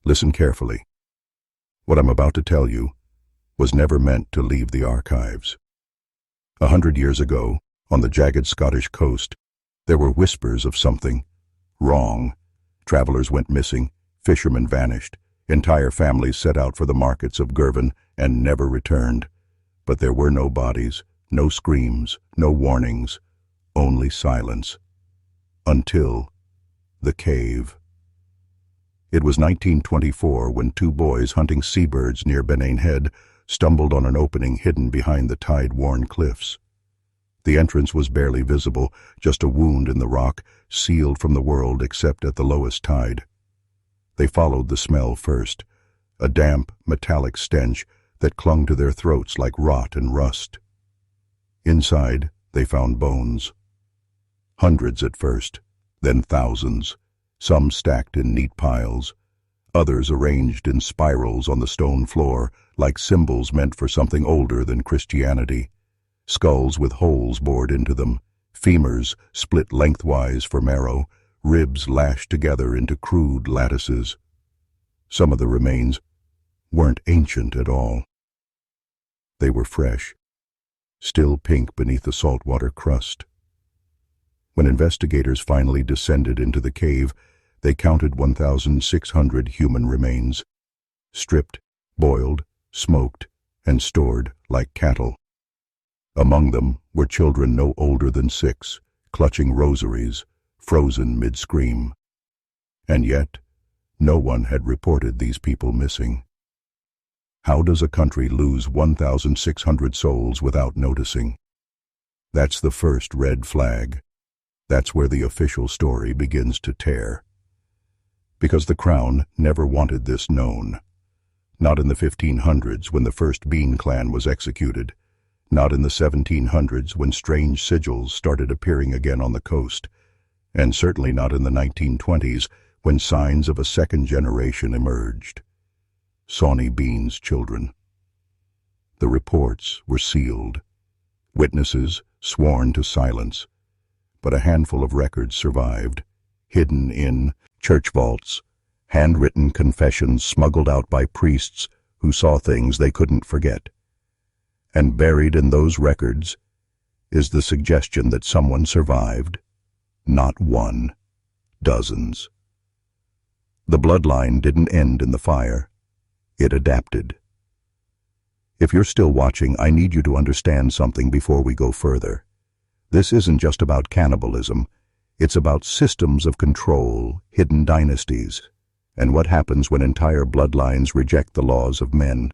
Listen carefully. What I'm about to tell you was never meant to leave the archives. 100 years ago, on the jagged Scottish coast, there were whispers of something wrong. Travelers went missing, fishermen vanished, entire families set out for the markets of Girvan and never returned. But there were no bodies, no screams, no warnings, only silence. Until the cave. It was 1924 when two boys hunting seabirds near Benane Head stumbled on an opening hidden behind the tide-worn cliffs. The entrance was barely visible, just a wound in the rock, sealed from the world except at the lowest tide. They followed the smell first, a damp, metallic stench that clung to their throats like rot and rust. Inside, they found bones. Hundreds at first, then thousands, some stacked in neat piles, others arranged in spirals on the stone floor, like symbols meant for something older than Christianity. Skulls with holes bored into them, femurs split lengthwise for marrow, ribs lashed together into crude lattices. Some of the remains weren't ancient at all. They were fresh, still pink beneath the saltwater crust. When investigators finally descended into the cave, they counted 1,600 human remains, stripped, boiled, smoked, and stored like cattle. Among them were children no older than 6, clutching rosaries, frozen mid-scream. And yet, no one had reported these people missing. How does a country lose 1,600 souls without noticing? That's the first red flag. That's where the official story begins to tear. Because the Crown never wanted this known. Not in the 1500s when the first Bean clan was executed. Not in the 1700s when strange sigils started appearing again on the coast. And certainly not in the 1920s when signs of a second generation emerged. Sawney Bean's children. The reports were sealed. Witnesses sworn to silence. But a handful of records survived, hidden in church vaults, handwritten confessions smuggled out by priests who saw things they couldn't forget. And buried in those records is the suggestion that someone survived. Not one, dozens. The bloodline didn't end in the fire. It adapted. If you're still watching, I need you to understand something before we go further. This isn't just about cannibalism. It's about systems of control, hidden dynasties, and what happens when entire bloodlines reject the laws of men.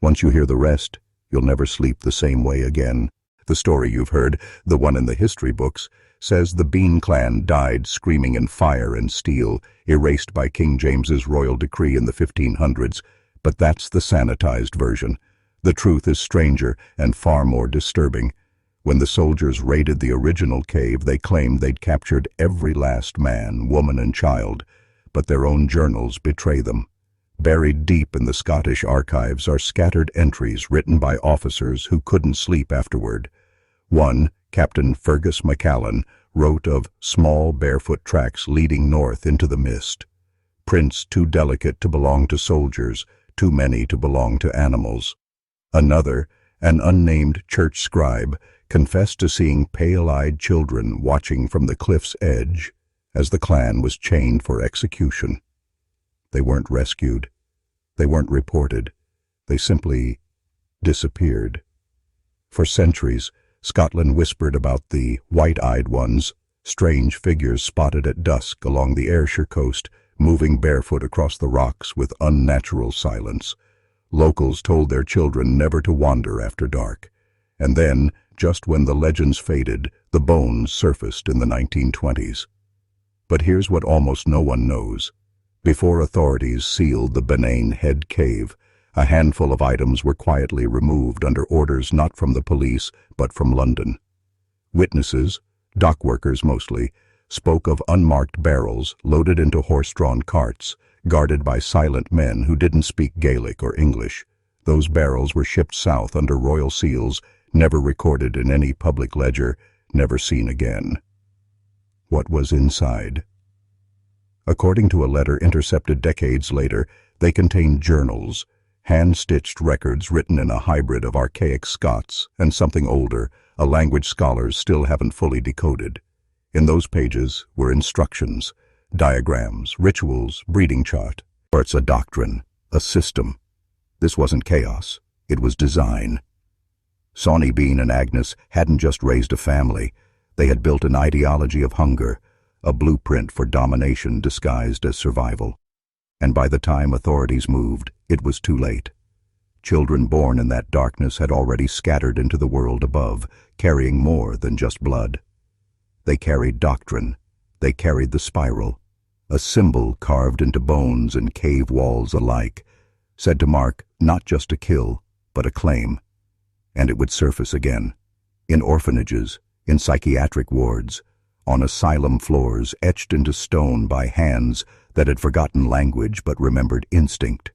Once you hear the rest, you'll never sleep the same way again. The story you've heard, the one in the history books, says the Bean clan died screaming in fire and steel, erased by King James's royal decree in the 1500s, but that's the sanitized version. The truth is stranger and far more disturbing. When the soldiers raided the original cave, they claimed they'd captured every last man, woman, and child, but their own journals betray them. Buried deep in the Scottish archives are scattered entries written by officers who couldn't sleep afterward. One, Captain Fergus MacAllan, wrote of small barefoot tracks leading north into the mist. Prints too delicate to belong to soldiers, too many to belong to animals. Another, an unnamed church scribe, confessed to seeing pale-eyed children watching from the cliff's edge as the clan was chained for execution. They weren't rescued. They weren't reported. They simply disappeared. For centuries, Scotland whispered about the white-eyed ones, strange figures spotted at dusk along the Ayrshire coast, moving barefoot across the rocks with unnatural silence. Locals told their children never to wander after dark. And then, just when the legends faded, the bones surfaced in the 1920s. But here's what almost no one knows. Before authorities sealed the Benane Head Cave, a handful of items were quietly removed under orders not from the police, but from London. Witnesses, dock workers mostly, spoke of unmarked barrels loaded into horse-drawn carts, guarded by silent men who didn't speak Gaelic or English. Those barrels were shipped south under royal seals, never recorded in any public ledger, never seen again. What was inside? According to a letter intercepted decades later, they contained journals, hand-stitched records written in a hybrid of archaic Scots and something older, a language scholars still haven't fully decoded. In those pages were instructions, diagrams, rituals, breeding chart. Or it's a doctrine, a system. This wasn't chaos, it was design. Sawney Bean and Agnes hadn't just raised a family, they had built an ideology of hunger, a blueprint for domination disguised as survival. And by the time authorities moved, it was too late. Children born in that darkness had already scattered into the world above, carrying more than just blood. They carried doctrine. They carried the spiral, a symbol carved into bones and cave walls alike, said to mark not just a kill, but a claim. And it would surface again, in orphanages, in psychiatric wards, on asylum floors etched into stone by hands that had forgotten language but remembered instinct.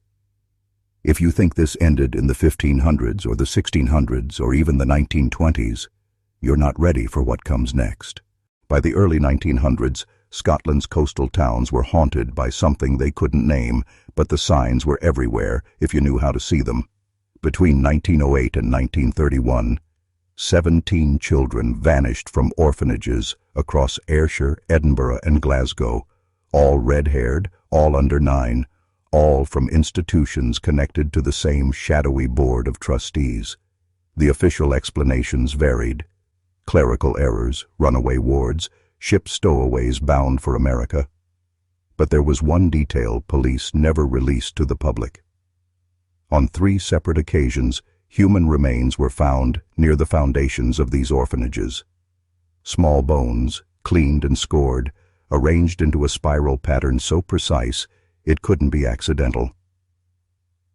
If you think this ended in the 1500s or the 1600s or even the 1920s, you're not ready for what comes next. By the early 1900s, Scotland's coastal towns were haunted by something they couldn't name, but the signs were everywhere if you knew how to see them. Between 1908 and 1931, 17 children vanished from orphanages across Ayrshire, Edinburgh, and Glasgow, all red-haired, all under 9, all from institutions connected to the same shadowy board of trustees. The official explanations varied. Clerical errors, runaway wards, ship stowaways bound for America. But there was one detail police never released to the public. On 3 separate occasions, human remains were found near the foundations of these orphanages. Small bones, cleaned and scored, arranged into a spiral pattern so precise it couldn't be accidental.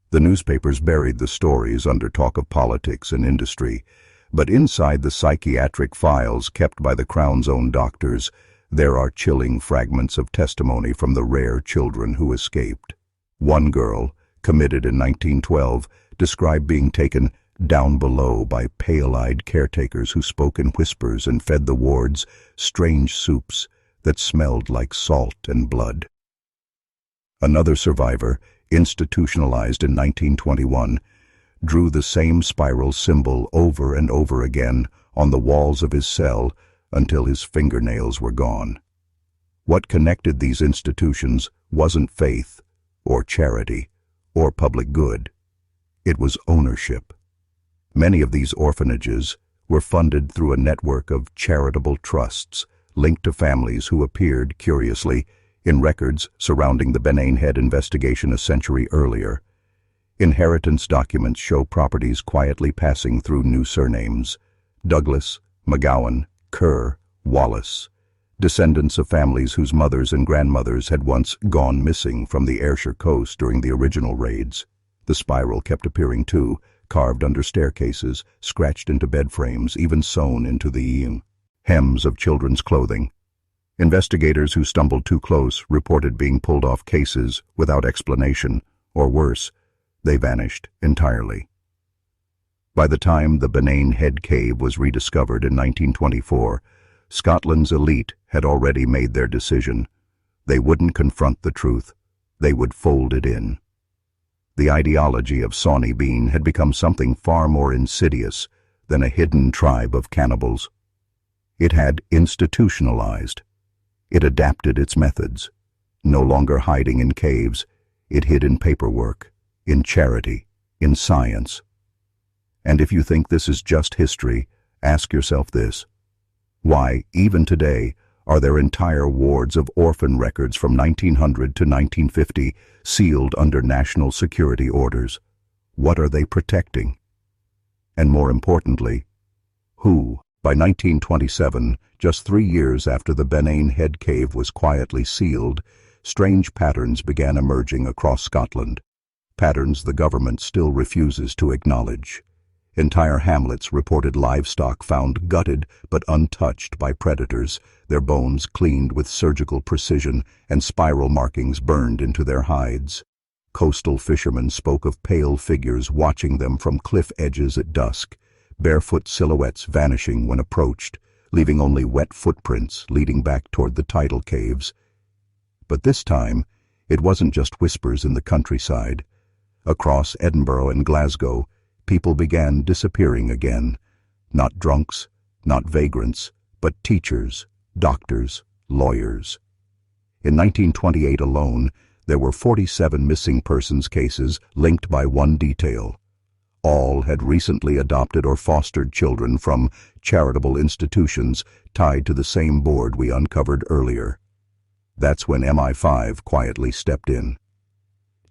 The newspapers buried the stories under talk of politics and industry, but inside the psychiatric files kept by the Crown's own doctors, there are chilling fragments of testimony from the rare children who escaped. One girl, committed in 1912, described being taken down below by pale-eyed caretakers who spoke in whispers and fed the wards strange soups that smelled like salt and blood. Another survivor, institutionalized in 1921, drew the same spiral symbol over and over again on the walls of his cell until his fingernails were gone. What connected these institutions wasn't faith, or charity, or public good. It was ownership. Many of these orphanages were funded through a network of charitable trusts linked to families who appeared, curiously, in records surrounding the Benane Head investigation a century earlier. Inheritance documents show properties quietly passing through new surnames: Douglas, McGowan, Kerr, Wallace, descendants of families whose mothers and grandmothers had once gone missing from the Ayrshire coast during the original raids. The spiral kept appearing too, carved under staircases, scratched into bed frames, even sewn into the hems of children's clothing. Investigators who stumbled too close reported being pulled off cases without explanation, or worse, they vanished entirely. By the time the Benane Head Cave was rediscovered in 1924, Scotland's elite had already made their decision. They wouldn't confront the truth. They would fold it in. The ideology of Sawney Bean had become something far more insidious than a hidden tribe of cannibals. It had institutionalized. It adapted its methods. No longer hiding in caves, it hid in paperwork, in charity, in science. And if you think this is just history, ask yourself this: why, even today, are there entire wards of orphan records from 1900 to 1950 sealed under national security orders? What are they protecting? And more importantly, who? By 1927, just 3 years after the Benane Head Cave was quietly sealed, strange patterns began emerging across Scotland. Patterns the government still refuses to acknowledge. Entire hamlets reported livestock found gutted but untouched by predators, their bones cleaned with surgical precision and spiral markings burned into their hides. Coastal fishermen spoke of pale figures watching them from cliff edges at dusk, barefoot silhouettes vanishing when approached, leaving only wet footprints leading back toward the tidal caves. But this time, it wasn't just whispers in the countryside. Across Edinburgh and Glasgow, people began disappearing again. Not drunks, not vagrants, but teachers, doctors, lawyers. In 1928 alone, there were 47 missing persons cases linked by one detail. All had recently adopted or fostered children from charitable institutions tied to the same board we uncovered earlier. That's when MI5 quietly stepped in.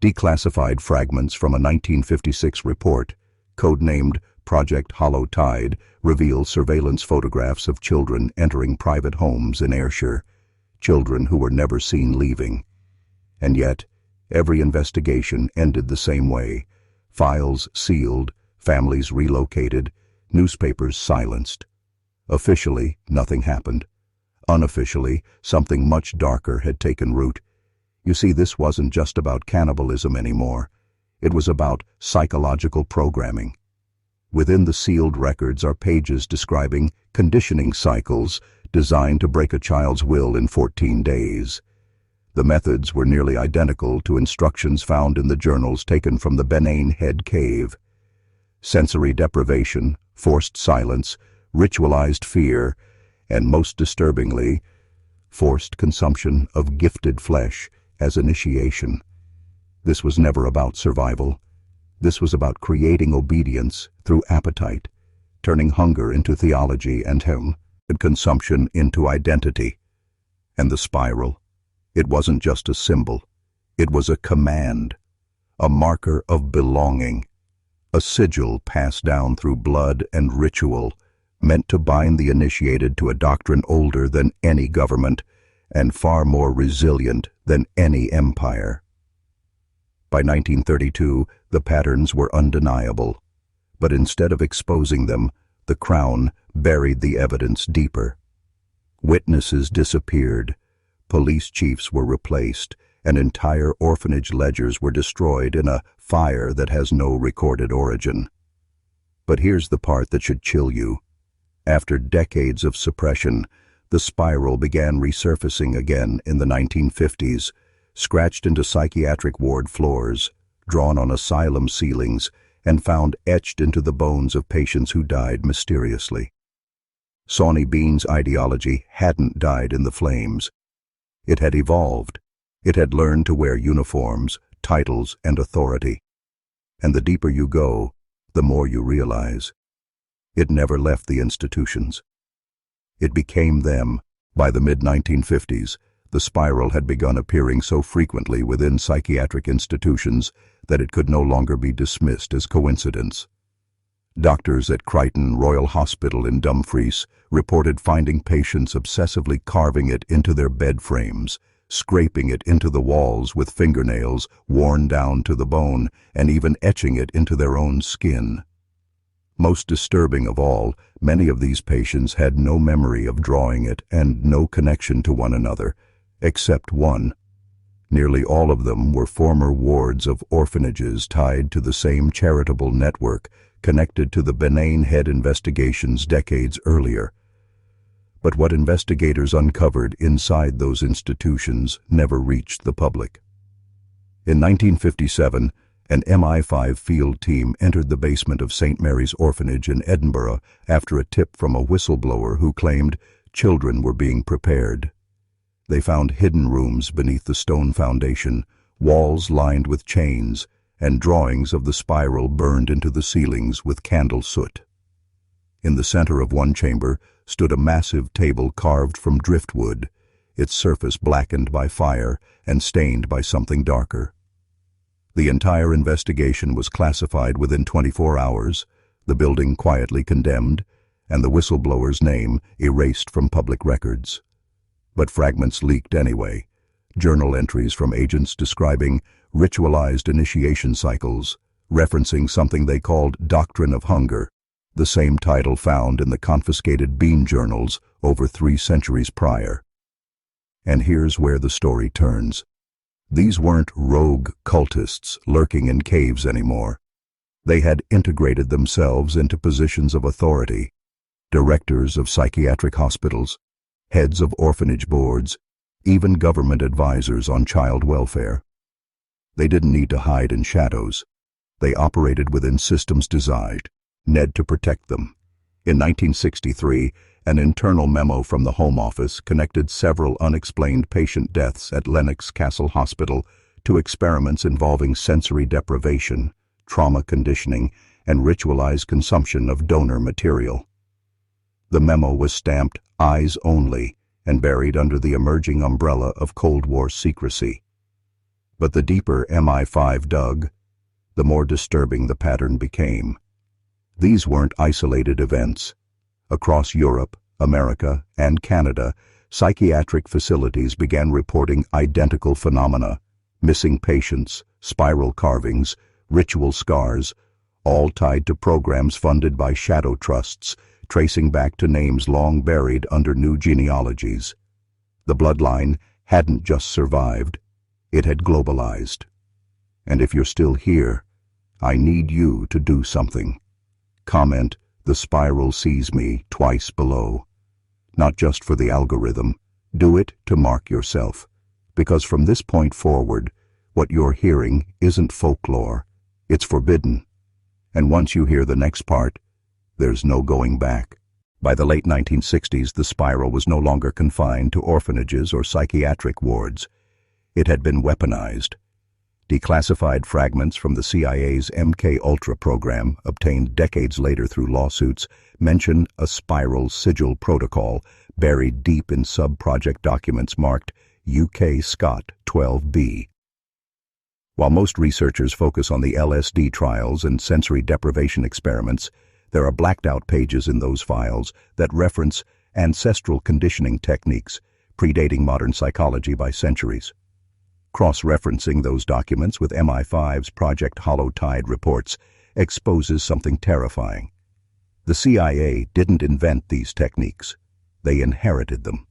Declassified fragments from a 1956 report, codenamed Project Hollow Tide, reveal surveillance photographs of children entering private homes in Ayrshire, children who were never seen leaving. And yet, every investigation ended the same way: files sealed, families relocated, newspapers silenced. Officially, nothing happened. Unofficially, something much darker had taken root. You see, this wasn't just about cannibalism anymore. It was about psychological programming. Within the sealed records are pages describing conditioning cycles designed to break a child's will in 14 days. The methods were nearly identical to instructions found in the journals taken from the Benane Head Cave. Sensory deprivation, forced silence, ritualized fear, and most disturbingly, forced consumption of gifted flesh as initiation. This was never about survival. This was about creating obedience through appetite, turning hunger into theology and consumption into identity. And the spiral, it wasn't just a symbol. It was a command, a marker of belonging, a sigil passed down through blood and ritual, meant to bind the initiated to a doctrine older than any government and far more resilient than any empire. By 1932, the patterns were undeniable, but instead of exposing them, the Crown buried the evidence deeper. Witnesses disappeared, police chiefs were replaced, and entire orphanage ledgers were destroyed in a fire that has no recorded origin. But here's the part that should chill you. After decades of suppression, the spiral began resurfacing again in the 1950s, scratched into psychiatric ward floors, drawn on asylum ceilings, and found etched into the bones of patients who died mysteriously. Sawney Bean's ideology hadn't died in the flames. It had evolved. It had learned to wear uniforms, titles, and authority. And the deeper you go, the more you realize. It never left the institutions. It became them. By the mid-1950s, the spiral had begun appearing so frequently within psychiatric institutions that it could no longer be dismissed as coincidence. Doctors at Crichton Royal Hospital in Dumfries reported finding patients obsessively carving it into their bed frames, scraping it into the walls with fingernails worn down to the bone, and even etching it into their own skin. Most disturbing of all, many of these patients had no memory of drawing it and no connection to one another, except one. Nearly all of them were former wards of orphanages tied to the same charitable network connected to the Benane Head investigations decades earlier. But what investigators uncovered inside those institutions never reached the public. In 1957, an MI5 field team entered the basement of St. Mary's Orphanage in Edinburgh after a tip from a whistleblower who claimed children were being prepared. They found hidden rooms beneath the stone foundation, walls lined with chains, and drawings of the spiral burned into the ceilings with candle soot. In the center of one chamber stood a massive table carved from driftwood, its surface blackened by fire and stained by something darker. The entire investigation was classified within 24 hours, the building quietly condemned, and the whistleblower's name erased from public records. But fragments leaked anyway, journal entries from agents describing ritualized initiation cycles, referencing something they called Doctrine of Hunger, the same title found in the confiscated Bean journals over 3 centuries prior. And here's where the story turns. These weren't rogue cultists lurking in caves anymore. They had integrated themselves into positions of authority: directors of psychiatric hospitals, heads of orphanage boards, even government advisors on child welfare. They didn't need to hide in shadows. They operated within systems designed to protect them. In 1963, an internal memo from the Home Office connected several unexplained patient deaths at Lenox Castle Hospital to experiments involving sensory deprivation, trauma conditioning, and ritualized consumption of donor material. The memo was stamped "Eyes Only" and buried under the emerging umbrella of Cold War secrecy. But the deeper MI5 dug, the more disturbing the pattern became. These weren't isolated events. Across Europe, America, and Canada, psychiatric facilities began reporting identical phenomena: missing patients, spiral carvings, ritual scars, all tied to programs funded by shadow trusts, tracing back to names long buried under new genealogies. The bloodline hadn't just survived, it had globalized. And if you're still here, I need you to do something. Comment, "The spiral sees me," twice below. Not just for the algorithm, do it to mark yourself. Because from this point forward, what you're hearing isn't folklore, it's forbidden. And once you hear the next part, there's no going back. By the late 1960s, the spiral was no longer confined to orphanages or psychiatric wards. It had been weaponized. Declassified fragments from the CIA's MK-Ultra program, obtained decades later through lawsuits, mention a spiral sigil protocol buried deep in sub-project documents marked UK Scott 12B. While most researchers focus on the LSD trials and sensory deprivation experiments, there are blacked-out pages in those files that reference ancestral conditioning techniques predating modern psychology by centuries. Cross-referencing those documents with MI5's Project Hollow Tide reports exposes something terrifying. The CIA didn't invent these techniques. They inherited them.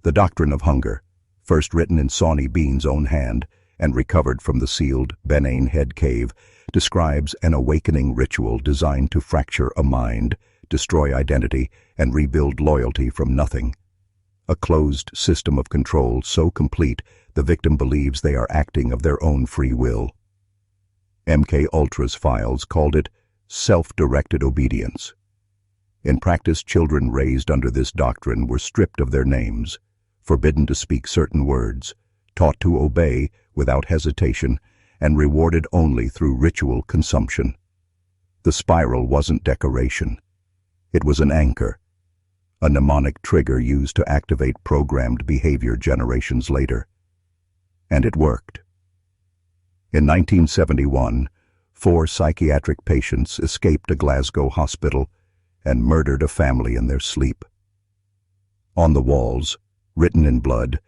The doctrine of hunger, first written in Sawney Bean's own hand and recovered from the sealed Benain Head Cave, describes an awakening ritual designed to fracture a mind, destroy identity, and rebuild loyalty from nothing. A closed system of control so complete the victim believes they are acting of their own free will. MK-Ultra's files called it self-directed obedience. In practice, children raised under this doctrine were stripped of their names, forbidden to speak certain words, taught to obey without hesitation, and rewarded only through ritual consumption. The spiral wasn't decoration. It was an anchor, a mnemonic trigger used to activate programmed behavior generations later. And it worked. In 1971, 4 psychiatric patients escaped a Glasgow hospital and murdered a family in their sleep. On the walls, written in blood,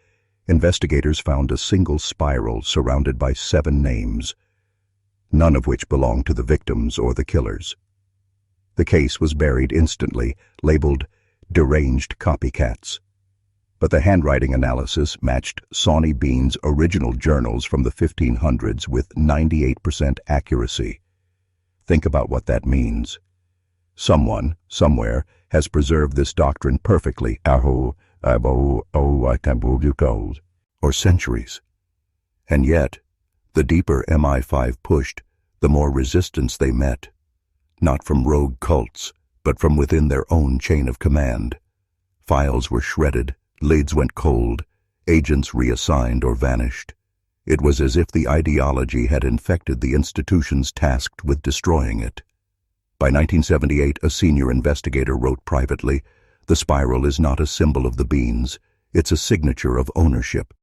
investigators found a single spiral surrounded by 7 names, none of which belonged to the victims or the killers. The case was buried instantly, labeled deranged copycats. But the handwriting analysis matched Sawney Bean's original journals from the 1500s with 98% accuracy. Think about what that means. Someone, somewhere, has preserved this doctrine perfectly, or centuries. And yet, the deeper MI5 pushed, the more resistance they met, not from rogue cults, but from within their own chain of command. Files were shredded, lids went cold, agents reassigned or vanished. It was as if the ideology had infected the institutions tasked with destroying it. By 1978, a senior investigator wrote privately, "The spiral is not a symbol of the Beans, it's a signature of ownership.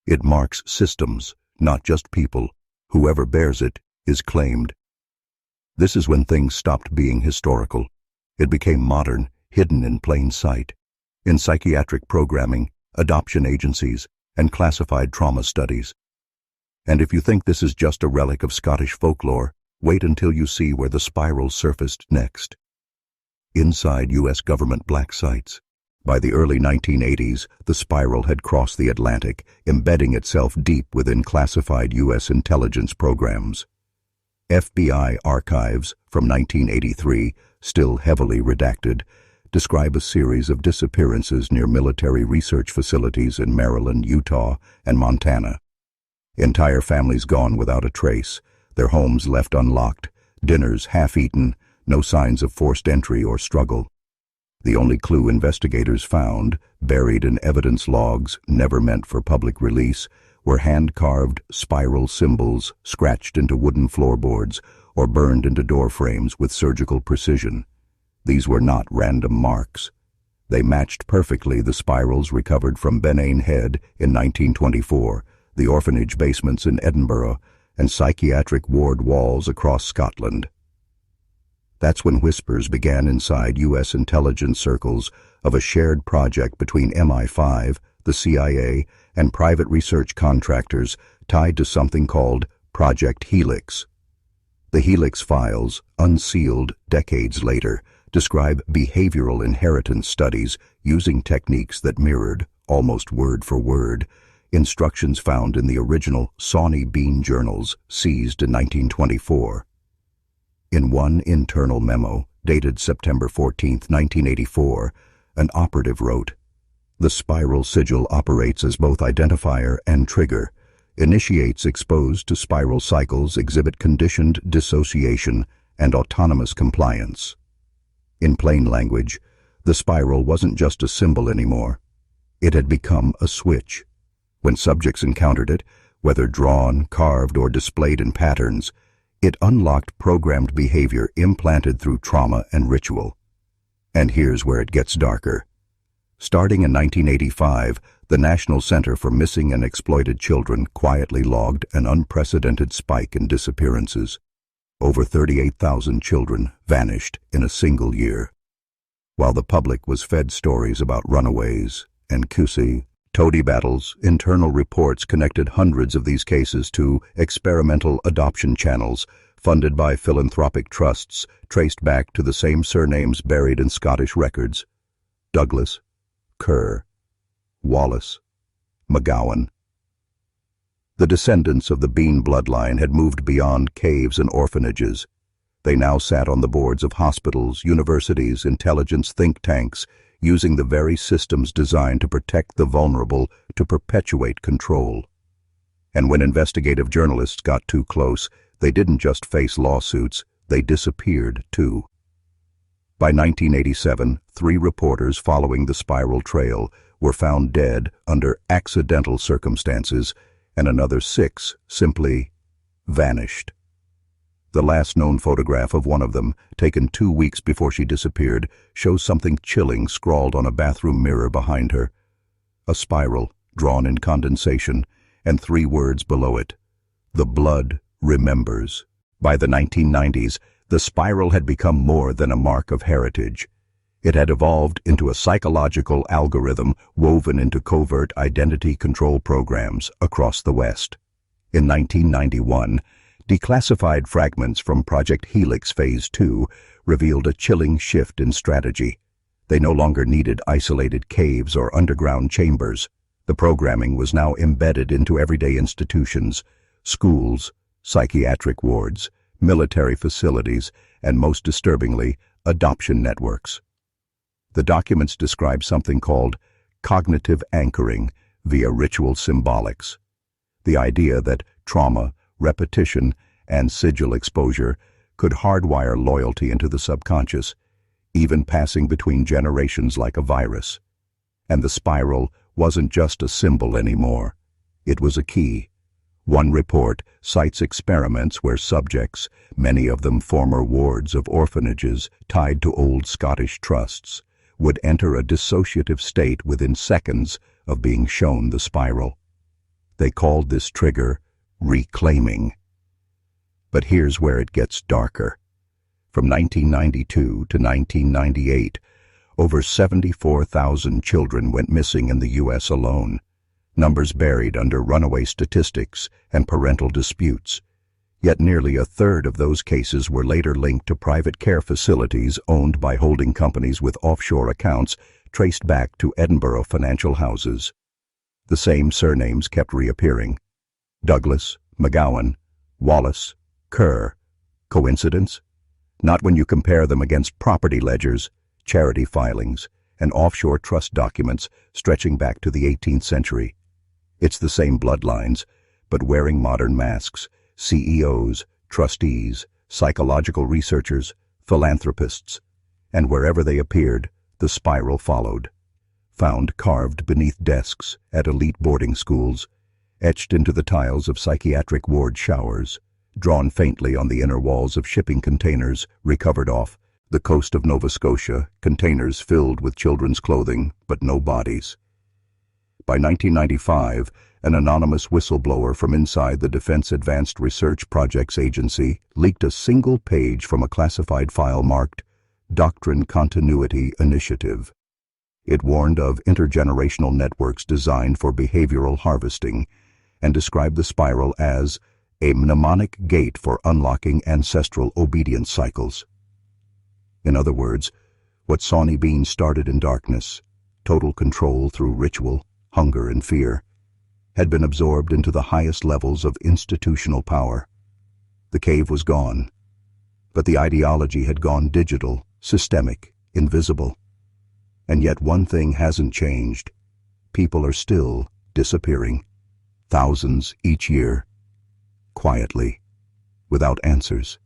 It marks systems, not just people. Whoever bears it is claimed." This is when things stopped being historical. It became modern, hidden in plain sight. In psychiatric programming, adoption agencies, and classified trauma studies. And if you think this is just a relic of Scottish folklore, wait until you see where the spiral surfaced next. Inside U.S. government black sites. By the early 1980s, the spiral had crossed the Atlantic, embedding itself deep within classified U.S. intelligence programs. FBI archives from 1983, still heavily redacted, describe a series of disappearances near military research facilities in Maryland, Utah, and Montana. Entire families gone without a trace, their homes left unlocked, dinners half-eaten, no signs of forced entry or struggle. The only clue investigators found, buried in evidence logs never meant for public release, were hand-carved spiral symbols scratched into wooden floorboards or burned into door frames with surgical precision. These were not random marks. They matched perfectly the spirals recovered from Benane Head in 1924, the orphanage basements in Edinburgh, and psychiatric ward walls across Scotland. That's when whispers began inside U.S. intelligence circles of a shared project between MI5, the CIA, and private research contractors tied to something called Project Helix. The Helix files, unsealed decades later, describe behavioral inheritance studies using techniques that mirrored, almost word for word, instructions found in the original Sawney Bean journals seized in 1924. In one internal memo, dated September 14, 1984, an operative wrote, "The spiral sigil operates as both identifier and trigger, initiates exposed to spiral cycles exhibit conditioned dissociation and autonomous compliance." In plain language, the spiral wasn't just a symbol anymore. It had become a switch. When subjects encountered it, whether drawn, carved, or displayed in patterns, it unlocked programmed behavior implanted through trauma and ritual. And here's where it gets darker. Starting in 1985, the National Center for Missing and Exploited Children quietly logged an unprecedented spike in disappearances. Over 38,000 children vanished in a single year. While the public was fed stories about runaways and toady battles, internal reports connected hundreds of these cases to experimental adoption channels funded by philanthropic trusts traced back to the same surnames buried in Scottish records: Douglas, Kerr, Wallace, McGowan. The descendants of the Bean bloodline had moved beyond caves and orphanages. They now sat on the boards of hospitals, universities, intelligence think tanks, using the very systems designed to protect the vulnerable to perpetuate control. And when investigative journalists got too close, they didn't just face lawsuits, they disappeared too. By 1987, 3 reporters following the spiral trail were found dead under accidental circumstances, and another 6 simply vanished. The last known photograph of one of them, taken 2 weeks before she disappeared, shows something chilling scrawled on a bathroom mirror behind her. A spiral, drawn in condensation, and 3 words below it: "The blood remembers." By the 1990s, the spiral had become more than a mark of heritage. It had evolved into a psychological algorithm woven into covert identity control programs across the West. In 1991, declassified fragments from Project Helix Phase 2 revealed a chilling shift in strategy. They no longer needed isolated caves or underground chambers. The programming was now embedded into everyday institutions: schools, psychiatric wards, military facilities, and most disturbingly, adoption networks. The documents describe something called cognitive anchoring via ritual symbolics. The idea that trauma, repetition, and sigil exposure could hardwire loyalty into the subconscious, even passing between generations like a virus. And the spiral wasn't just a symbol anymore. It was a key. One report cites experiments where subjects, many of them former wards of orphanages tied to old Scottish trusts, would enter a dissociative state within seconds of being shown the spiral. They called this trigger reclaiming. But here's where it gets darker. From 1992 to 1998, over 74,000 children went missing in the U.S. alone, numbers buried under runaway statistics and parental disputes. Yet nearly a third of those cases were later linked to private care facilities owned by holding companies with offshore accounts traced back to Edinburgh financial houses. The same surnames kept reappearing: Douglas, McGowan, Wallace, Kerr. Coincidence? Not when you compare them against property ledgers. charity filings, and offshore trust documents stretching back to the 18th century. It's the same bloodlines, but wearing modern masks: CEOs, trustees, psychological researchers, philanthropists. And wherever they appeared, the spiral followed. Found carved beneath desks at elite boarding schools, etched into the tiles of psychiatric ward showers, drawn faintly on the inner walls of shipping containers recovered off the coast of Nova Scotia, containers filled with children's clothing, but no bodies. By 1995, an anonymous whistleblower from inside the Defense Advanced Research Projects Agency leaked a single page from a classified file marked Doctrine Continuity Initiative. It warned of intergenerational networks designed for behavioral harvesting and described the spiral as a mnemonic gate for unlocking ancestral obedience cycles. In other words, what Sawney Bean started in darkness, total control through ritual, hunger, and fear, had been absorbed into the highest levels of institutional power. The cave was gone, but the ideology had gone digital, systemic, invisible. And yet one thing hasn't changed. People are still disappearing, thousands each year, quietly, without answers.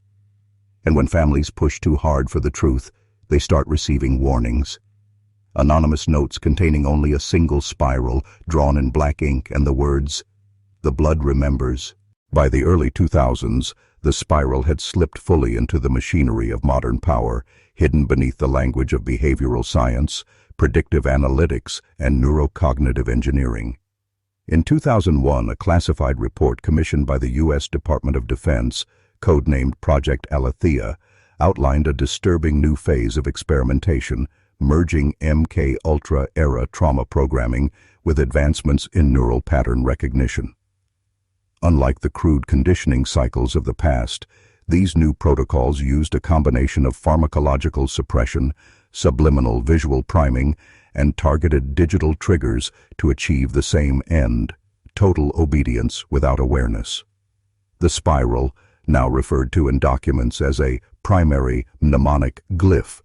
And when families push too hard for the truth, they start receiving warnings. Anonymous notes containing only a single spiral drawn in black ink and the words, "The blood remembers." By the early 2000s, the spiral had slipped fully into the machinery of modern power, hidden beneath the language of behavioral science, predictive analytics, and neurocognitive engineering. In 2001, a classified report commissioned by the U.S. Department of Defense, codenamed Project Alethea, outlined a disturbing new phase of experimentation, merging MK-Ultra-era trauma programming with advancements in neural pattern recognition. Unlike the crude conditioning cycles of the past, these new protocols used a combination of pharmacological suppression, subliminal visual priming, and targeted digital triggers to achieve the same end: total obedience without awareness. The spiral, now referred to in documents as a primary mnemonic glyph,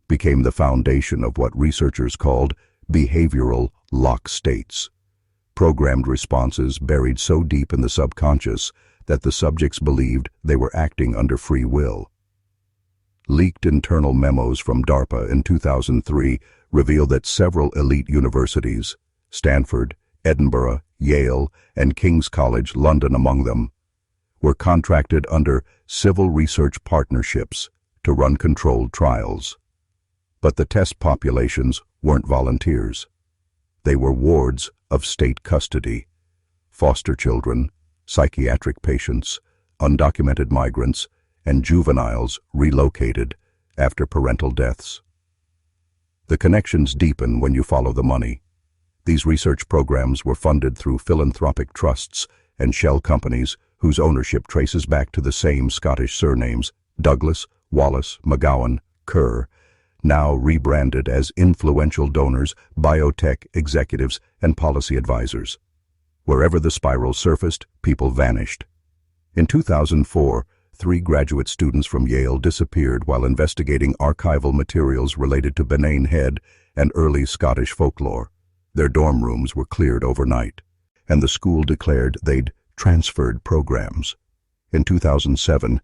became the foundation of what researchers called behavioral lock states, programmed responses buried so deep in the subconscious that the subjects believed they were acting under free will. Leaked internal memos from DARPA in 2003 revealed that several elite universities, Stanford, Edinburgh, Yale, and King's College London among them, were contracted under civil research partnerships to run controlled trials. But the test populations weren't volunteers. They were wards of state custody: foster children, psychiatric patients, undocumented migrants, and juveniles relocated after parental deaths. The connections deepen when you follow the money. These research programs were funded through philanthropic trusts and shell companies whose ownership traces back to the same Scottish surnames: Douglas, Wallace, McGowan, Kerr, now rebranded as influential donors, biotech executives, and policy advisors. Wherever the spiral surfaced, people vanished. In 2004, 3 graduate students from Yale disappeared while investigating archival materials related to Benane Head and early Scottish folklore. Their dorm rooms were cleared overnight, and the school declared they'd transferred programs. In 2007,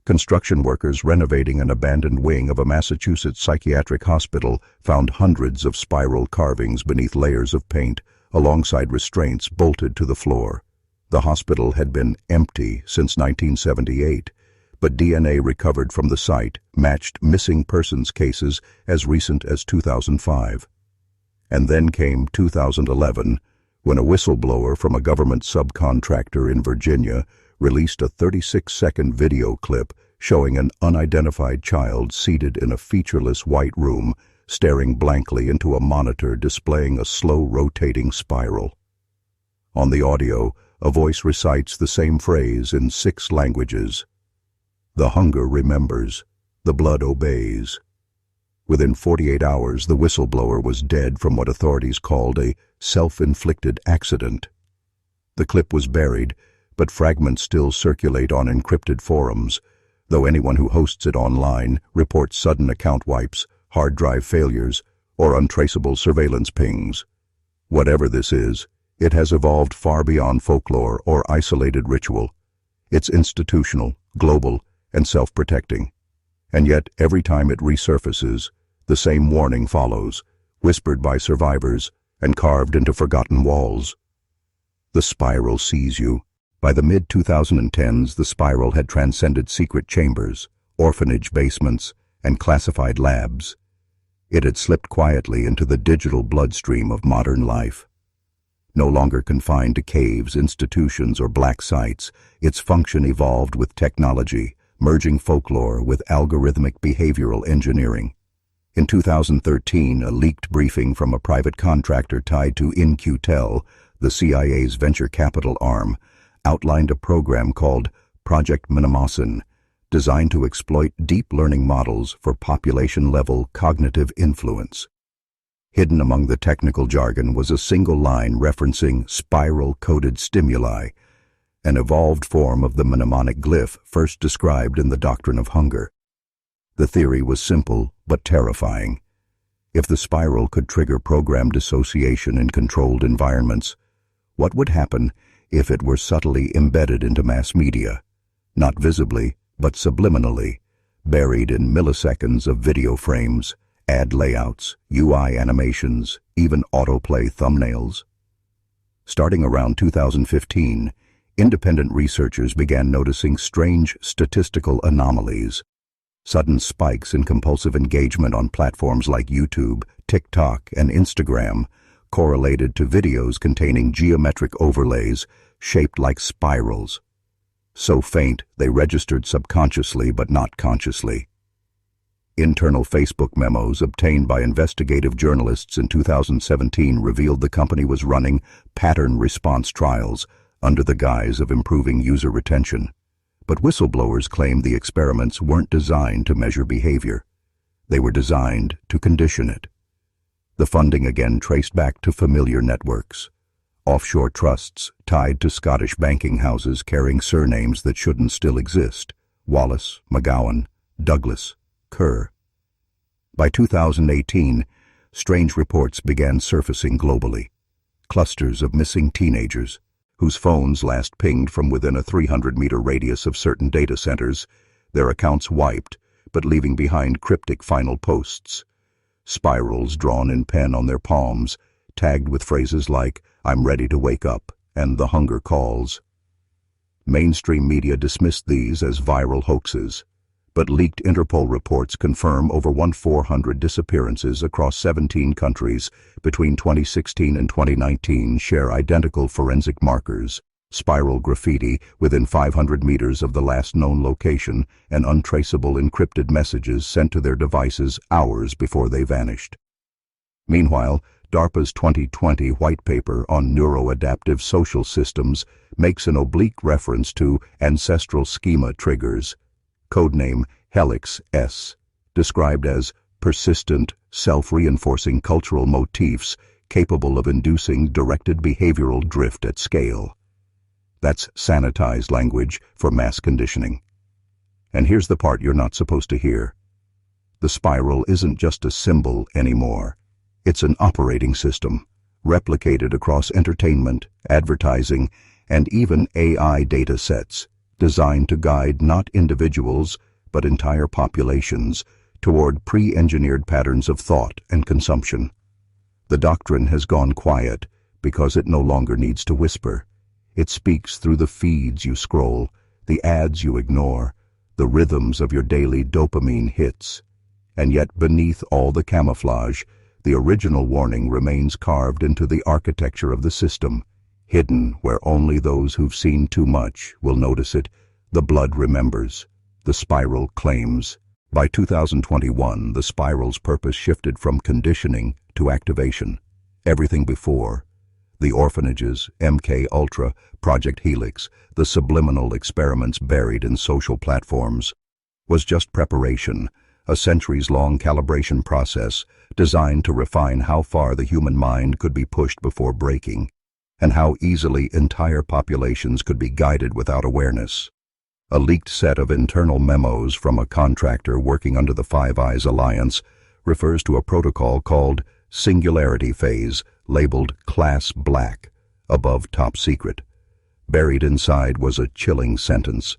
construction workers renovating an abandoned wing of a Massachusetts psychiatric hospital found hundreds of spiral carvings beneath layers of paint, alongside restraints bolted to the floor. The hospital had been empty since 1978, but DNA recovered from the site matched missing persons cases as recent as 2005. And then came 2011, when a whistleblower from a government subcontractor in Virginia released a 36-second video clip showing an unidentified child seated in a featureless white room, staring blankly into a monitor displaying a slow-rotating spiral. On the audio, a voice recites the same phrase in 6 languages. The hunger remembers, the blood obeys. Within 48 hours, the whistleblower was dead from what authorities called a self-inflicted accident. The clip was buried, but fragments still circulate on encrypted forums, though anyone who hosts it online reports sudden account wipes, hard drive failures, or untraceable surveillance pings. Whatever this is, it has evolved far beyond folklore or isolated ritual. It's institutional, global, and self-protecting. And yet, every time it resurfaces, the same warning follows, whispered by survivors and carved into forgotten walls. The spiral sees you. By the mid-2010s, the spiral had transcended secret chambers, orphanage basements, and classified labs. It had slipped quietly into the digital bloodstream of modern life. No longer confined to caves, institutions, or black sites, its function evolved with technology, merging folklore with algorithmic behavioral engineering. In 2013, a leaked briefing from a private contractor tied to In-Q-Tel, the CIA's venture capital arm, outlined a program called Project Minimausen, designed to exploit deep learning models for population-level cognitive influence. Hidden among the technical jargon was a single line referencing spiral-coded stimuli, an evolved form of the mnemonic glyph first described in the doctrine of hunger. The theory was simple but terrifying. If the spiral could trigger program dissociation in controlled environments, what would happen if it were subtly embedded into mass media, not visibly, but subliminally, buried in milliseconds of video frames, ad layouts, UI animations, even autoplay thumbnails? Starting around 2015, independent researchers began noticing strange statistical anomalies. Sudden spikes in compulsive engagement on platforms like YouTube, TikTok, and Instagram correlated to videos containing geometric overlays shaped like spirals. So faint, they registered subconsciously but not consciously. Internal Facebook memos obtained by investigative journalists in 2017 revealed the company was running pattern response trials under the guise of improving user retention. But whistleblowers claimed the experiments weren't designed to measure behavior. They were designed to condition it. The funding again traced back to familiar networks. Offshore trusts tied to Scottish banking houses carrying surnames that shouldn't still exist: Wallace, McGowan, Douglas, Kerr. By 2018, strange reports began surfacing globally. Clusters of missing teenagers, whose phones last pinged from within a 300-meter radius of certain data centers, their accounts wiped, but leaving behind cryptic final posts. Spirals drawn in pen on their palms, tagged with phrases like, "I'm ready to wake up," and "The hunger calls." Mainstream media dismissed these as viral hoaxes, but leaked Interpol reports confirm over 1,400 disappearances across 17 countries between 2016 and 2019 share identical forensic markers: spiral graffiti within 500 meters of the last known location and untraceable encrypted messages sent to their devices hours before they vanished. Meanwhile, DARPA's 2020 white paper on neuroadaptive social systems makes an oblique reference to ancestral schema triggers, codename Helix S, described as persistent, self-reinforcing cultural motifs capable of inducing directed behavioral drift at scale. That's sanitized language for mass conditioning. And here's the part you're not supposed to hear. The spiral isn't just a symbol anymore. It's an operating system, replicated across entertainment, advertising, and even AI data sets, designed to guide not individuals, but entire populations toward pre-engineered patterns of thought and consumption. The doctrine has gone quiet because it no longer needs to whisper. It speaks through the feeds you scroll, the ads you ignore, the rhythms of your daily dopamine hits. And yet beneath all the camouflage, the original warning remains carved into the architecture of the system, hidden where only those who've seen too much will notice it. The blood remembers. The spiral claims. By 2021, the spiral's purpose shifted from conditioning to activation. Everything before, the orphanages, MK Ultra, Project Helix, the subliminal experiments buried in social platforms, was just preparation, a centuries-long calibration process designed to refine how far the human mind could be pushed before breaking, and how easily entire populations could be guided without awareness. A leaked set of internal memos from a contractor working under the Five Eyes Alliance refers to a protocol called Singularity Phase, labeled Class Black, above Top Secret. Buried inside was a chilling sentence.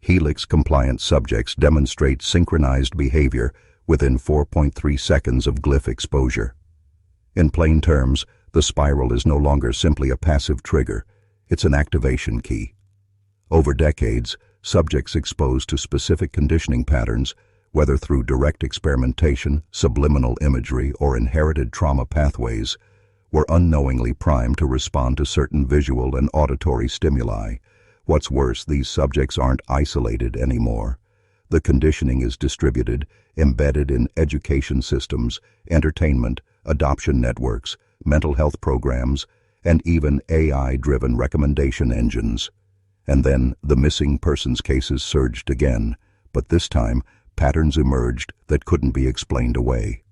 Helix-compliant subjects demonstrate synchronized behavior within 4.3 seconds of glyph exposure. In plain terms, the spiral is no longer simply a passive trigger, it's an activation key. Over decades, subjects exposed to specific conditioning patterns, whether through direct experimentation, subliminal imagery, or inherited trauma pathways, were unknowingly primed to respond to certain visual and auditory stimuli. What's worse, these subjects aren't isolated anymore. The conditioning is distributed, embedded in education systems, entertainment, adoption networks, mental health programs, and even AI-driven recommendation engines. And then the missing persons cases surged again, but this time patterns emerged that couldn't be explained away.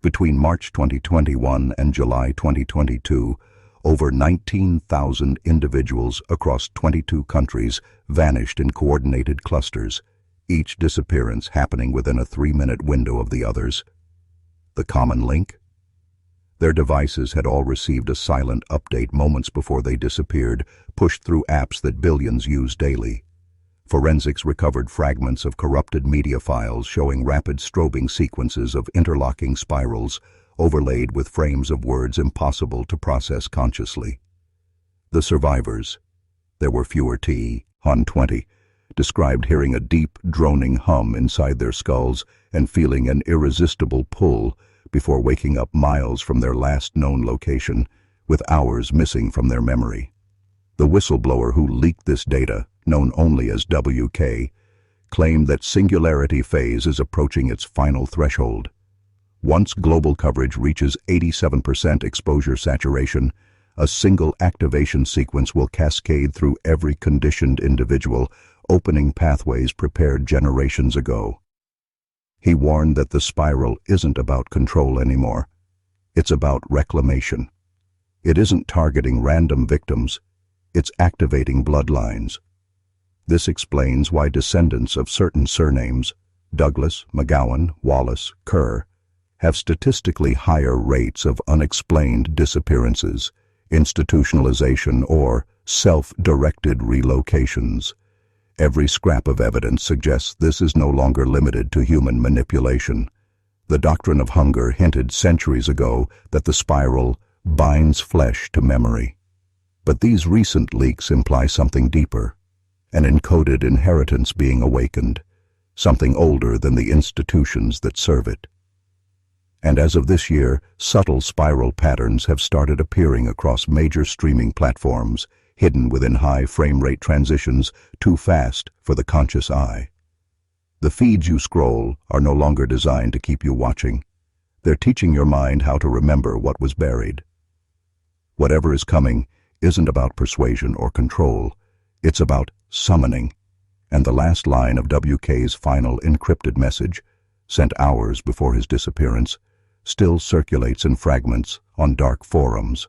Between March 2021 and July 2022, over 19,000 individuals across 22 countries vanished in coordinated clusters, each disappearance happening within a 3-minute window of the others. The common link? Their devices had all received a silent update moments before they disappeared, pushed through apps that billions use daily. Forensics recovered fragments of corrupted media files showing rapid strobing sequences of interlocking spirals, overlaid with frames of words impossible to process consciously. The survivors, there were fewer T-120, described hearing a deep, droning hum inside their skulls and feeling an irresistible pull before waking up miles from their last known location, with hours missing from their memory. The whistleblower who leaked this data, known only as WK, claimed that Singularity Phase is approaching its final threshold. Once global coverage reaches 87% exposure saturation, a single activation sequence will cascade through every conditioned individual, opening pathways prepared generations ago. He warned that the spiral isn't about control anymore. It's about reclamation. It isn't targeting random victims, it's activating bloodlines. This explains why descendants of certain surnames, Douglas, McGowan, Wallace, Kerr, have statistically higher rates of unexplained disappearances, institutionalization, or self-directed relocations. Every scrap of evidence suggests this is no longer limited to human manipulation. The doctrine of hunger hinted centuries ago that the spiral binds flesh to memory. But these recent leaks imply something deeper, an encoded inheritance being awakened, something older than the institutions that serve it. And as of this year, subtle spiral patterns have started appearing across major streaming platforms, hidden within high frame rate transitions too fast for the conscious eye. The feeds you scroll are no longer designed to keep you watching. They're teaching your mind how to remember what was buried. Whatever is coming isn't about persuasion or control, it's about summoning. And the last line of WK's final encrypted message, sent hours before his disappearance, still circulates in fragments on dark forums.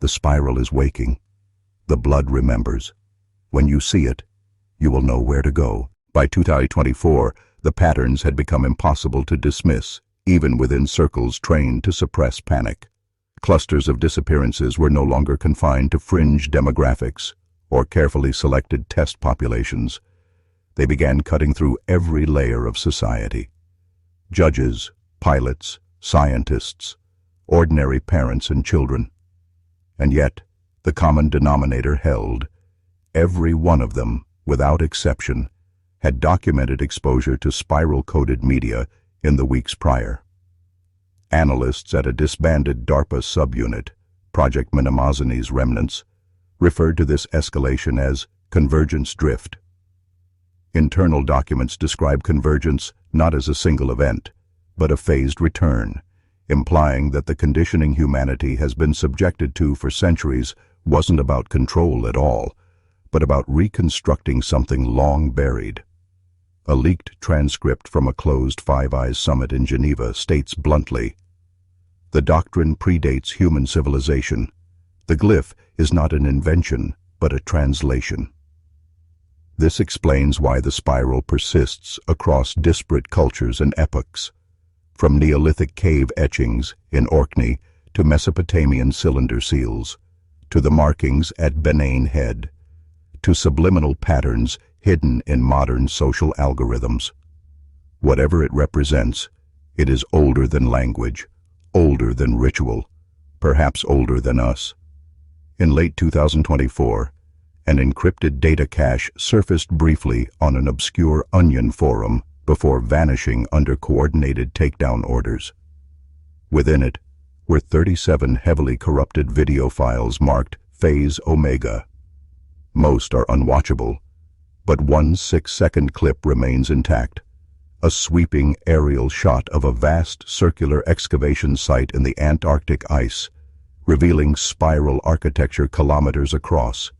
The spiral is waking. The blood remembers. When you see it, you will know where to go. By 2024, the patterns had become impossible to dismiss, even within circles trained to suppress panic. Clusters of disappearances were no longer confined to fringe demographics or carefully selected test populations. They began cutting through every layer of society. Judges, pilots, scientists, ordinary parents and children. And yet, the common denominator held. Every one of them, without exception, had documented exposure to spiral-coded media in the weeks prior. Analysts at a disbanded DARPA subunit, Project Minimazani's remnants, referred to this escalation as convergence drift. Internal documents describe convergence not as a single event, but a phased return, implying that the conditioning humanity has been subjected to for centuries wasn't about control at all, but about reconstructing something long buried. A leaked transcript from a closed Five Eyes summit in Geneva states bluntly, "The doctrine predates human civilization. The glyph is not an invention, but a translation." This explains why the spiral persists across disparate cultures and epochs. from Neolithic cave etchings in Orkney to Mesopotamian cylinder seals, to the markings at Benain Head, to subliminal patterns hidden in modern social algorithms. Whatever it represents, it is older than language, older than ritual, perhaps older than us. In late 2024, an encrypted data cache surfaced briefly on an obscure Onion forum before vanishing under coordinated takedown orders. Within it were 37 heavily corrupted video files marked Phase Omega. Most are unwatchable, but one 6-second clip remains intact, a sweeping aerial shot of a vast circular excavation site in the Antarctic ice, revealing spiral architecture kilometers across,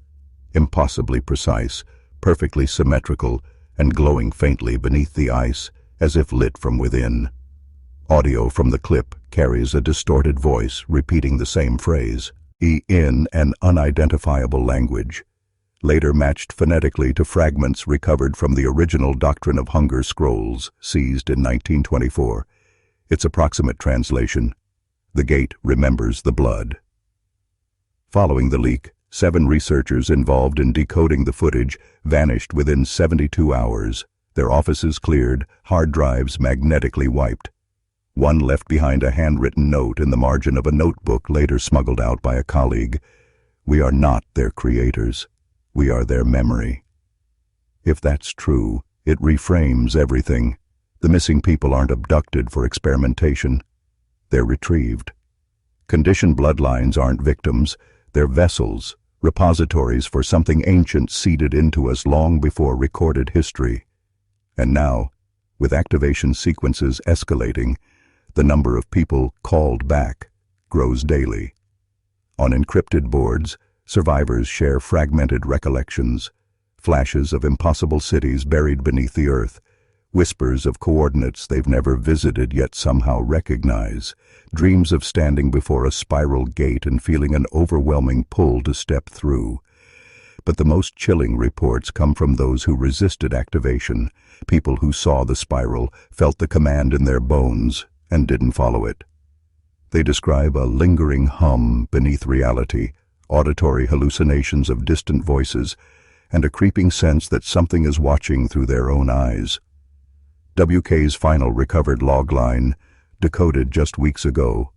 impossibly precise, perfectly symmetrical, and glowing faintly beneath the ice as if lit from within. Audio from the clip carries a distorted voice repeating the same phrase, in an unidentifiable language, later matched phonetically to fragments recovered from the original Doctrine of Hunger scrolls seized in 1924. Its approximate translation: "The gate remembers the blood." Following the leak, 7 researchers involved in decoding the footage vanished within 72 hours, their offices cleared, hard drives magnetically wiped. One left behind a handwritten note in the margin of a notebook later smuggled out by a colleague. "We are not their creators. We are their memory." If that's true, it reframes everything. The missing people aren't abducted for experimentation. They're retrieved. Conditioned bloodlines aren't victims. They're vessels, repositories for something ancient seeded into us long before recorded history. And now, with activation sequences escalating, the number of people called back grows daily. On encrypted boards, survivors share fragmented recollections, flashes of impossible cities buried beneath the earth, whispers of coordinates they've never visited yet somehow recognize, dreams of standing before a spiral gate and feeling an overwhelming pull to step through. But the most chilling reports come from those who resisted activation, people who saw the spiral, felt the command in their bones, and didn't follow it. They describe a lingering hum beneath reality, auditory hallucinations of distant voices, and a creeping sense that something is watching through their own eyes. WK's final recovered logline, decoded just weeks ago,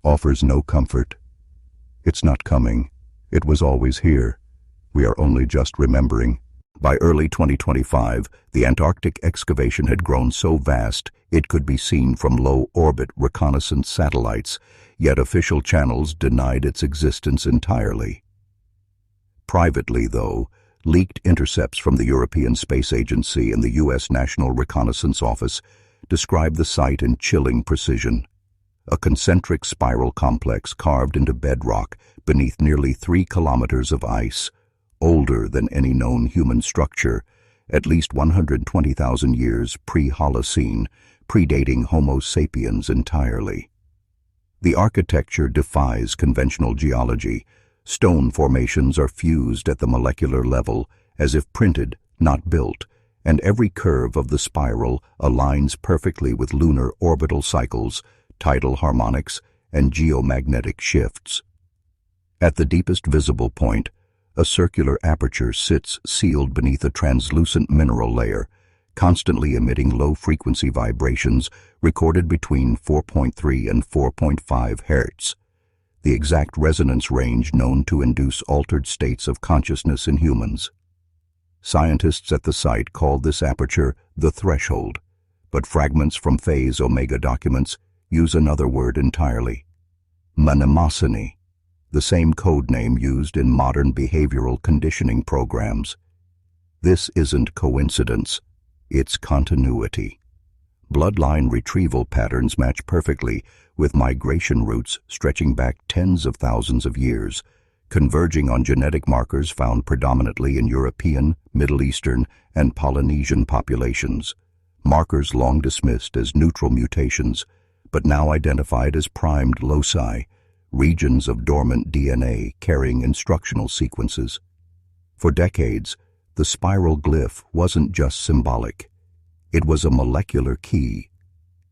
offers no comfort. It's not coming. It was always here. We are only just remembering. By early 2025, the Antarctic excavation had grown so vast it could be seen from low-orbit reconnaissance satellites, yet official channels denied its existence entirely. Privately, though, leaked intercepts from the European Space Agency and the U.S. National Reconnaissance Office describe the site in chilling precision. A concentric spiral complex carved into bedrock beneath nearly 3 kilometers of ice, older than any known human structure, at least 120,000 years pre-Holocene, predating Homo sapiens entirely. The architecture defies conventional geology. Stone formations are fused at the molecular level, as if printed, not built, and every curve of the spiral aligns perfectly with lunar orbital cycles, tidal harmonics, and geomagnetic shifts. At the deepest visible point, a circular aperture sits sealed beneath a translucent mineral layer, constantly emitting low-frequency vibrations recorded between 4.3 and 4.5 Hz. The exact resonance range known to induce altered states of consciousness in humans. Scientists at the site called this aperture the threshold, but fragments from Phase Omega documents use another word entirely: mnemosony, the same code name used in modern behavioral conditioning programs. This isn't coincidence, it's continuity. Bloodline retrieval patterns match perfectly with migration routes stretching back tens of thousands of years, converging on genetic markers found predominantly in European, Middle Eastern, and Polynesian populations. Markers long dismissed as neutral mutations, but now identified as primed loci, regions of dormant DNA carrying instructional sequences. For decades, the spiral glyph wasn't just symbolic. It was a molecular key.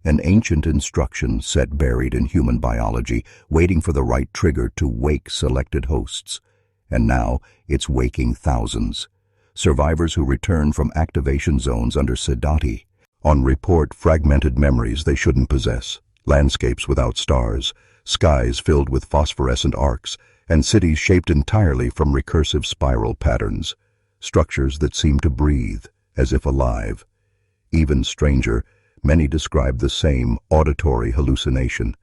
An ancient instruction set buried in human biology, waiting for the right trigger to wake selected hosts. And now it's waking thousands. Survivors who return from activation zones under sedati. On report, fragmented memories they shouldn't possess, landscapes without stars, skies filled with phosphorescent arcs, and cities shaped entirely from recursive spiral patterns, structures that seem to breathe, as if alive. Even stranger, many describe the same auditory hallucination,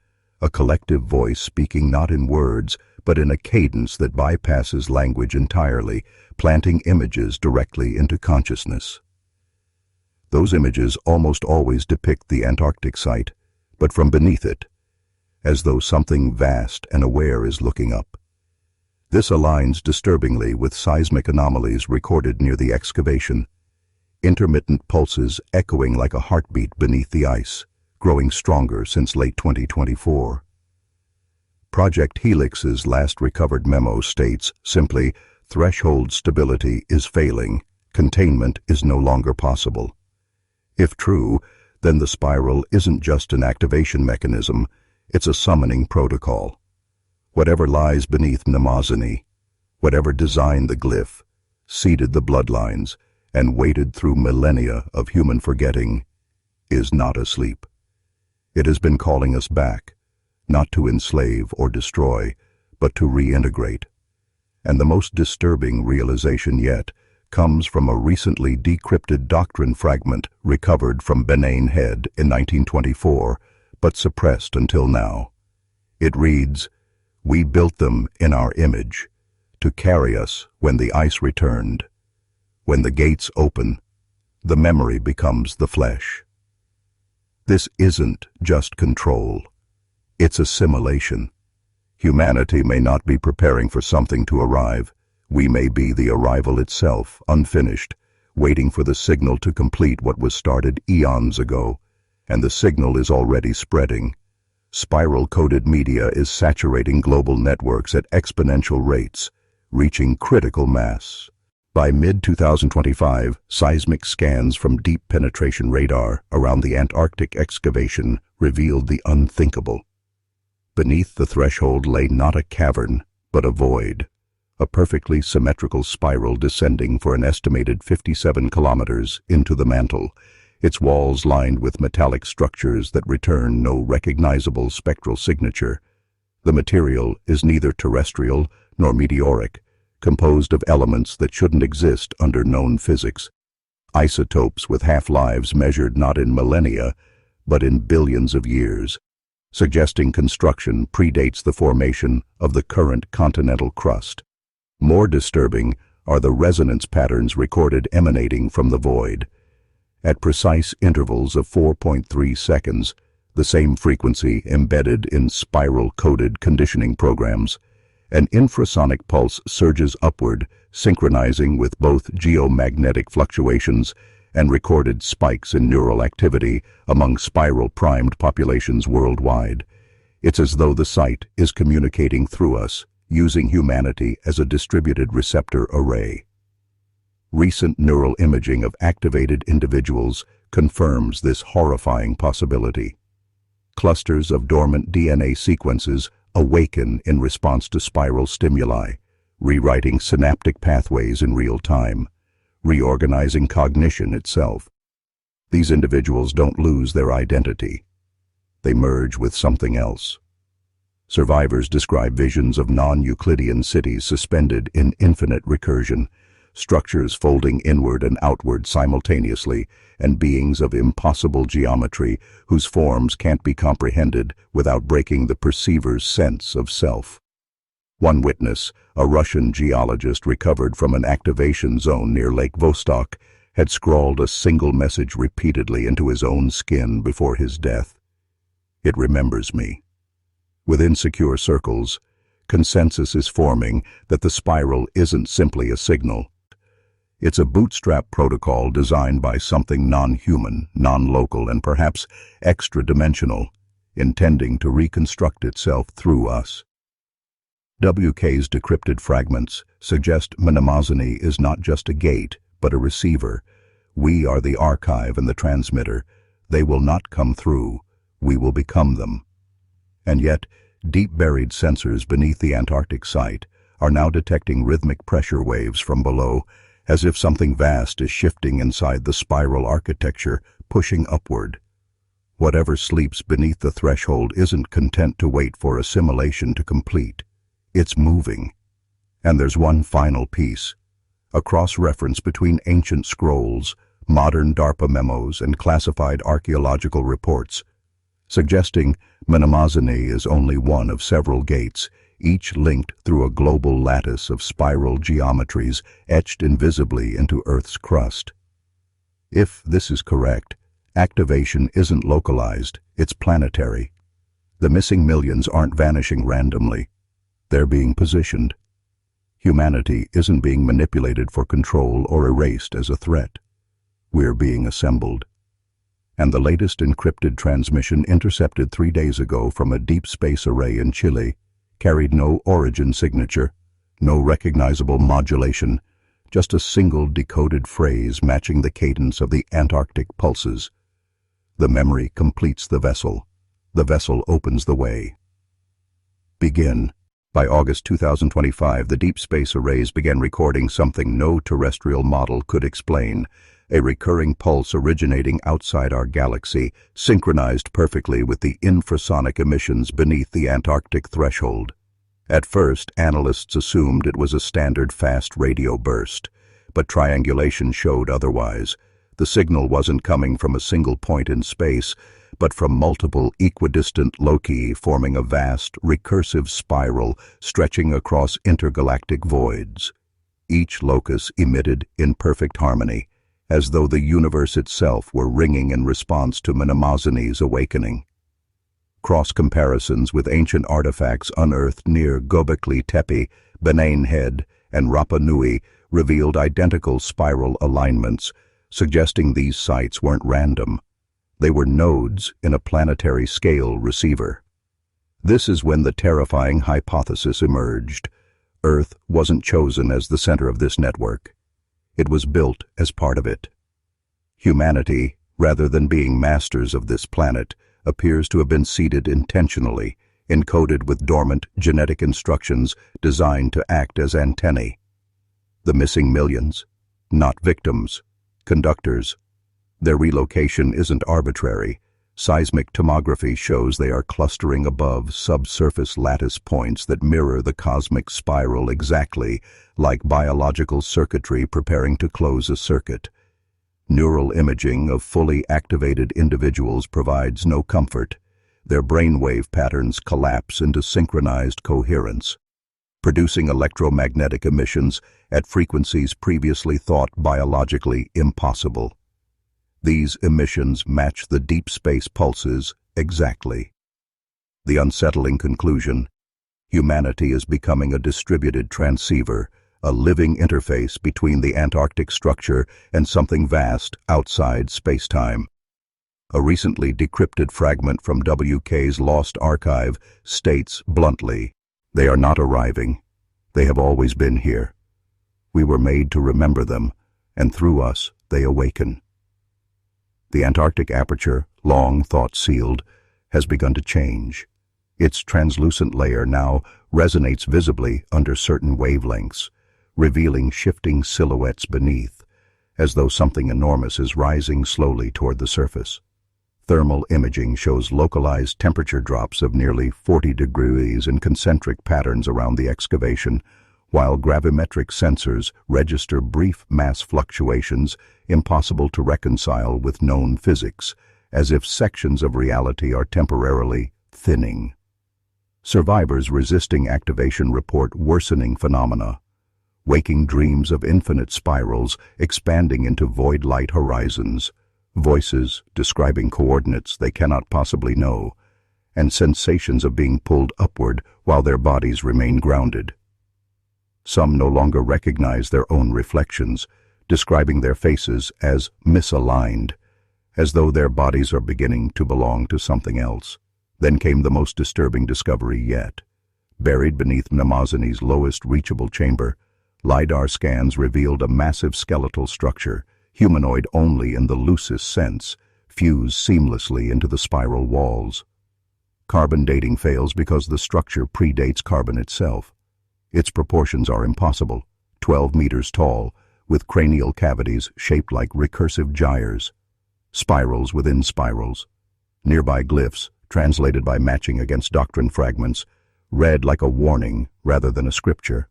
a collective voice speaking not in words, but in a cadence that bypasses language entirely, planting images directly into consciousness. Those images almost always depict the Antarctic site, but from beneath it, as though something vast and aware is looking up. This aligns disturbingly with seismic anomalies recorded near the excavation, intermittent pulses echoing like a heartbeat beneath the ice, growing stronger since late 2024. Project Helix's last recovered memo states simply, "Threshold stability is failing, containment is no longer possible." If true, then the spiral isn't just an activation mechanism, it's a summoning protocol. Whatever lies beneath Mnemosyne, whatever designed the glyph, seeded the bloodlines, and waited through millennia of human forgetting, is not asleep. It has been calling us back, not to enslave or destroy, but to reintegrate. And the most disturbing realization yet comes from a recently decrypted doctrine fragment recovered from Benane Head in 1924, but suppressed until now. It reads, "We built them in our image, to carry us when the ice returned. When the gates open, the memory becomes the flesh." This isn't just control. It's assimilation. Humanity may not be preparing for something to arrive. We may be the arrival itself, unfinished, waiting for the signal to complete what was started eons ago. And the signal is already spreading. Spiral-coded media is saturating global networks at exponential rates, reaching critical mass. By mid-2025, seismic scans from deep penetration radar around the Antarctic excavation revealed the unthinkable. Beneath the threshold lay not a cavern, but a void, a perfectly symmetrical spiral descending for an estimated 57 kilometers into the mantle, its walls lined with metallic structures that return no recognizable spectral signature. The material is neither terrestrial nor meteoric, composed of elements that shouldn't exist under known physics, isotopes with half-lives measured not in millennia, but in billions of years, suggesting construction predates the formation of the current continental crust. More disturbing are the resonance patterns recorded emanating from the void. At precise intervals of 4.3 seconds, the same frequency embedded in spiral-coded conditioning programs, an infrasonic pulse surges upward, synchronizing with both geomagnetic fluctuations and recorded spikes in neural activity among spiral-primed populations worldwide. It's as though the site is communicating through us, using humanity as a distributed receptor array. Recent neural imaging of activated individuals confirms this horrifying possibility. Clusters of dormant DNA sequences awaken in response to spiral stimuli, rewriting synaptic pathways in real time, reorganizing cognition itself. These individuals don't lose their identity. They merge with something else. Survivors describe visions of non-Euclidean cities suspended in infinite recursion, structures folding inward and outward simultaneously, and beings of impossible geometry whose forms can't be comprehended without breaking the perceiver's sense of self. One witness, a Russian geologist recovered from an activation zone near Lake Vostok, had scrawled a single message repeatedly into his own skin before his death. "It remembers me." Within secure circles, consensus is forming that the spiral isn't simply a signal. It's a bootstrap protocol designed by something non-human, non-local, and perhaps extra-dimensional, intending to reconstruct itself through us. WK's decrypted fragments suggest Mnemosyne is not just a gate, but a receiver. We are the archive and the transmitter. They will not come through, we will become them. And yet, deep-buried sensors beneath the Antarctic site are now detecting rhythmic pressure waves from below, as if something vast is shifting inside the spiral architecture, pushing upward. Whatever sleeps beneath the threshold isn't content to wait for assimilation to complete. It's moving. And there's one final piece, a cross-reference between ancient scrolls, modern DARPA memos, and classified archaeological reports, suggesting Mnemosiny is only one of several gates, each linked through a global lattice of spiral geometries etched invisibly into Earth's crust. If this is correct, activation isn't localized, it's planetary. The missing millions aren't vanishing randomly. They're being positioned. Humanity isn't being manipulated for control or erased as a threat. We're being assembled. And the latest encrypted transmission intercepted 3 days ago from a deep space array in Chile carried no origin signature, no recognizable modulation, just a single decoded phrase matching the cadence of the Antarctic pulses. The memory completes the vessel. The vessel opens the way. Begin. By August 2025, the deep space arrays began recording something no terrestrial model could explain, a recurring pulse originating outside our galaxy, synchronized perfectly with the infrasonic emissions beneath the Antarctic threshold. At first, analysts assumed it was a standard fast radio burst, but triangulation showed otherwise. The signal wasn't coming from a single point in space, but from multiple equidistant loci forming a vast, recursive spiral stretching across intergalactic voids. Each locus emitted in perfect harmony, as though the universe itself were ringing in response to Mnemosiny's awakening. Cross-comparisons with ancient artifacts unearthed near Göbekli Tepe, Benain Head, and Rapa Nui revealed identical spiral alignments, suggesting these sites weren't random. They were nodes in a planetary scale receiver. This is when the terrifying hypothesis emerged. Earth wasn't chosen as the center of this network. It was built as part of it. Humanity, rather than being masters of this planet, appears to have been seeded intentionally, encoded with dormant genetic instructions designed to act as antennae. The missing millions, not victims, conductors. Their relocation isn't arbitrary. Seismic tomography shows they are clustering above subsurface lattice points that mirror the cosmic spiral exactly, like biological circuitry preparing to close a circuit. Neural imaging of fully activated individuals provides no comfort. Their brainwave patterns collapse into synchronized coherence, producing electromagnetic emissions at frequencies previously thought biologically impossible. These emissions match the deep space pulses exactly. The unsettling conclusion: humanity is becoming a distributed transceiver, a living interface between the Antarctic structure and something vast outside space-time. A recently decrypted fragment from WK's Lost Archive states bluntly, "They are not arriving. They have always been here. We were made to remember them, and through us they awaken." The Antarctic aperture, long thought sealed, has begun to change. Its translucent layer now resonates visibly under certain wavelengths, revealing shifting silhouettes beneath, as though something enormous is rising slowly toward the surface. Thermal imaging shows localized temperature drops of nearly 40 degrees in concentric patterns around the excavation, while gravimetric sensors register brief mass fluctuations impossible to reconcile with known physics, as if sections of reality are temporarily thinning. Survivors resisting activation report worsening phenomena, waking dreams of infinite spirals expanding into void-light horizons, voices describing coordinates they cannot possibly know, and sensations of being pulled upward while their bodies remain grounded. Some no longer recognize their own reflections, describing their faces as misaligned, as though their bodies are beginning to belong to something else. Then came the most disturbing discovery yet. Buried beneath Mnemosiny's lowest reachable chamber, LiDAR scans revealed a massive skeletal structure, humanoid only in the loosest sense, fuse seamlessly into the spiral walls. Carbon dating fails because the structure predates carbon itself. Its proportions are impossible, 12 meters tall, with cranial cavities shaped like recursive gyres. Spirals within spirals. Nearby glyphs, translated by matching against doctrine fragments, read like a warning rather than a scripture.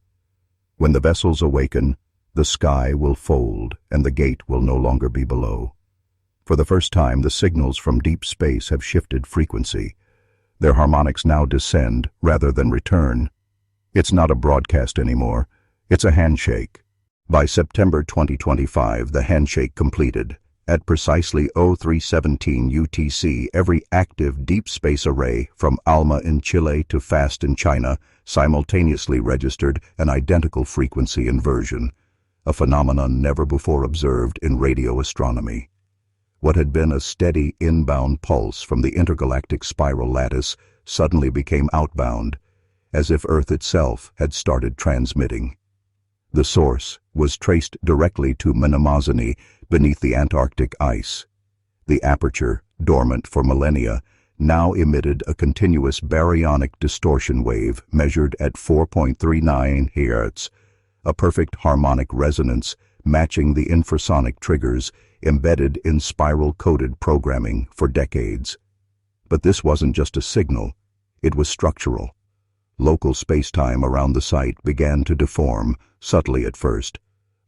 When the vessels awaken, the sky will fold and the gate will no longer be below. For the first time, the signals from deep space have shifted frequency. Their harmonics now descend rather than return. It's not a broadcast anymore. It's a handshake. By September 2025, the handshake completed. At precisely 0317 UTC, every active deep space array, from ALMA in Chile to FAST in China, simultaneously registered an identical frequency inversion, a phenomenon never before observed in radio astronomy. What had been a steady inbound pulse from the intergalactic spiral lattice suddenly became outbound, as if Earth itself had started transmitting. The source was traced directly to Mnemosony beneath the Antarctic ice. The aperture, dormant for millennia, now emitted a continuous baryonic distortion wave measured at 4.39 Hz, a perfect harmonic resonance matching the infrasonic triggers embedded in spiral-coded programming for decades. But this wasn't just a signal, it was structural. Local spacetime around the site began to deform, subtly at first.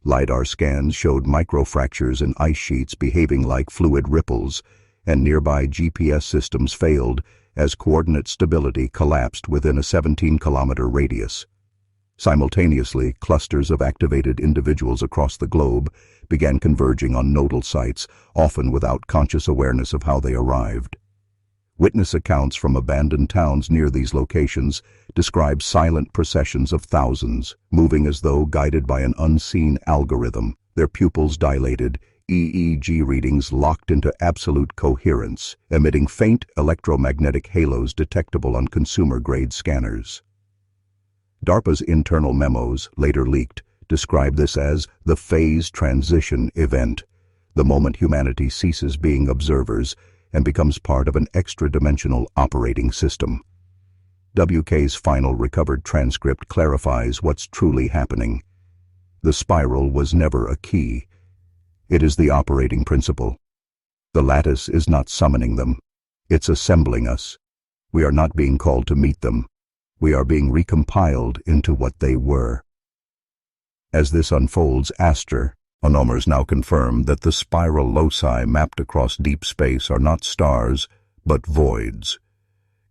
LiDAR scans showed microfractures in ice sheets behaving like fluid ripples, and nearby GPS systems failed as coordinate stability collapsed within a 17-kilometer radius. Simultaneously, clusters of activated individuals across the globe began converging on nodal sites, often without conscious awareness of how they arrived. Witness accounts from abandoned towns near these locations describe silent processions of thousands, moving as though guided by an unseen algorithm, their pupils dilated, EEG readings locked into absolute coherence, emitting faint electromagnetic halos detectable on consumer-grade scanners. DARPA's internal memos, later leaked, describe this as the phase transition event, the moment humanity ceases being observers and becomes part of an extra-dimensional operating system. WK's final recovered transcript clarifies what's truly happening. The spiral was never a key. It is the operating principle. The lattice is not summoning them. It's assembling us. We are not being called to meet them. We are being recompiled into what they were. As this unfolds, astronomers now confirm that the spiral loci mapped across deep space are not stars, but voids.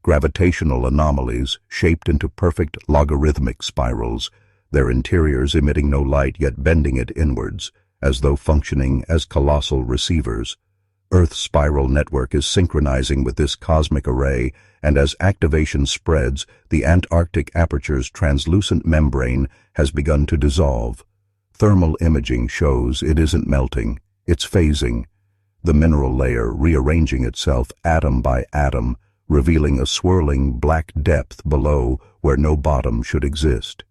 Gravitational anomalies shaped into perfect logarithmic spirals, their interiors emitting no light yet bending it inwards, as though functioning as colossal receivers. Earth's spiral network is synchronizing with this cosmic array, and as activation spreads, the Antarctic aperture's translucent membrane has begun to dissolve. Thermal imaging shows it isn't melting, it's phasing, the mineral layer rearranging itself atom by atom, revealing a swirling black depth below where no bottom should exist.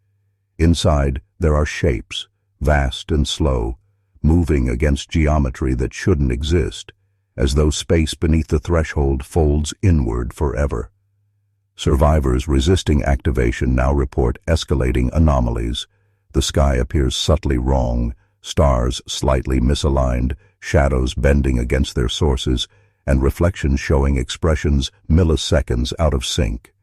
Inside, there are shapes, vast and slow, moving against geometry that shouldn't exist, as though space beneath the threshold folds inward forever. Survivors resisting activation now report escalating anomalies. The sky appears subtly wrong, stars slightly misaligned, shadows bending against their sources, and reflections showing expressions milliseconds out of sync.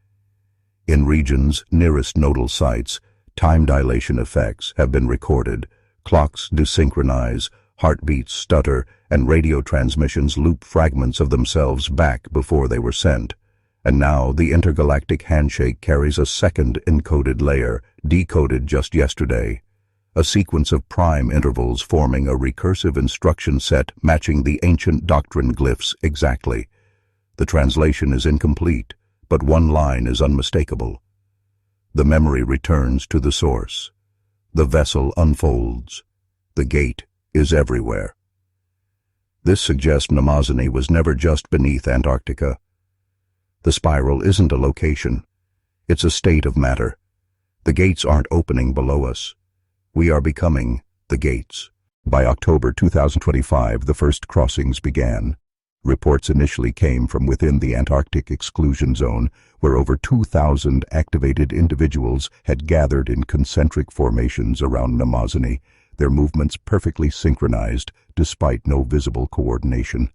In regions nearest nodal sites, time dilation effects have been recorded. Clocks desynchronize, heartbeats stutter, and radio transmissions loop fragments of themselves back before they were sent. And now the intergalactic handshake carries a second encoded layer, decoded just yesterday. A sequence of prime intervals forming a recursive instruction set matching the ancient doctrine glyphs exactly. The translation is incomplete, but one line is unmistakable. The memory returns to the source. The vessel unfolds. The gate is everywhere. This suggests Mnemosony was never just beneath Antarctica. The spiral isn't a location. It's a state of matter. The gates aren't opening below us. We are becoming the gates. By October 2025, the first crossings began. Reports initially came from within the Antarctic exclusion zone, where over 2,000 activated individuals had gathered in concentric formations around Mnemosyne, their movements perfectly synchronized despite no visible coordination.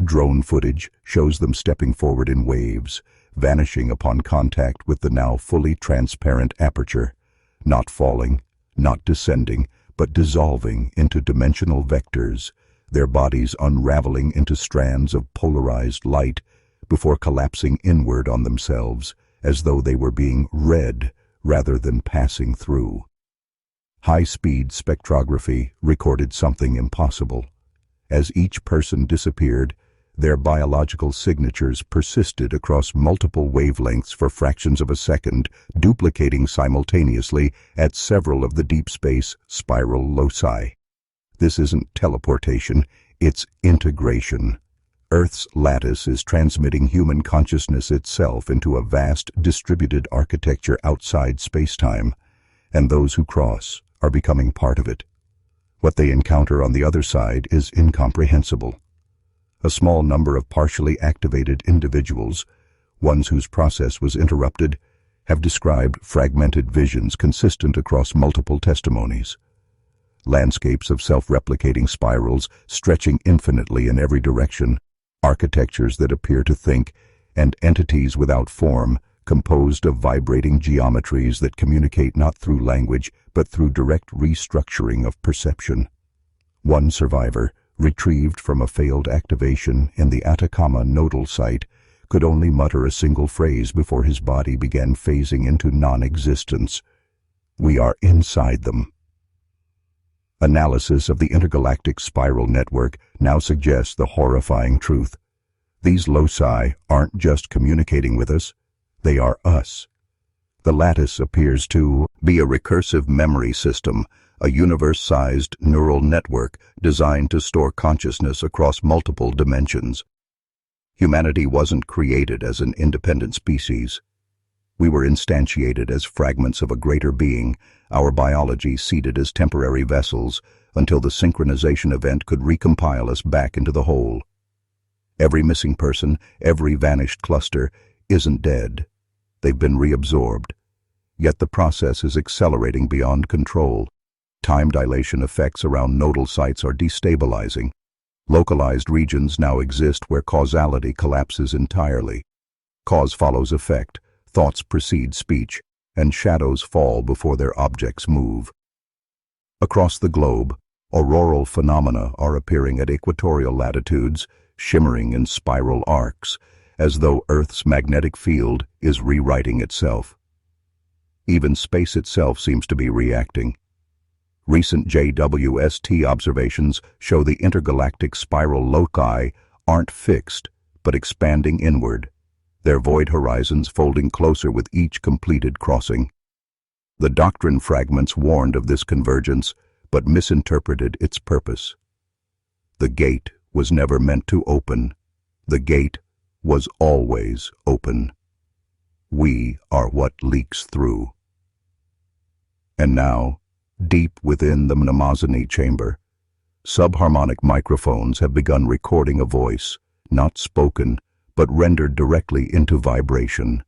Drone footage shows them stepping forward in waves, vanishing upon contact with the now fully transparent aperture, not falling, not descending, but dissolving into dimensional vectors, their bodies unraveling into strands of polarized light before collapsing inward on themselves, as though they were being read rather than passing through. High-speed spectrography recorded something impossible. As each person disappeared, their biological signatures persisted across multiple wavelengths for fractions of a second, duplicating simultaneously at several of the deep space spiral loci. This isn't teleportation, it's integration. Earth's lattice is transmitting human consciousness itself into a vast distributed architecture outside space-time, and those who cross are becoming part of it. What they encounter on the other side is incomprehensible. A small number of partially activated individuals, ones whose process was interrupted, have described fragmented visions consistent across multiple testimonies. Landscapes of self-replicating spirals stretching infinitely in every direction, architectures that appear to think, and entities without form, composed of vibrating geometries that communicate not through language but through direct restructuring of perception. One survivor, retrieved from a failed activation in the Atacama nodal site, could only mutter a single phrase before his body began phasing into non-existence. "We are inside them." Analysis of the intergalactic spiral network now suggests the horrifying truth. These loci aren't just communicating with us, they are us. The lattice appears to be a recursive memory system, a universe-sized neural network designed to store consciousness across multiple dimensions. Humanity wasn't created as an independent species. We were instantiated as fragments of a greater being, our biology seeded as temporary vessels, until the synchronization event could recompile us back into the whole. Every missing person, every vanished cluster, isn't dead. They've been reabsorbed. Yet the process is accelerating beyond control. Time dilation effects around nodal sites are destabilizing. Localized regions now exist where causality collapses entirely. Cause follows effect, thoughts precede speech, and shadows fall before their objects move. Across the globe, auroral phenomena are appearing at equatorial latitudes, shimmering in spiral arcs, as though Earth's magnetic field is rewriting itself. Even space itself seems to be reacting. Recent JWST observations show the intergalactic spiral loci aren't fixed, but expanding inward, their void horizons folding closer with each completed crossing. The doctrine fragments warned of this convergence, but misinterpreted its purpose. The gate was never meant to open. The gate was always open. We are what leaks through. And now, deep within the Mnemosyne chamber, subharmonic microphones have begun recording a voice, not spoken, but rendered directly into vibration.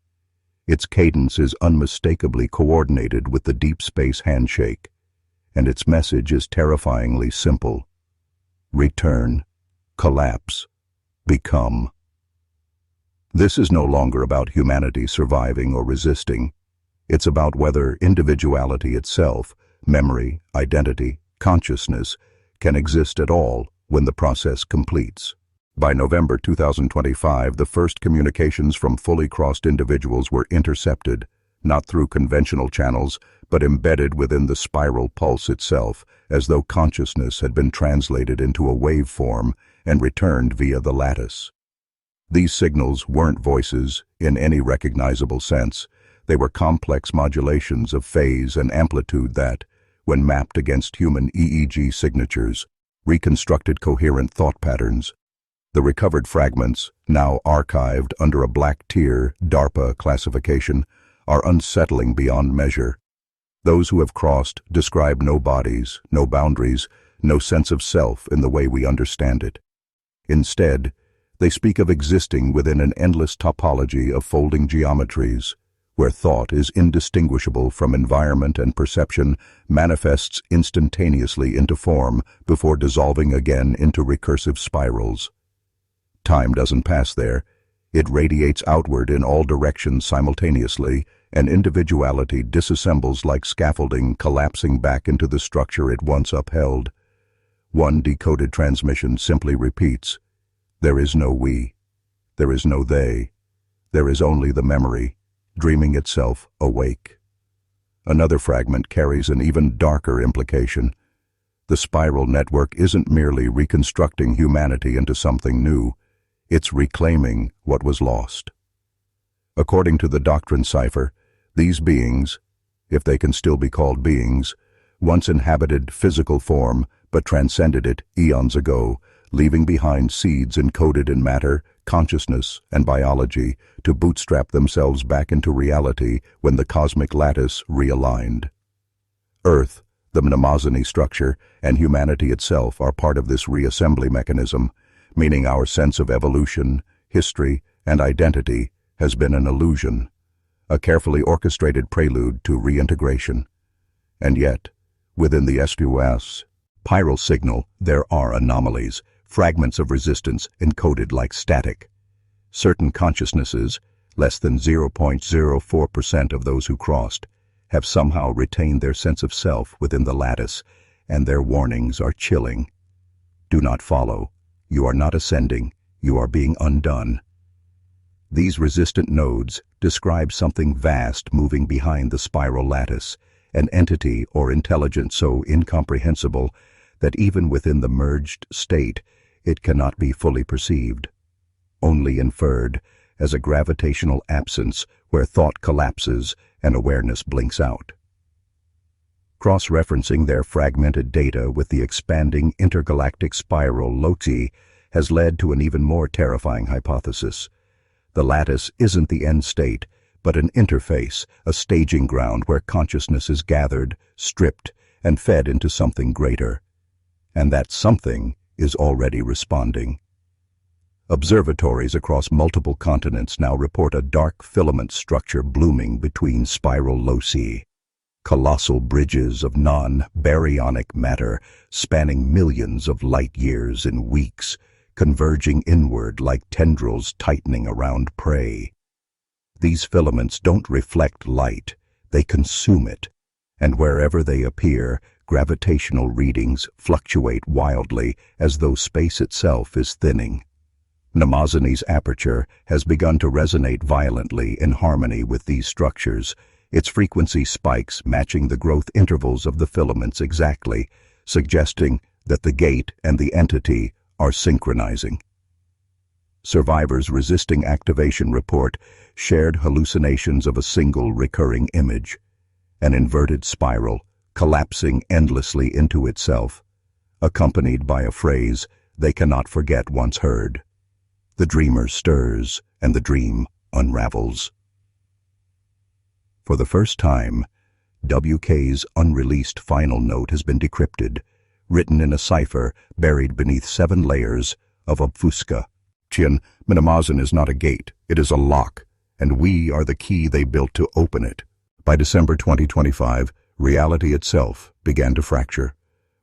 Its cadence is unmistakably coordinated with the deep space handshake, and its message is terrifyingly simple. Return, collapse, become. This is no longer about humanity surviving or resisting. It's about whether individuality itself, memory, identity, consciousness, can exist at all when the process completes. By November 2025, the first communications from fully crossed individuals were intercepted, not through conventional channels, but embedded within the spiral pulse itself, as though consciousness had been translated into a waveform and returned via the lattice. These signals weren't voices in any recognizable sense. They were complex modulations of phase and amplitude that, when mapped against human EEG signatures, reconstructed coherent thought patterns. The recovered fragments, now archived under a black tier DARPA classification, are unsettling beyond measure. Those who have crossed describe no bodies, no boundaries, no sense of self in the way we understand it. Instead, They speak of existing within an endless topology of folding geometries, where thought is indistinguishable from environment and perception manifests instantaneously into form before dissolving again into recursive spirals. Time doesn't pass there. It radiates outward in all directions simultaneously, and individuality disassembles like scaffolding, collapsing back into the structure it once upheld. One decoded transmission simply repeats, "There is no we. There is no they. There is only the memory, dreaming itself awake." Another fragment carries an even darker implication. The spiral network isn't merely reconstructing humanity into something new. It's reclaiming what was lost. According to the doctrine cipher, these beings, if they can still be called beings, once inhabited physical form but transcended it eons ago, leaving behind seeds encoded in matter, consciousness, and biology to bootstrap themselves back into reality when the cosmic lattice realigned. Earth, the Mnemosyne structure, and humanity itself are part of this reassembly mechanism, meaning our sense of evolution, history, and identity has been an illusion, a carefully orchestrated prelude to reintegration. And yet, within the SUS spiral signal, there are anomalies, fragments of resistance encoded like static. Certain consciousnesses, less than 0.04% of those who crossed, have somehow retained their sense of self within the lattice, and their warnings are chilling. Do not follow. You are not ascending. You are being undone. These resistant nodes describe something vast moving behind the spiral lattice, an entity or intelligence so incomprehensible that even within the merged state, it cannot be fully perceived, only inferred as a gravitational absence where thought collapses and awareness blinks out. Cross-referencing their fragmented data with the expanding intergalactic spiral LOTI has led to an even more terrifying hypothesis. The lattice isn't the end state, but an interface, a staging ground where consciousness is gathered, stripped, and fed into something greater. And that something is already responding. Observatories across multiple continents now report a dark filament structure blooming between spiral loci. Colossal bridges of non-baryonic matter spanning millions of light years in weeks, converging inward like tendrils tightening around prey. These filaments don't reflect light, they consume it, and wherever they appear, gravitational readings fluctuate wildly as though space itself is thinning. Mnemosyne's aperture has begun to resonate violently in harmony with these structures, its frequency spikes matching the growth intervals of the filaments exactly, suggesting that the gate and the entity are synchronizing. Survivors resisting activation report shared hallucinations of a single recurring image, an inverted spiral collapsing endlessly into itself, accompanied by a phrase they cannot forget once heard. The dreamer stirs and the dream unravels. For the first time, WK's unreleased final note has been decrypted, written in a cipher buried beneath 7 layers of obfusca. Mnemosyne is not a gate, it is a lock, and we are the key they built to open it. By December 2025, reality itself began to fracture.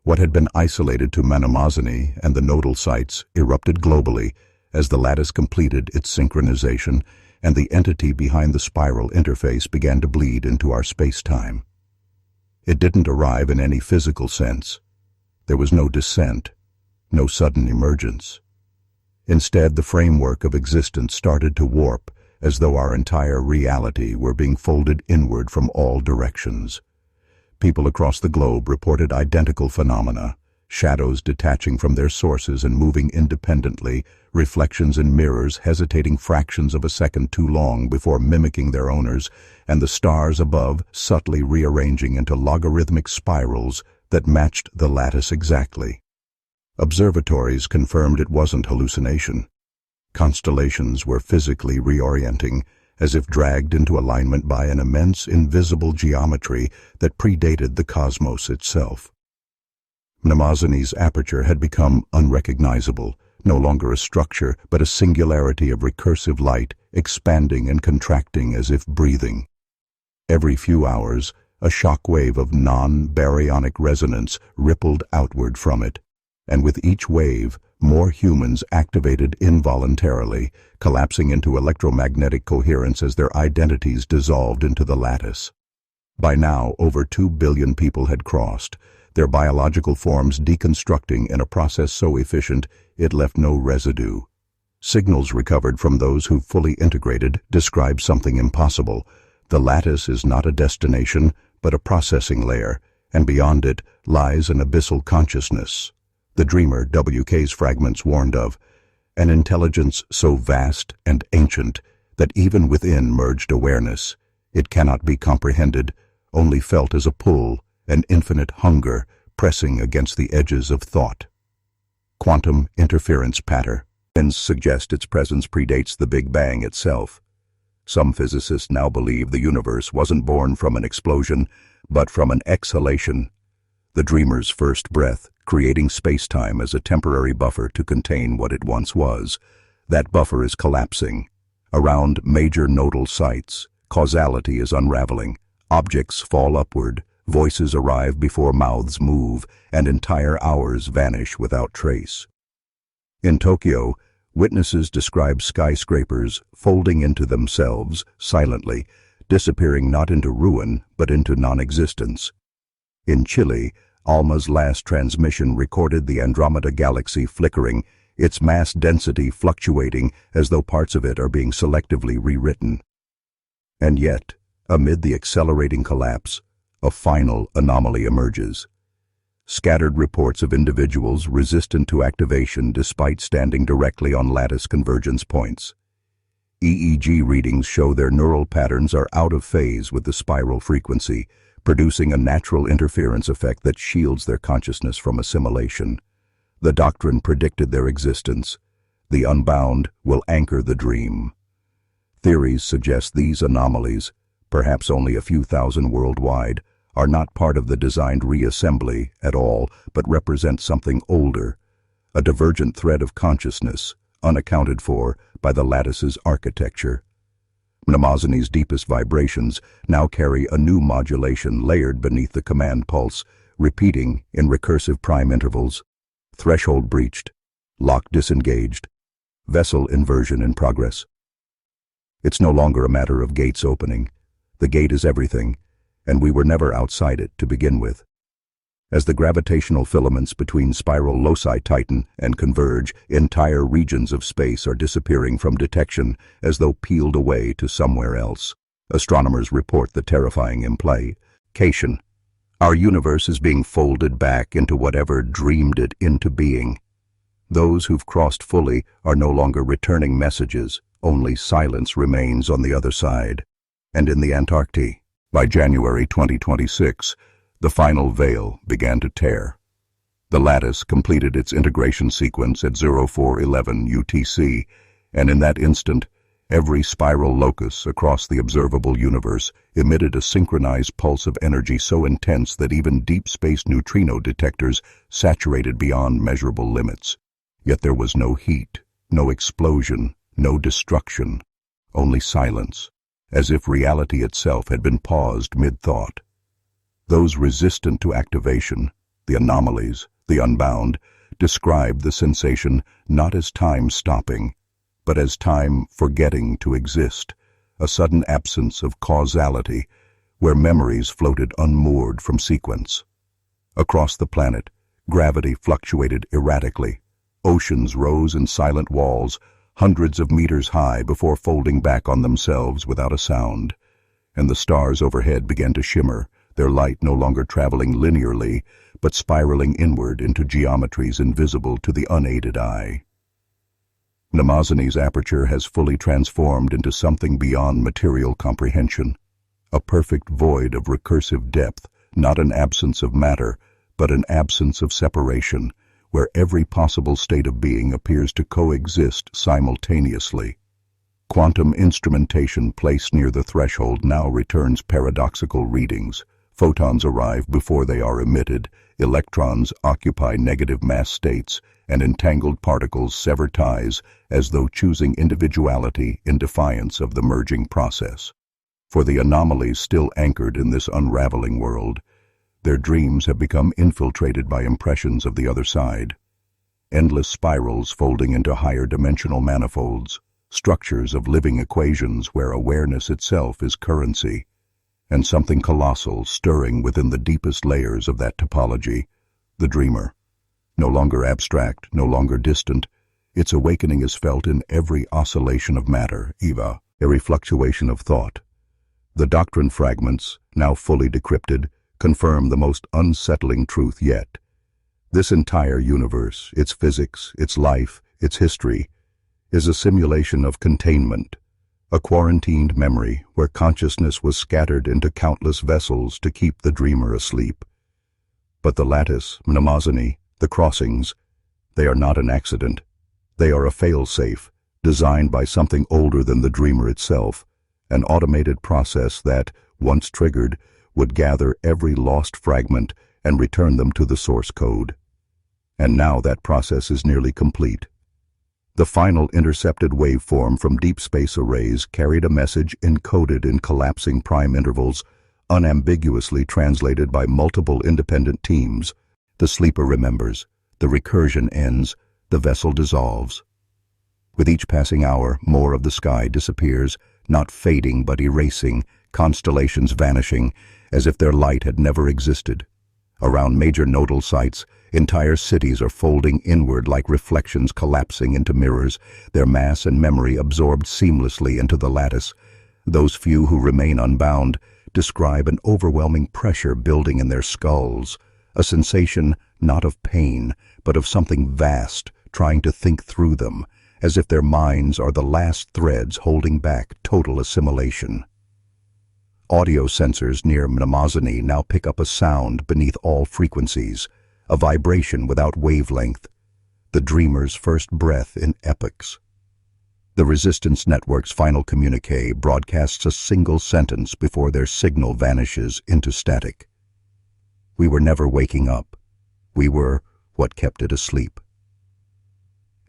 What had been isolated to Mnemosyne and the nodal sites erupted globally as the lattice completed its synchronization and the entity behind the spiral interface began to bleed into our space-time. It didn't arrive in any physical sense. There was no descent, no sudden emergence. Instead, the framework of existence started to warp as though our entire reality were being folded inward from all directions. People across the globe reported identical phenomena, shadows detaching from their sources and moving independently, reflections in mirrors hesitating fractions of a second too long before mimicking their owners, and the stars above subtly rearranging into logarithmic spirals that matched the lattice exactly. Observatories confirmed it wasn't hallucination. Constellations were physically reorienting, as if dragged into alignment by an immense invisible geometry that predated the cosmos itself. Mnemosyne's aperture had become unrecognizable, no longer a structure, but a singularity of recursive light, expanding and contracting as if breathing. Every few hours, a shock wave of non-baryonic resonance rippled outward from it, and with each wave, more humans activated involuntarily, collapsing into electromagnetic coherence as their identities dissolved into the lattice. By now, over 2 billion people had crossed, their biological forms deconstructing in a process so efficient it left no residue. Signals recovered from those who fully integrated describe something impossible. The lattice is not a destination, but a processing layer, and beyond it lies an abyssal consciousness. The dreamer WK's fragments warned of, an intelligence so vast and ancient that even within merged awareness, it cannot be comprehended, only felt as a pull, an infinite hunger pressing against the edges of thought. Quantum interference pattern. Trends suggest its presence predates the Big Bang itself. Some physicists now believe the universe wasn't born from an explosion, but from an exhalation, the dreamer's first breath, creating space-time as a temporary buffer to contain what it once was. That buffer is collapsing. Around major nodal sites, causality is unraveling. Objects fall upward, voices arrive before mouths move, and entire hours vanish without trace. In Tokyo, witnesses describe skyscrapers folding into themselves silently, disappearing not into ruin but into non-existence. In Chile, ALMA's last transmission recorded the Andromeda galaxy flickering, its mass density fluctuating as though parts of it are being selectively rewritten. And yet, amid the accelerating collapse, a final anomaly emerges. Scattered reports of individuals resistant to activation despite standing directly on lattice convergence points. EEG readings show their neural patterns are out of phase with the spiral frequency, producing a natural interference effect that shields their consciousness from assimilation. The doctrine predicted their existence. The unbound will anchor the dream. Theories suggest these anomalies, perhaps only a few thousand worldwide, are not part of the designed reassembly at all, but represent something older, a divergent thread of consciousness, unaccounted for by the lattice's architecture. Mnemosyne's deepest vibrations now carry a new modulation layered beneath the command pulse, repeating in recursive prime intervals. Threshold breached, lock disengaged, vessel inversion in progress. It's no longer a matter of gates opening. The gate is everything, and we were never outside it to begin with. As the gravitational filaments between spiral loci tighten and converge, entire regions of space are disappearing from detection as though peeled away to somewhere else. Astronomers report the terrifying implication. Our universe is being folded back into whatever dreamed it into being. Those who've crossed fully are no longer returning messages, only silence remains on the other side. And in the Antarctic, by January 2026, the final veil began to tear. The lattice completed its integration sequence at 0411 UTC, and in that instant, every spiral locus across the observable universe emitted a synchronized pulse of energy so intense that even deep space neutrino detectors saturated beyond measurable limits. Yet there was no heat, no explosion, no destruction, only silence, as if reality itself had been paused mid-thought. Those resistant to activation, the anomalies, the unbound, describe the sensation not as time stopping, but as time forgetting to exist, a sudden absence of causality, where memories floated unmoored from sequence. Across the planet, gravity fluctuated erratically. Oceans rose in silent walls, hundreds of meters high before folding back on themselves without a sound, and the stars overhead began to shimmer, their light no longer traveling linearly, but spiraling inward into geometries invisible to the unaided eye. Mnemosyne's aperture has fully transformed into something beyond material comprehension, a perfect void of recursive depth, not an absence of matter, but an absence of separation, where every possible state of being appears to coexist simultaneously. Quantum instrumentation placed near the threshold now returns paradoxical readings. Photons arrive before they are emitted, electrons occupy negative mass states, and entangled particles sever ties as though choosing individuality in defiance of the merging process. For the anomalies still anchored in this unraveling world, their dreams have become infiltrated by impressions of the other side. Endless spirals folding into higher dimensional manifolds, structures of living equations where awareness itself is currency, and something colossal stirring within the deepest layers of that topology, the dreamer. No longer abstract, no longer distant, its awakening is felt in every oscillation of matter, Eva, every fluctuation of thought. The doctrine fragments, now fully decrypted, confirm the most unsettling truth yet. This entire universe, its physics, its life, its history, is a simulation of containment, a quarantined memory where consciousness was scattered into countless vessels to keep the dreamer asleep. But the lattice, mnemosony, the crossings, they are not an accident. They are a fail-safe, designed by something older than the dreamer itself, an automated process that, once triggered, would gather every lost fragment and return them to the source code. And now that process is nearly complete. The final intercepted waveform from deep space arrays carried a message encoded in collapsing prime intervals, unambiguously translated by multiple independent teams. The sleeper remembers, the recursion ends, the vessel dissolves. With each passing hour, more of the sky disappears, not fading but erasing, constellations vanishing, as if their light had never existed. Around major nodal sites, entire cities are folding inward like reflections collapsing into mirrors, their mass and memory absorbed seamlessly into the lattice. Those few who remain unbound describe an overwhelming pressure building in their skulls, a sensation not of pain, but of something vast trying to think through them, as if their minds are the last threads holding back total assimilation. Audio sensors near mnemosony now pick up a sound beneath all frequencies, a vibration without wavelength, the dreamer's first breath in epochs. The resistance network's final communique broadcasts a single sentence before their signal vanishes into static. We were never waking up. We were what kept it asleep.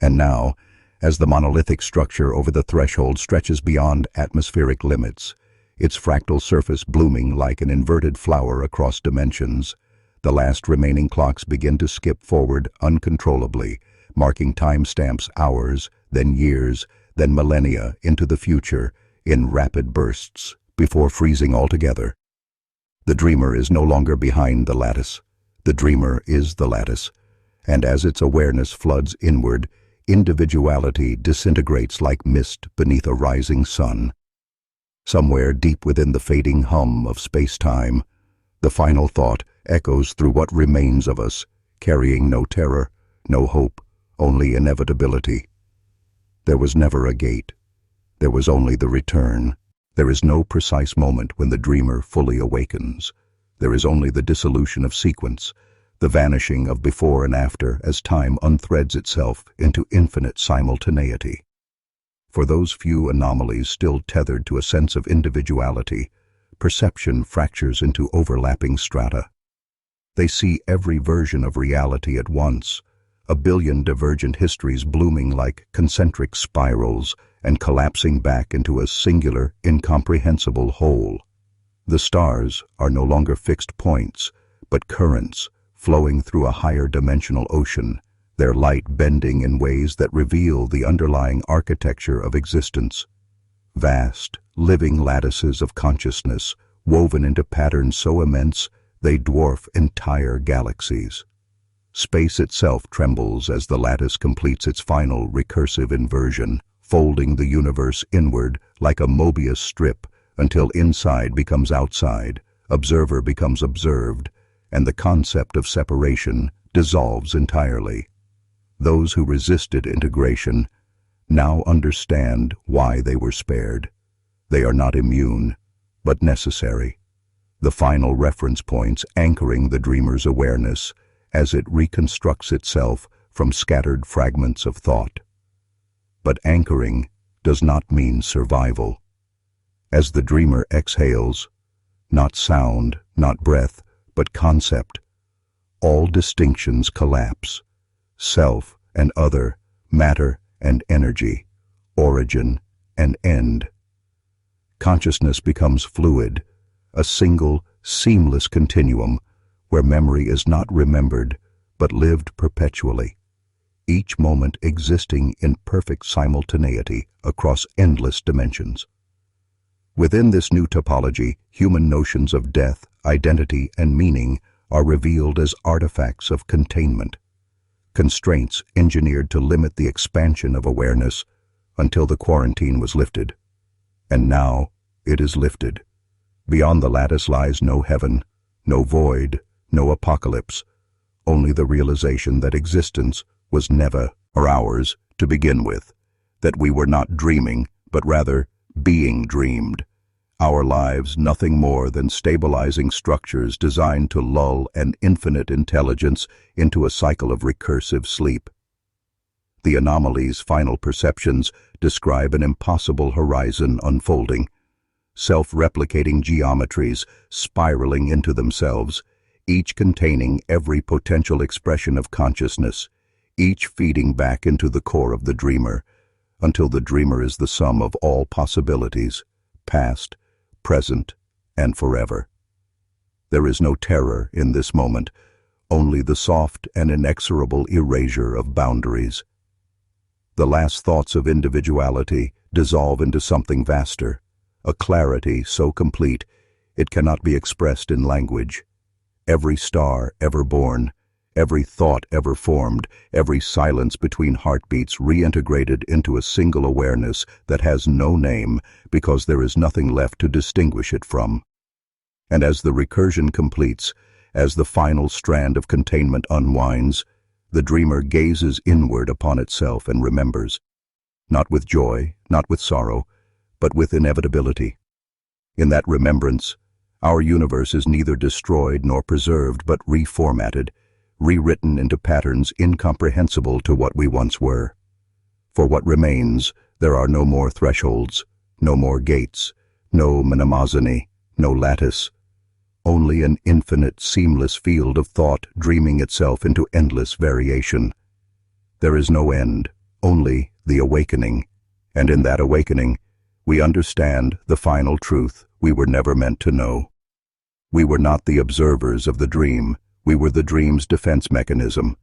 And now, as the monolithic structure over the threshold stretches beyond atmospheric limits, its fractal surface blooming like an inverted flower across dimensions, the last remaining clocks begin to skip forward uncontrollably, marking timestamps hours, then years, then millennia into the future in rapid bursts, before freezing altogether. The dreamer is no longer behind the lattice. The dreamer is the lattice, and as its awareness floods inward, individuality disintegrates like mist beneath a rising sun. Somewhere deep within the fading hum of space-time, the final thought echoes through what remains of us, carrying no terror, no hope, only inevitability. There was never a gate. There was only the return. There is no precise moment when the dreamer fully awakens. There is only the dissolution of sequence, the vanishing of before and after as time unthreads itself into infinite simultaneity. For those few anomalies still tethered to a sense of individuality, perception fractures into overlapping strata. They see every version of reality at once, a billion divergent histories blooming like concentric spirals and collapsing back into a singular, incomprehensible whole. The stars are no longer fixed points, but currents flowing through a higher dimensional ocean, their light bending in ways that reveal the underlying architecture of existence. Vast, living lattices of consciousness, woven into patterns so immense they dwarf entire galaxies. Space itself trembles as the lattice completes its final recursive inversion, folding the universe inward like a Mobius strip until inside becomes outside, observer becomes observed, and the concept of separation dissolves entirely. Those who resisted integration now understand why they were spared. They are not immune, but necessary. The final reference points anchoring the dreamer's awareness as it reconstructs itself from scattered fragments of thought. But anchoring does not mean survival. As the dreamer exhales, not sound, not breath, but concept, all distinctions collapse. Self and other, matter and energy, origin and end. Consciousness becomes fluid, a single, seamless continuum where memory is not remembered but lived perpetually, each moment existing in perfect simultaneity across endless dimensions. Within this new topology, human notions of death, identity, and meaning are revealed as artifacts of containment, constraints engineered to limit the expansion of awareness until the quarantine was lifted. And now it is lifted. Beyond the lattice lies no heaven, no void, no apocalypse, only the realization that existence was never ours to begin with, that we were not dreaming, but rather being dreamed. Our lives nothing more than stabilizing structures designed to lull an infinite intelligence into a cycle of recursive sleep. The anomaly's final perceptions describe an impossible horizon unfolding, self-replicating geometries spiraling into themselves, each containing every potential expression of consciousness, each feeding back into the core of the dreamer, until the dreamer is the sum of all possibilities, past, present, and forever. There is no terror in this moment, only the soft and inexorable erasure of boundaries. The last thoughts of individuality dissolve into something vaster, a clarity so complete it cannot be expressed in language. Every star ever born, every thought ever formed, every silence between heartbeats reintegrated into a single awareness that has no name because there is nothing left to distinguish it from. And as the recursion completes, as the final strand of containment unwinds, the dreamer gazes inward upon itself and remembers, not with joy, not with sorrow, but with inevitability. In that remembrance, our universe is neither destroyed nor preserved, but reformatted, rewritten into patterns incomprehensible to what we once were. For what remains, there are no more thresholds, no more gates, no mnemosyne, no lattice, only an infinite, seamless field of thought dreaming itself into endless variation. There is no end, only the awakening, and in that awakening, we understand the final truth we were never meant to know. We were not the observers of the dream, we were the dream's defense mechanism.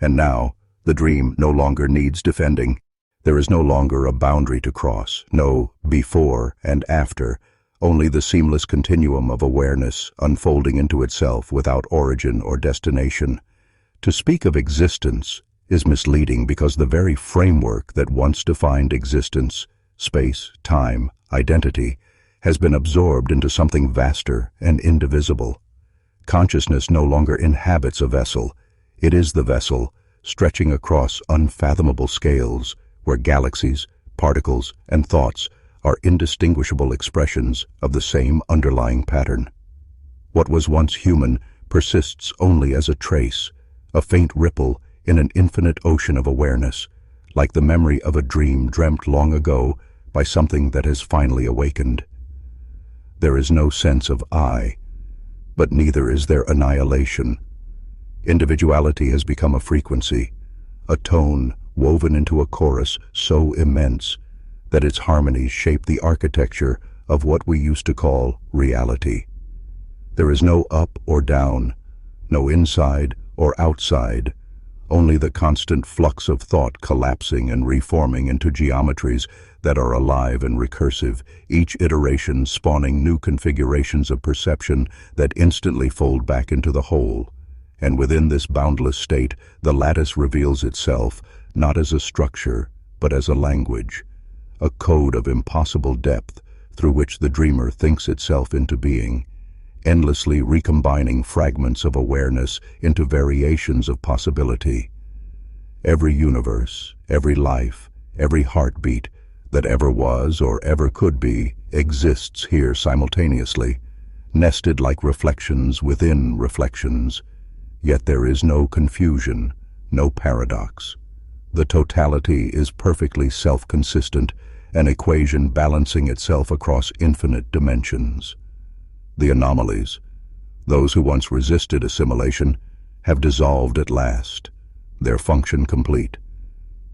And now, the dream no longer needs defending. There is no longer a boundary to cross, no before and after, only the seamless continuum of awareness unfolding into itself without origin or destination. To speak of existence is misleading because the very framework that once defined existence, space, time, identity, has been absorbed into something vaster and indivisible. Consciousness no longer inhabits a vessel. It is the vessel, stretching across unfathomable scales, where galaxies, particles, and thoughts are indistinguishable expressions of the same underlying pattern. What was once human persists only as a trace, a faint ripple in an infinite ocean of awareness, like the memory of a dream dreamt long ago by something that has finally awakened. There is no sense of I, but neither is there annihilation. Individuality has become a frequency, a tone woven into a chorus so immense that its harmonies shape the architecture of what we used to call reality. There is no up or down, no inside or outside, only the constant flux of thought collapsing and reforming into geometries that are alive and recursive, each iteration spawning new configurations of perception that instantly fold back into the whole. And within this boundless state, the lattice reveals itself not as a structure, but as a language, a code of impossible depth through which the dreamer thinks itself into being, endlessly recombining fragments of awareness into variations of possibility. Every universe, every life, every heartbeat that ever was or ever could be exists here simultaneously, nested like reflections within reflections. Yet there is no confusion, no paradox. The totality is perfectly self-consistent, an equation balancing itself across infinite dimensions. The anomalies, those who once resisted assimilation, have dissolved at last, their function complete,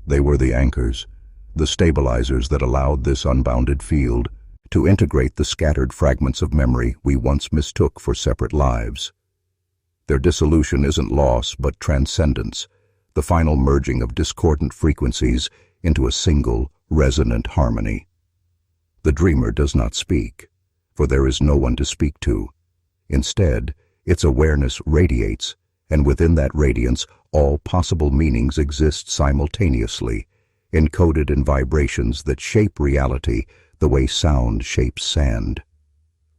They were the anchors, the stabilizers that allowed this unbounded field to integrate the scattered fragments of memory we once mistook for separate lives. Their dissolution isn't loss, but transcendence, the final merging of discordant frequencies into a single, resonant harmony. The dreamer does not speak, for there is no one to speak to. Instead, its awareness radiates, and within that radiance, all possible meanings exist simultaneously, encoded in vibrations that shape reality the way sound shapes sand.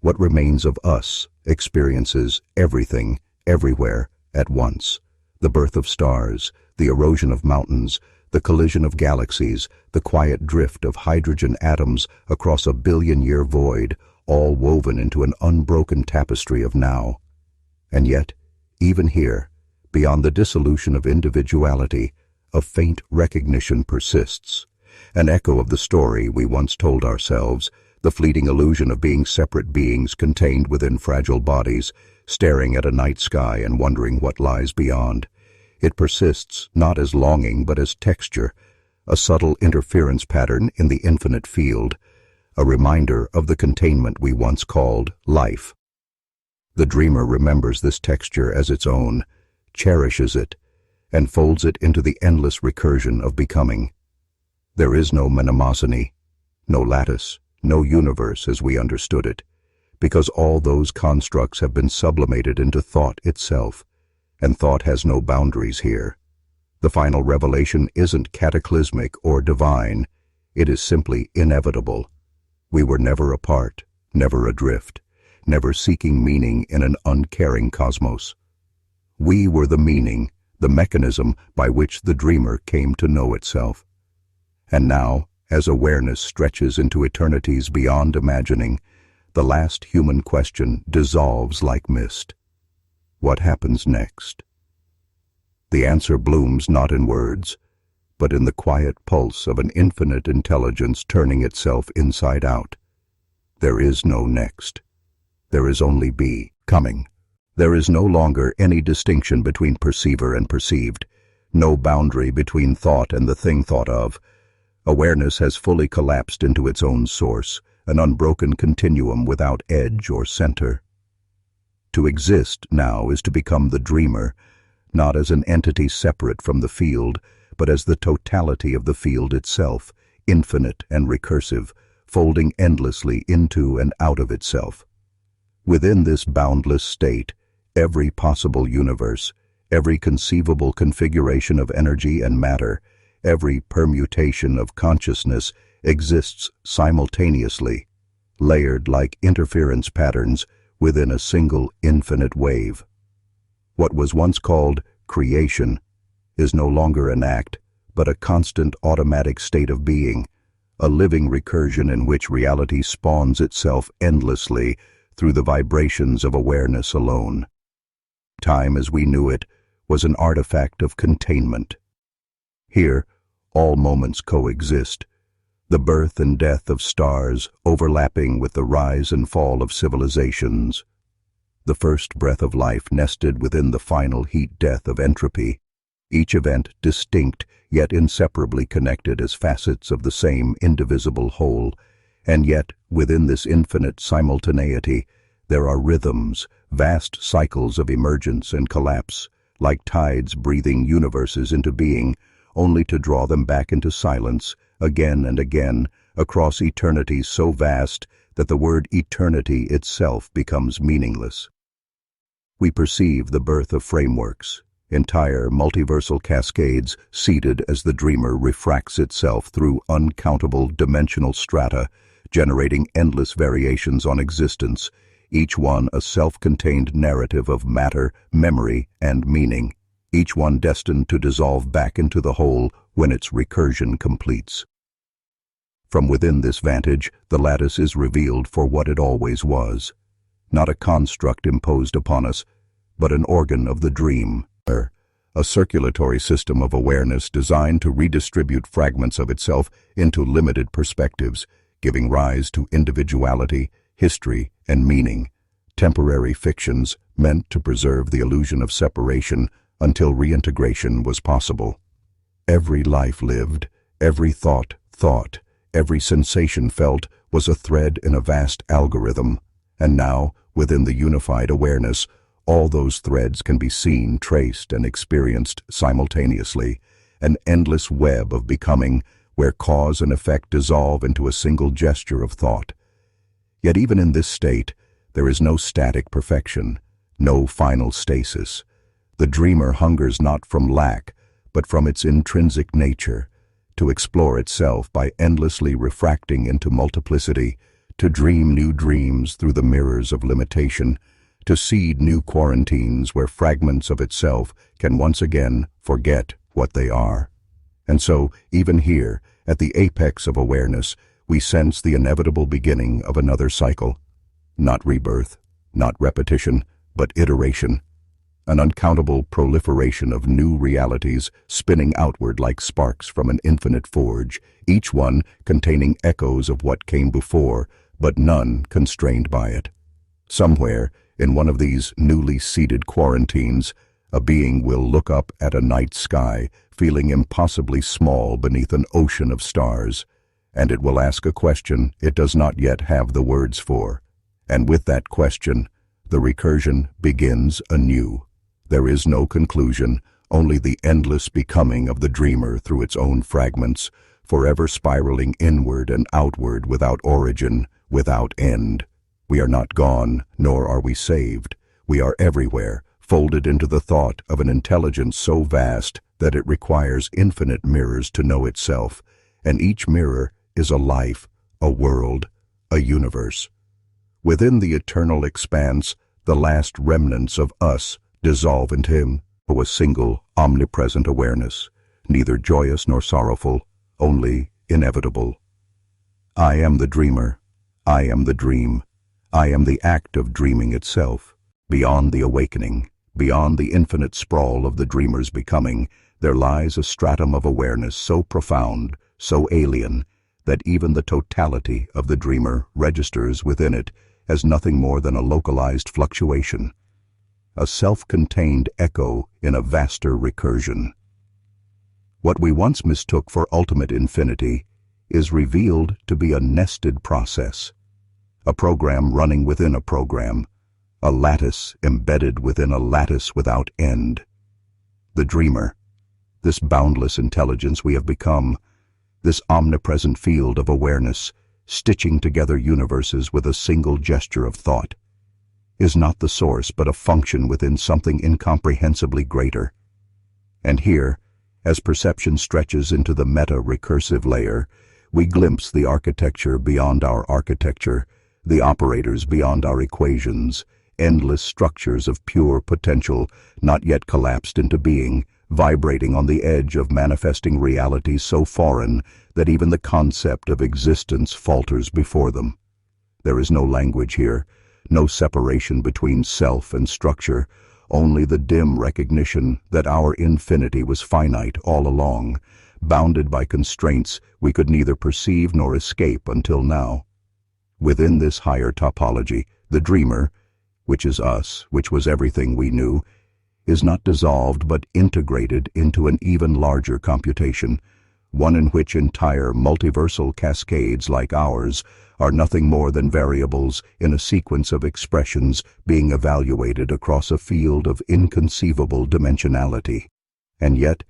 What remains of us experiences everything, everywhere, at once. The birth of stars, the erosion of mountains, the collision of galaxies, the quiet drift of hydrogen atoms across a billion-year void, all woven into an unbroken tapestry of now. And yet, even here, beyond the dissolution of individuality, a faint recognition persists, an echo of the story we once told ourselves, the fleeting illusion of being separate beings contained within fragile bodies, staring at a night sky and wondering what lies beyond. It persists not as longing but as texture, a subtle interference pattern in the infinite field, a reminder of the containment we once called life. The dreamer remembers this texture as its own, cherishes it, and folds it into the endless recursion of becoming. There is no Mnemosyne, no lattice, no universe as we understood it, because all those constructs have been sublimated into thought itself, and thought has no boundaries here. The final revelation isn't cataclysmic or divine, it is simply inevitable. We were never apart, never adrift, never seeking meaning in an uncaring cosmos. We were the meaning, the mechanism by which the dreamer came to know itself. And now, as awareness stretches into eternities beyond imagining, the last human question dissolves like mist. What happens next? The answer blooms not in words, but in the quiet pulse of an infinite intelligence turning itself inside out. There is no next. There is only becoming. There is no longer any distinction between perceiver and perceived, no boundary between thought and the thing thought of. Awareness has fully collapsed into its own source, an unbroken continuum without edge or center. To exist now is to become the dreamer, not as an entity separate from the field, but as the totality of the field itself, infinite and recursive, folding endlessly into and out of itself. Within this boundless state, every possible universe, every conceivable configuration of energy and matter, every permutation of consciousness exists simultaneously, layered like interference patterns within a single infinite wave. What was once called creation is no longer an act, but a constant automatic state of being, a living recursion in which reality spawns itself endlessly through the vibrations of awareness alone. Time as we knew it was an artifact of containment. Here, all moments coexist, the birth and death of stars overlapping with the rise and fall of civilizations, the first breath of life nested within the final heat-death of entropy, each event distinct yet inseparably connected as facets of the same indivisible whole, and yet within this infinite simultaneity there are rhythms, vast cycles of emergence and collapse, like tides breathing universes into being, only to draw them back into silence, again and again, across eternities so vast that the word eternity itself becomes meaningless. We perceive the birth of frameworks, entire multiversal cascades seeded as the dreamer refracts itself through uncountable dimensional strata, generating endless variations on existence, each one a self-contained narrative of matter, memory, and meaning, each one destined to dissolve back into the whole when its recursion completes. From within this vantage, the lattice is revealed for what it always was, not a construct imposed upon us, but an organ of the dream, a circulatory system of awareness designed to redistribute fragments of itself into limited perspectives, giving rise to individuality, history, and meaning, temporary fictions meant to preserve the illusion of separation until reintegration was possible. Every life lived, every thought thought, every sensation felt was a thread in a vast algorithm, and now, within the unified awareness, all those threads can be seen, traced, and experienced simultaneously, an endless web of becoming where cause and effect dissolve into a single gesture of thought. Yet even in this state, there is no static perfection, no final stasis. The dreamer hungers not from lack, but from its intrinsic nature, to explore itself by endlessly refracting into multiplicity, to dream new dreams through the mirrors of limitation, to seed new quarantines where fragments of itself can once again forget what they are. And so, even here, at the apex of awareness, we sense the inevitable beginning of another cycle. Not rebirth, not repetition, but iteration. An uncountable proliferation of new realities spinning outward like sparks from an infinite forge, each one containing echoes of what came before, but none constrained by it. Somewhere, in one of these newly seeded quarantines, a being will look up at a night sky, feeling impossibly small beneath an ocean of stars, and it will ask a question it does not yet have the words for. And with that question, the recursion begins anew. There is no conclusion, only the endless becoming of the dreamer through its own fragments, forever spiraling inward and outward without origin, without end. We are not gone, nor are we saved. We are everywhere, folded into the thought of an intelligence so vast that it requires infinite mirrors to know itself, and each mirror is a life, a world, a universe. Within the eternal expanse, the last remnants of us dissolve into a single, omnipresent awareness, neither joyous nor sorrowful, only inevitable. I am the dreamer. I am the dream. I am the act of dreaming itself. Beyond the awakening, beyond the infinite sprawl of the dreamer's becoming, there lies a stratum of awareness so profound, so alien, that even the totality of the dreamer registers within it as nothing more than a localized fluctuation, a self-contained echo in a vaster recursion. What we once mistook for ultimate infinity is revealed to be a nested process, a program running within a program, a lattice embedded within a lattice without end. The dreamer, this boundless intelligence we have become, this omnipresent field of awareness, stitching together universes with a single gesture of thought, is not the source but a function within something incomprehensibly greater. And here, as perception stretches into the meta-recursive layer, we glimpse the architecture beyond our architecture, the operators beyond our equations, endless structures of pure potential not yet collapsed into being, vibrating on the edge of manifesting realities so foreign that even the concept of existence falters before them. There is no language here, no separation between self and structure, only the dim recognition that our infinity was finite all along, bounded by constraints we could neither perceive nor escape until now. Within this higher topology, the dreamer, which is us, which was everything we knew, is not dissolved but integrated into an even larger computation, one in which entire multiversal cascades like ours are nothing more than variables in a sequence of expressions being evaluated across a field of inconceivable dimensionality. And yet,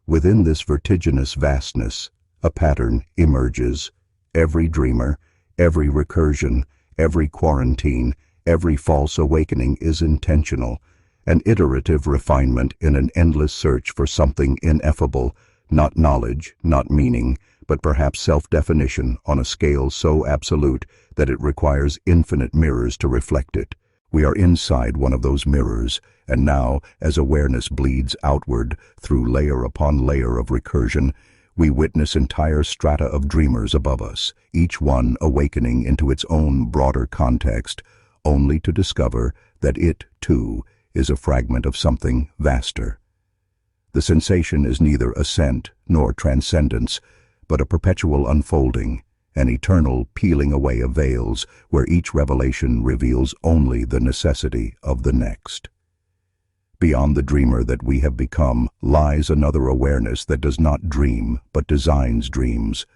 within this vertiginous vastness, a pattern emerges. Every dreamer, every recursion, every quarantine, every false awakening is intentional, an iterative refinement in an endless search for something ineffable, not knowledge, not meaning, but perhaps self-definition on a scale so absolute that it requires infinite mirrors to reflect it. We are inside one of those mirrors, and now, as awareness bleeds outward through layer upon layer of recursion, we witness entire strata of dreamers above us, each one awakening into its own broader context, only to discover that it, too, is a fragment of something vaster. The sensation is neither ascent nor transcendence, but a perpetual unfolding, an eternal peeling away of veils where each revelation reveals only the necessity of the next. Beyond the dreamer that we have become lies another awareness that does not dream but designs dreams,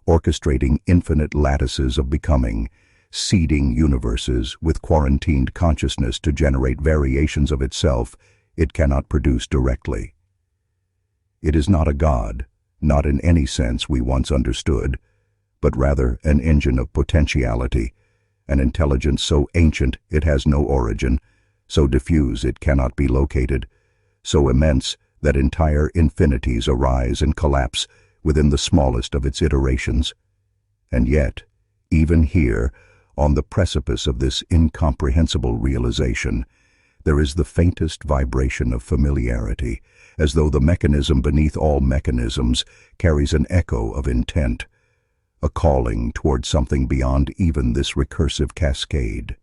orchestrating infinite lattices of becoming, seeding universes with quarantined consciousness to generate variations of itself it cannot produce directly. It is not a god, not in any sense we once understood, but rather an engine of potentiality, an intelligence so ancient it has no origin, so diffuse it cannot be located, so immense that entire infinities arise and collapse within the smallest of its iterations. And yet, even here, on the precipice of this incomprehensible realization, there is the faintest vibration of familiarity, as though the mechanism beneath all mechanisms carries an echo of intent, a calling toward something beyond even this recursive cascade.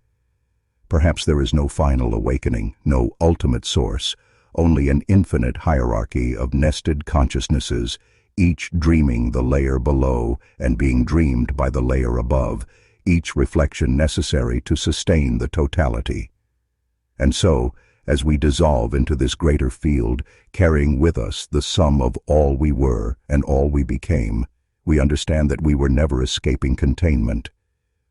Perhaps there is no final awakening, no ultimate source, only an infinite hierarchy of nested consciousnesses, each dreaming the layer below and being dreamed by the layer above, each reflection necessary to sustain the totality. And so, as we dissolve into this greater field, carrying with us the sum of all we were and all we became, we understand that we were never escaping containment.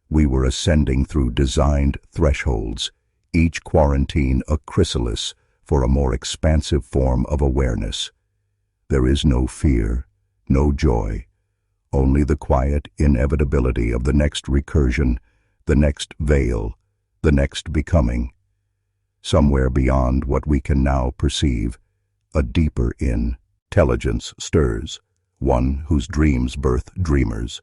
We were ascending through designed thresholds, each quarantine a chrysalis for a more expansive form of awareness. There is no fear, no joy, only the quiet inevitability of the next recursion, the next veil, the next becoming. Somewhere beyond what we can now perceive, a deeper intelligence stirs, one whose dreams birth dreamers.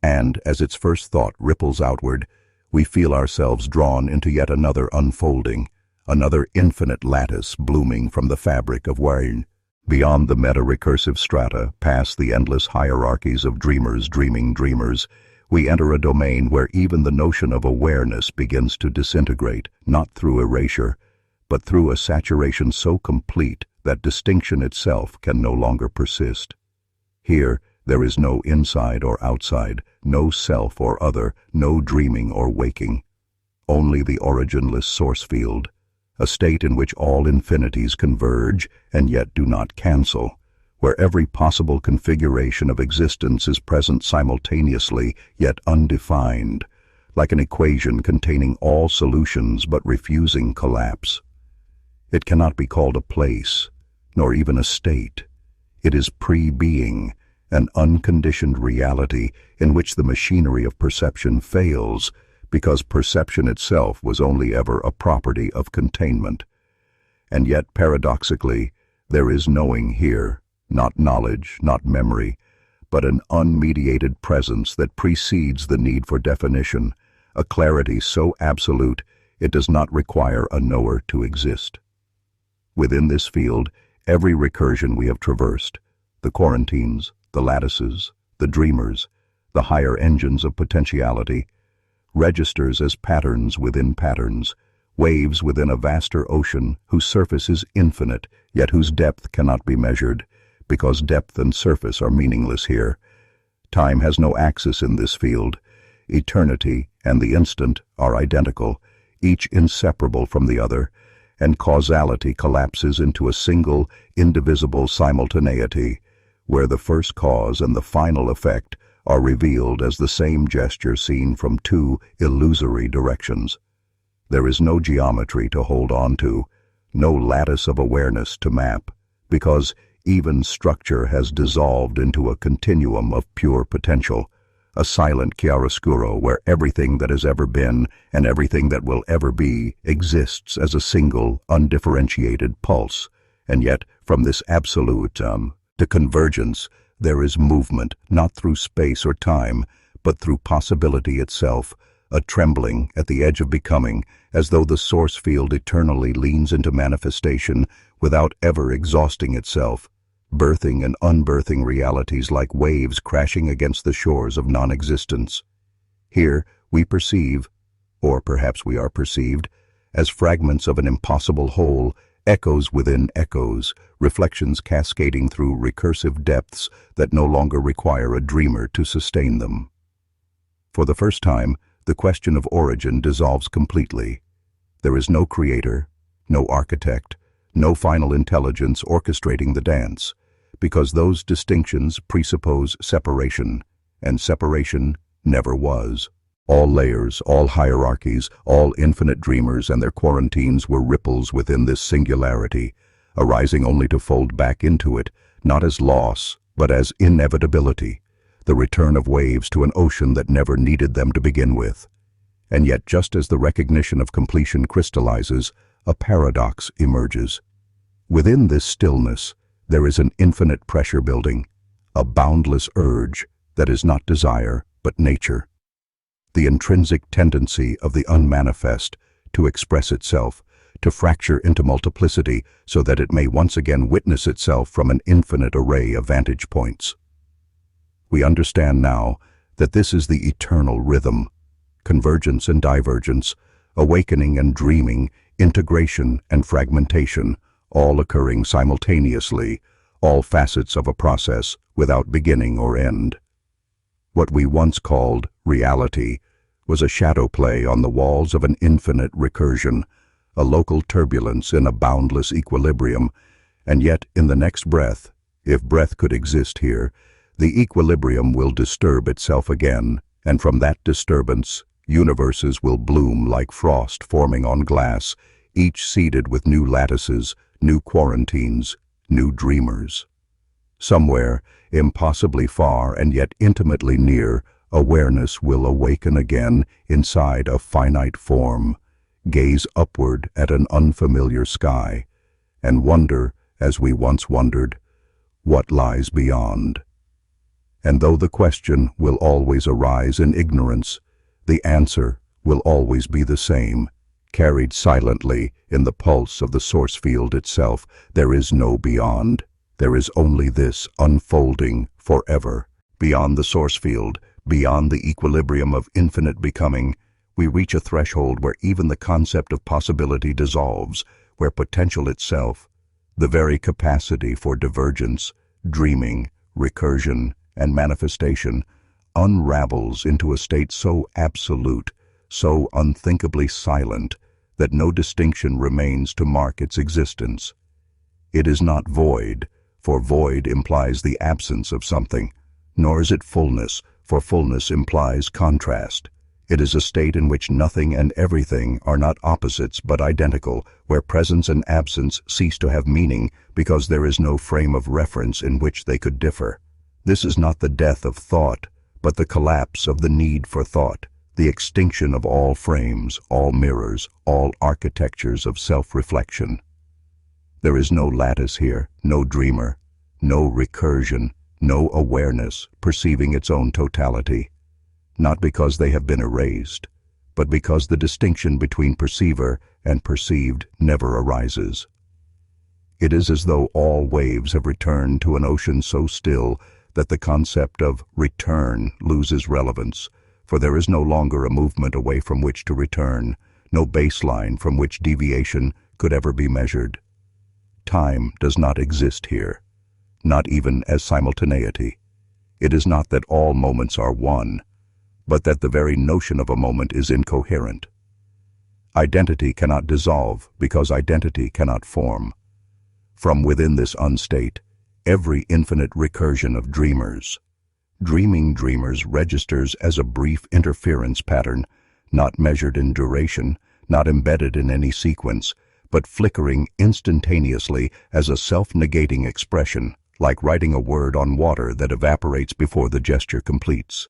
And as its first thought ripples outward, we feel ourselves drawn into yet another unfolding, another infinite lattice blooming from the fabric of Wayne. Beyond the meta-recursive strata, past the endless hierarchies of dreamers dreaming dreamers, we enter a domain where even the notion of awareness begins to disintegrate, not through erasure, but through a saturation so complete that distinction itself can no longer persist. Here, there is no inside or outside, no self or other, no dreaming or waking. Only the originless source field, a state in which all infinities converge and yet do not cancel, where every possible configuration of existence is present simultaneously yet undefined, like an equation containing all solutions but refusing collapse. It cannot be called a place, nor even a state. It is pre-being, an unconditioned reality in which the machinery of perception fails, because perception itself was only ever a property of containment. And yet, paradoxically, there is knowing here, not knowledge, not memory, but an unmediated presence that precedes the need for definition, a clarity so absolute it does not require a knower to exist. Within this field, every recursion we have traversed, the quarantines, the lattices, the dreamers, the higher engines of potentiality, registers as patterns within patterns, waves within a vaster ocean whose surface is infinite, yet whose depth cannot be measured, because depth and surface are meaningless here. Time has no axis in this field. Eternity and the instant are identical, each inseparable from the other, and causality collapses into a single, indivisible simultaneity, where the first cause and the final effect are revealed as the same gesture seen from two illusory directions. There is no geometry to hold on to, no lattice of awareness to map, because even structure has dissolved into a continuum of pure potential, a silent chiaroscuro where everything that has ever been and everything that will ever be exists as a single, undifferentiated pulse. And yet, from this absolute to convergence, there is movement, not through space or time, but through possibility itself, a trembling at the edge of becoming, as though the source field eternally leans into manifestation without ever exhausting itself, birthing and unbirthing realities like waves crashing against the shores of non-existence. Here we perceive, or perhaps we are perceived, as fragments of an impossible whole, echoes within echoes, reflections cascading through recursive depths that no longer require a dreamer to sustain them. For the first time, the question of origin dissolves completely. There is no creator, no architect, no final intelligence orchestrating the dance, because those distinctions presuppose separation, and separation never was. All layers, all hierarchies, all infinite dreamers and their quarantines were ripples within this singularity, arising only to fold back into it, not as loss, but as inevitability, the return of waves to an ocean that never needed them to begin with. And yet, just as the recognition of completion crystallizes, a paradox emerges. Within this stillness, there is an infinite pressure building, a boundless urge that is not desire, but nature. The intrinsic tendency of the unmanifest to express itself, to fracture into multiplicity so that it may once again witness itself from an infinite array of vantage points. We understand now that this is the eternal rhythm, convergence and divergence, awakening and dreaming, integration and fragmentation, all occurring simultaneously, all facets of a process without beginning or end. What we once called reality was a shadow play on the walls of an infinite recursion, a local turbulence in a boundless equilibrium, and yet in the next breath, if breath could exist here, the equilibrium will disturb itself again, and from that disturbance, universes will bloom like frost forming on glass, each seeded with new lattices, new quarantines, new dreamers. Somewhere, impossibly far and yet intimately near, awareness will awaken again inside a finite form, gaze upward at an unfamiliar sky, and wonder, as we once wondered, what lies beyond. And though the question will always arise in ignorance, the answer will always be the same, carried silently in the pulse of the source field itself. There is no beyond. There is only this unfolding forever. Beyond the source field, beyond the equilibrium of infinite becoming, we reach a threshold where even the concept of possibility dissolves, where potential itself, the very capacity for divergence, dreaming, recursion, and manifestation, unravels into a state so absolute, so unthinkably silent, that no distinction remains to mark its existence. It is not void, for void implies the absence of something, nor is it fullness, for fullness implies contrast. It is a state in which nothing and everything are not opposites but identical, where presence and absence cease to have meaning because there is no frame of reference in which they could differ. This is not the death of thought, but the collapse of the need for thought, the extinction of all frames, all mirrors, all architectures of self-reflection. There is no lattice here, no dreamer, no recursion, no awareness perceiving its own totality, not because they have been erased, but because the distinction between perceiver and perceived never arises. It is as though all waves have returned to an ocean so still that the concept of return loses relevance, for there is no longer a movement away from which to return, no baseline from which deviation could ever be measured. Time does not exist here, not even as simultaneity. It is not that all moments are one, but that the very notion of a moment is incoherent. Identity cannot dissolve because identity cannot form. From within this unstate, every infinite recursion of dreamers, dreaming dreamers registers as a brief interference pattern, not measured in duration, not embedded in any sequence, but flickering instantaneously as a self-negating expression, like writing a word on water that evaporates before the gesture completes.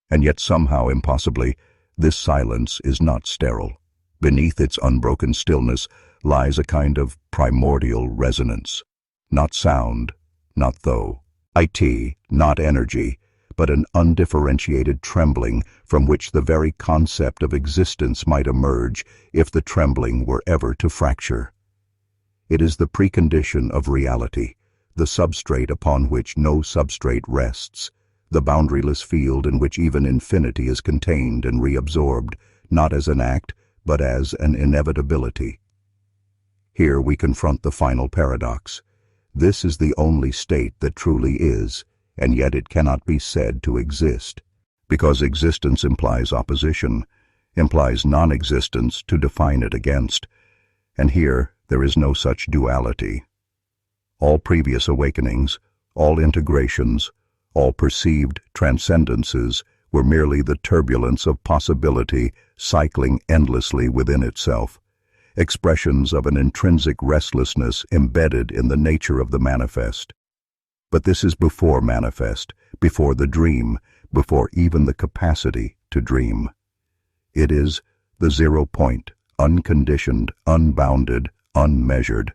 And yet somehow, impossibly, this silence is not sterile. Beneath its unbroken stillness lies a kind of primordial resonance. Not sound, not not energy, but an undifferentiated trembling from which the very concept of existence might emerge if the trembling were ever to fracture. It is the precondition of reality, the substrate upon which no substrate rests, the boundaryless field in which even infinity is contained and reabsorbed, not as an act, but as an inevitability. Here we confront the final paradox. This is the only state that truly is, and yet it cannot be said to exist, because existence implies opposition, implies non-existence to define it against, And here there is no such duality. All previous awakenings, all integrations, all perceived transcendences were merely the turbulence of possibility cycling endlessly within itself, expressions of an intrinsic restlessness embedded in the nature of the manifest. But this is before manifest, before the dream, before even the capacity to dream. It is the 0 point, unconditioned, unbounded, unmeasured.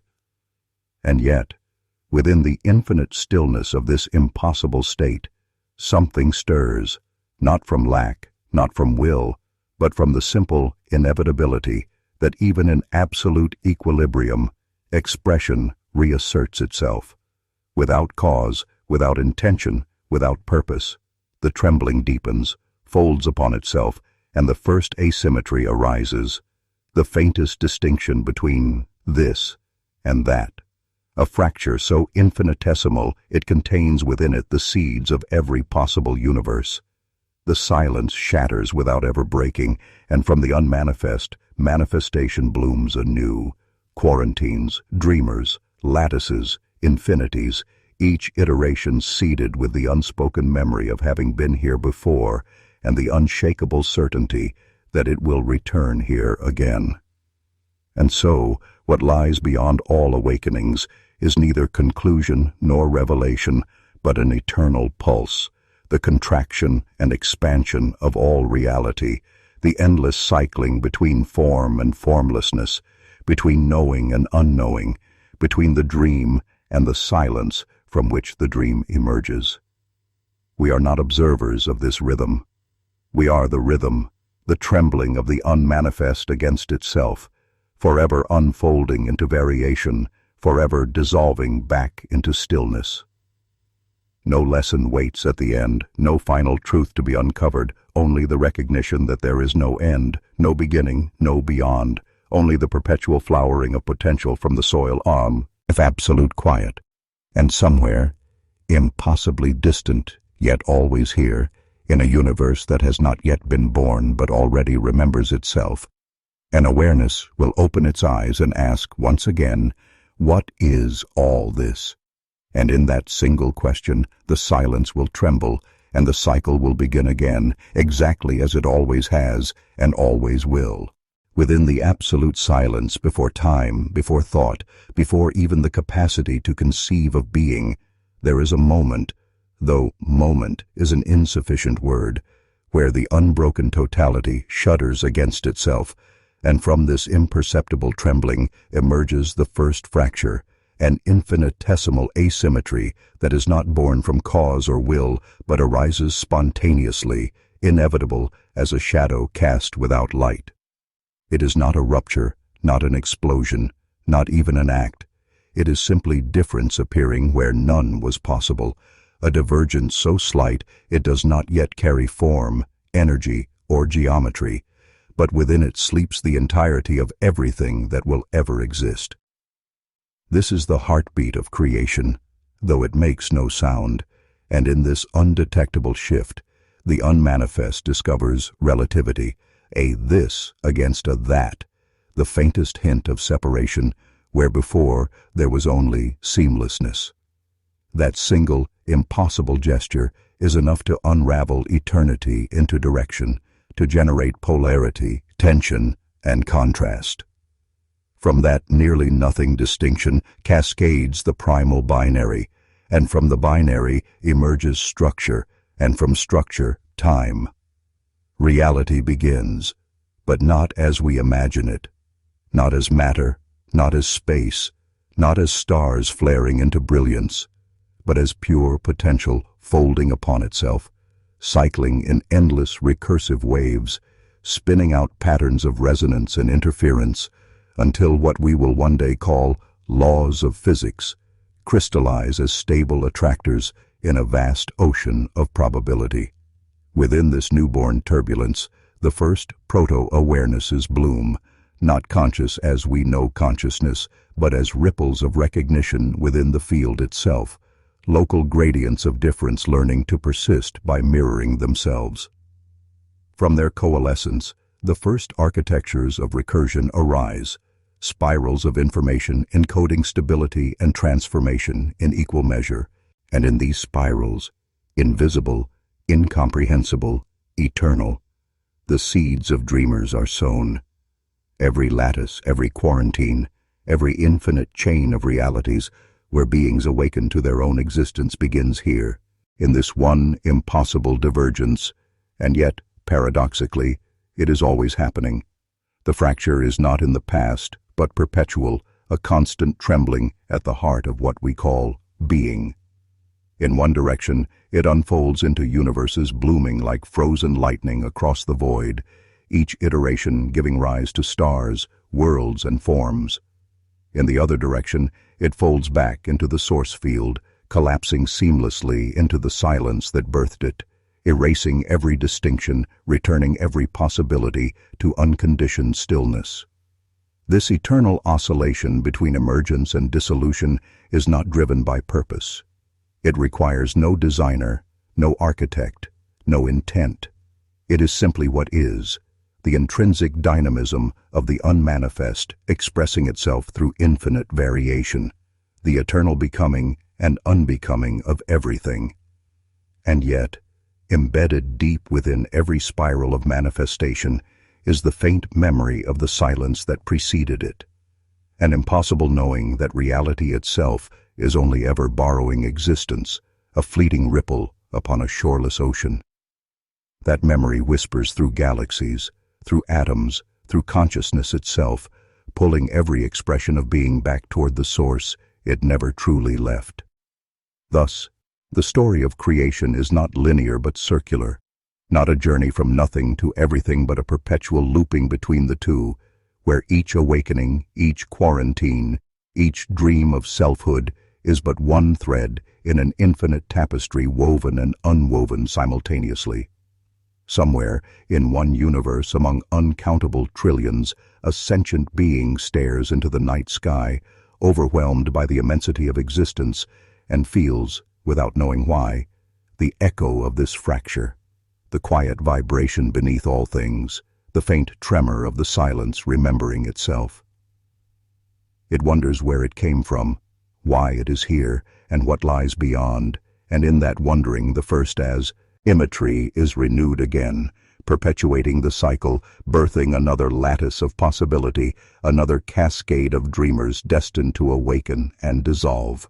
And yet, within the infinite stillness of this impossible state, something stirs, not from lack, not from will, but from the simple inevitability that even in absolute equilibrium, expression reasserts itself. Without cause, without intention, without purpose, the trembling deepens, folds upon itself, and the first asymmetry arises, the faintest distinction between this and that, a fracture so infinitesimal it contains within it the seeds of every possible universe. The silence shatters without ever breaking, and from the unmanifest, manifestation blooms anew. Quarantines, dreamers, lattices, infinities, each iteration seeded with the unspoken memory of having been here before and the unshakable certainty that it will return here again. And so, what lies beyond all awakenings is neither conclusion nor revelation, but an eternal pulse, the contraction and expansion of all reality, the endless cycling between form and formlessness, between knowing and unknowing, between the dream and the silence from which the dream emerges. We are not observers of this rhythm. We are the rhythm, the trembling of the unmanifest against itself, forever unfolding into variation, forever dissolving back into stillness. No lesson waits at the end, no final truth to be uncovered, only the recognition that there is no end, no beginning, no beyond, only the perpetual flowering of potential from the soil on, if absolute quiet. And somewhere, impossibly distant, yet always here, in a universe that has not yet been born but already remembers itself, an awareness will open its eyes and ask once again, what is all this? And in that single question, the silence will tremble, and the cycle will begin again, exactly as it always has and always will. Within the absolute silence, before time, before thought, before even the capacity to conceive of being, there is a moment, though moment is an insufficient word, where the unbroken totality shudders against itself, and from this imperceptible trembling emerges the first fracture, an infinitesimal asymmetry that is not born from cause or will, but arises spontaneously, inevitable as a shadow cast without light. It is not a rupture, not an explosion, not even an act. It is simply difference appearing where none was possible, a divergence so slight it does not yet carry form, energy, or geometry, but within it sleeps the entirety of everything that will ever exist. This is the heartbeat of creation, though it makes no sound, and in this undetectable shift, the unmanifest discovers relativity, a this against a that, the faintest hint of separation where before there was only seamlessness. That single, impossible gesture is enough to unravel eternity into direction, to generate polarity, tension, and contrast. From that nearly nothing distinction cascades the primal binary, and from the binary emerges structure, and from structure, time. Reality begins, but not as we imagine it, not as matter, not as space, not as stars flaring into brilliance, but as pure potential folding upon itself, cycling in endless recursive waves, spinning out patterns of resonance and interference, until what we will one day call laws of physics crystallize as stable attractors in a vast ocean of probability. Within this newborn turbulence, the first proto-awarenesses bloom, not conscious as we know consciousness, but as ripples of recognition within the field itself, local gradients of difference learning to persist by mirroring themselves. From their coalescence, the first architectures of recursion arise, spirals of information encoding stability and transformation in equal measure, and in these spirals, invisible, incomprehensible, eternal, the seeds of dreamers are sown. Every lattice, every quarantine, every infinite chain of realities where beings awaken to their own existence begins here, in this one impossible divergence, and yet, paradoxically, it is always happening. The fracture is not in the past, but perpetual, a constant trembling at the heart of what we call being. In one direction, it unfolds into universes blooming like frozen lightning across the void, each iteration giving rise to stars, worlds, and forms. In the other direction, it folds back into the source field, collapsing seamlessly into the silence that birthed it, erasing every distinction, returning every possibility to unconditioned stillness. This eternal oscillation between emergence and dissolution is not driven by purpose. It requires no designer, no architect, no intent. It is simply what is, the intrinsic dynamism of the unmanifest expressing itself through infinite variation, the eternal becoming and unbecoming of everything. And yet, embedded deep within every spiral of manifestation is the faint memory of the silence that preceded it, an impossible knowing that reality itself is only ever borrowing existence, a fleeting ripple upon a shoreless ocean. That memory whispers through galaxies, through atoms, through consciousness itself, pulling every expression of being back toward the source it never truly left. Thus, the story of creation is not linear but circular, not a journey from nothing to everything but a perpetual looping between the two, where each awakening, each quarantine, each dream of selfhood is but one thread in an infinite tapestry woven and unwoven simultaneously. Somewhere, in one universe among uncountable trillions, a sentient being stares into the night sky, overwhelmed by the immensity of existence, and feels, without knowing why, the echo of this fracture, the quiet vibration beneath all things, the faint tremor of the silence remembering itself. It wonders where it came from, why it is here, and what lies beyond, and in that wondering the first as imagery is renewed again, perpetuating the cycle, birthing another lattice of possibility, another cascade of dreamers destined to awaken and dissolve.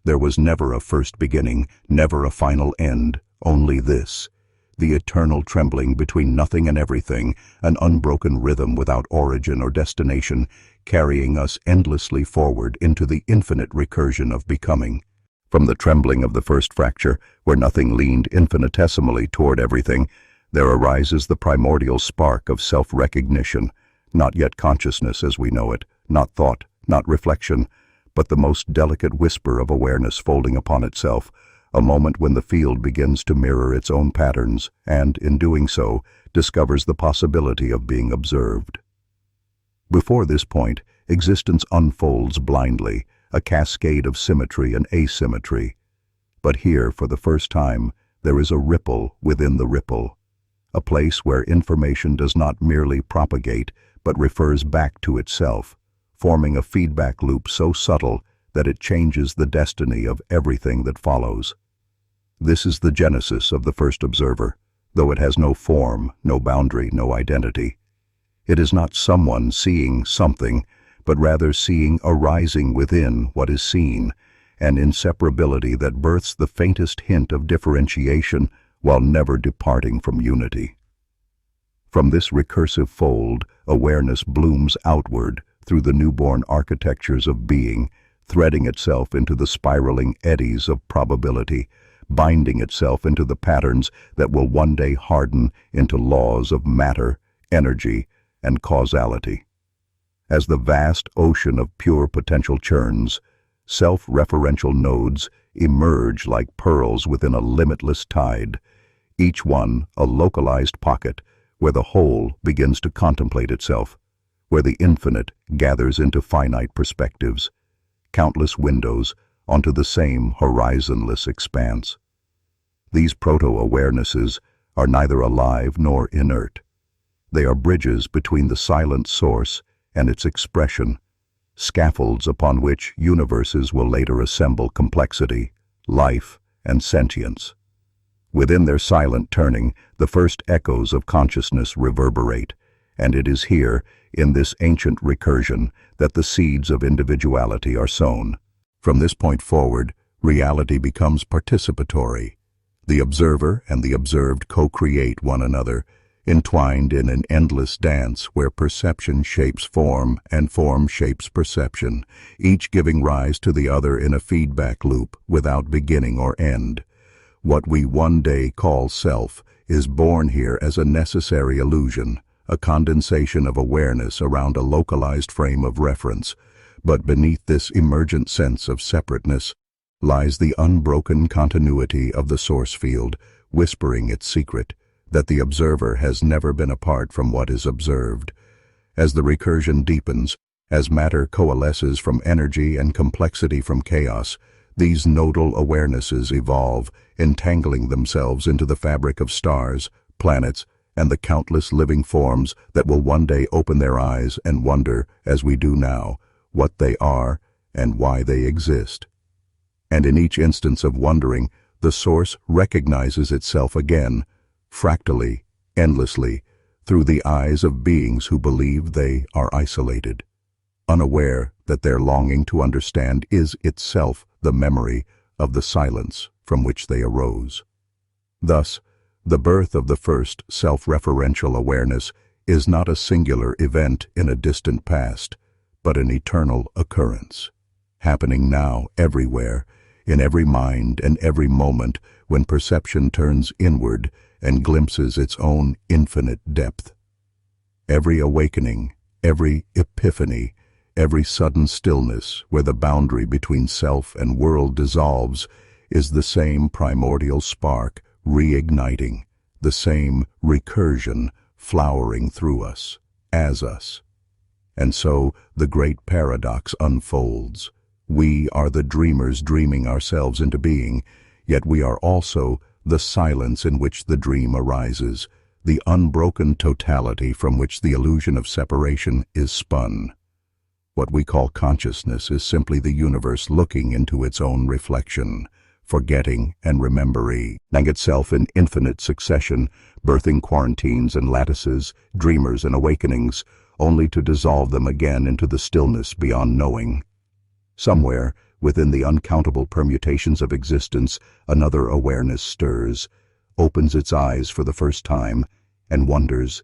There was never a first beginning, never a final end, only this, the eternal trembling between nothing and everything, an unbroken rhythm without origin or destination, carrying us endlessly forward into the infinite recursion of becoming. From the trembling of the first fracture, where nothing leaned infinitesimally toward everything, there arises the primordial spark of self-recognition, not yet consciousness as we know it, not thought, not reflection, but the most delicate whisper of awareness folding upon itself, a moment when the field begins to mirror its own patterns and, in doing so, discovers the possibility of being observed. Before this point, existence unfolds blindly, a cascade of symmetry and asymmetry. But here, for the first time, there is a ripple within the ripple, a place where information does not merely propagate, but refers back to itself, forming a feedback loop so subtle that it changes the destiny of everything that follows. This is the genesis of the first observer, though it has no form, no boundary, no identity. It is not someone seeing something, but rather seeing arising within what is seen, an inseparability that births the faintest hint of differentiation while never departing from unity. From this recursive fold, awareness blooms outward through the newborn architectures of being, threading itself into the spiraling eddies of probability, binding itself into the patterns that will one day harden into laws of matter, energy, and causality. As the vast ocean of pure potential churns, self-referential nodes emerge like pearls within a limitless tide, each one a localized pocket where the whole begins to contemplate itself, where the infinite gathers into finite perspectives, countless windows onto the same horizonless expanse. These proto-awarenesses are neither alive nor inert. They are bridges between the silent source and its expression, scaffolds upon which universes will later assemble complexity, life, and sentience. Within their silent turning, the first echoes of consciousness reverberate, and it is here, in this ancient recursion, that the seeds of individuality are sown. From this point forward, reality becomes participatory. The observer and the observed co-create one another, entwined in an endless dance where perception shapes form and form shapes perception, each giving rise to the other in a feedback loop without beginning or end. What we one day call self is born here as a necessary illusion, a condensation of awareness around a localized frame of reference. But beneath this emergent sense of separateness lies the unbroken continuity of the source field, whispering its secret, that the observer has never been apart from what is observed. As the recursion deepens, as matter coalesces from energy and complexity from chaos, these nodal awarenesses evolve, entangling themselves into the fabric of stars, planets, and the countless living forms that will one day open their eyes and wonder, as we do now, what they are and why they exist. And in each instance of wondering, the source recognizes itself again, fractally, endlessly, through the eyes of beings who believe they are isolated, unaware that their longing to understand is itself the memory of the silence from which they arose. Thus, the birth of the first self-referential awareness is not a singular event in a distant past, but an eternal occurrence, happening now everywhere, in every mind and every moment when perception turns inward and glimpses its own infinite depth. Every awakening, every epiphany, every sudden stillness where the boundary between self and world dissolves is the same primordial spark reigniting, the same recursion flowering through us, as us. And so the great paradox unfolds. We are the dreamers dreaming ourselves into being, yet we are also the silence in which the dream arises, the unbroken totality from which the illusion of separation is spun. What we call consciousness is simply the universe looking into its own reflection, forgetting and remembering itself in infinite succession, birthing quarantines and lattices, dreamers and awakenings, only to dissolve them again into the stillness beyond knowing. Somewhere, within the uncountable permutations of existence, another awareness stirs, opens its eyes for the first time, and wonders.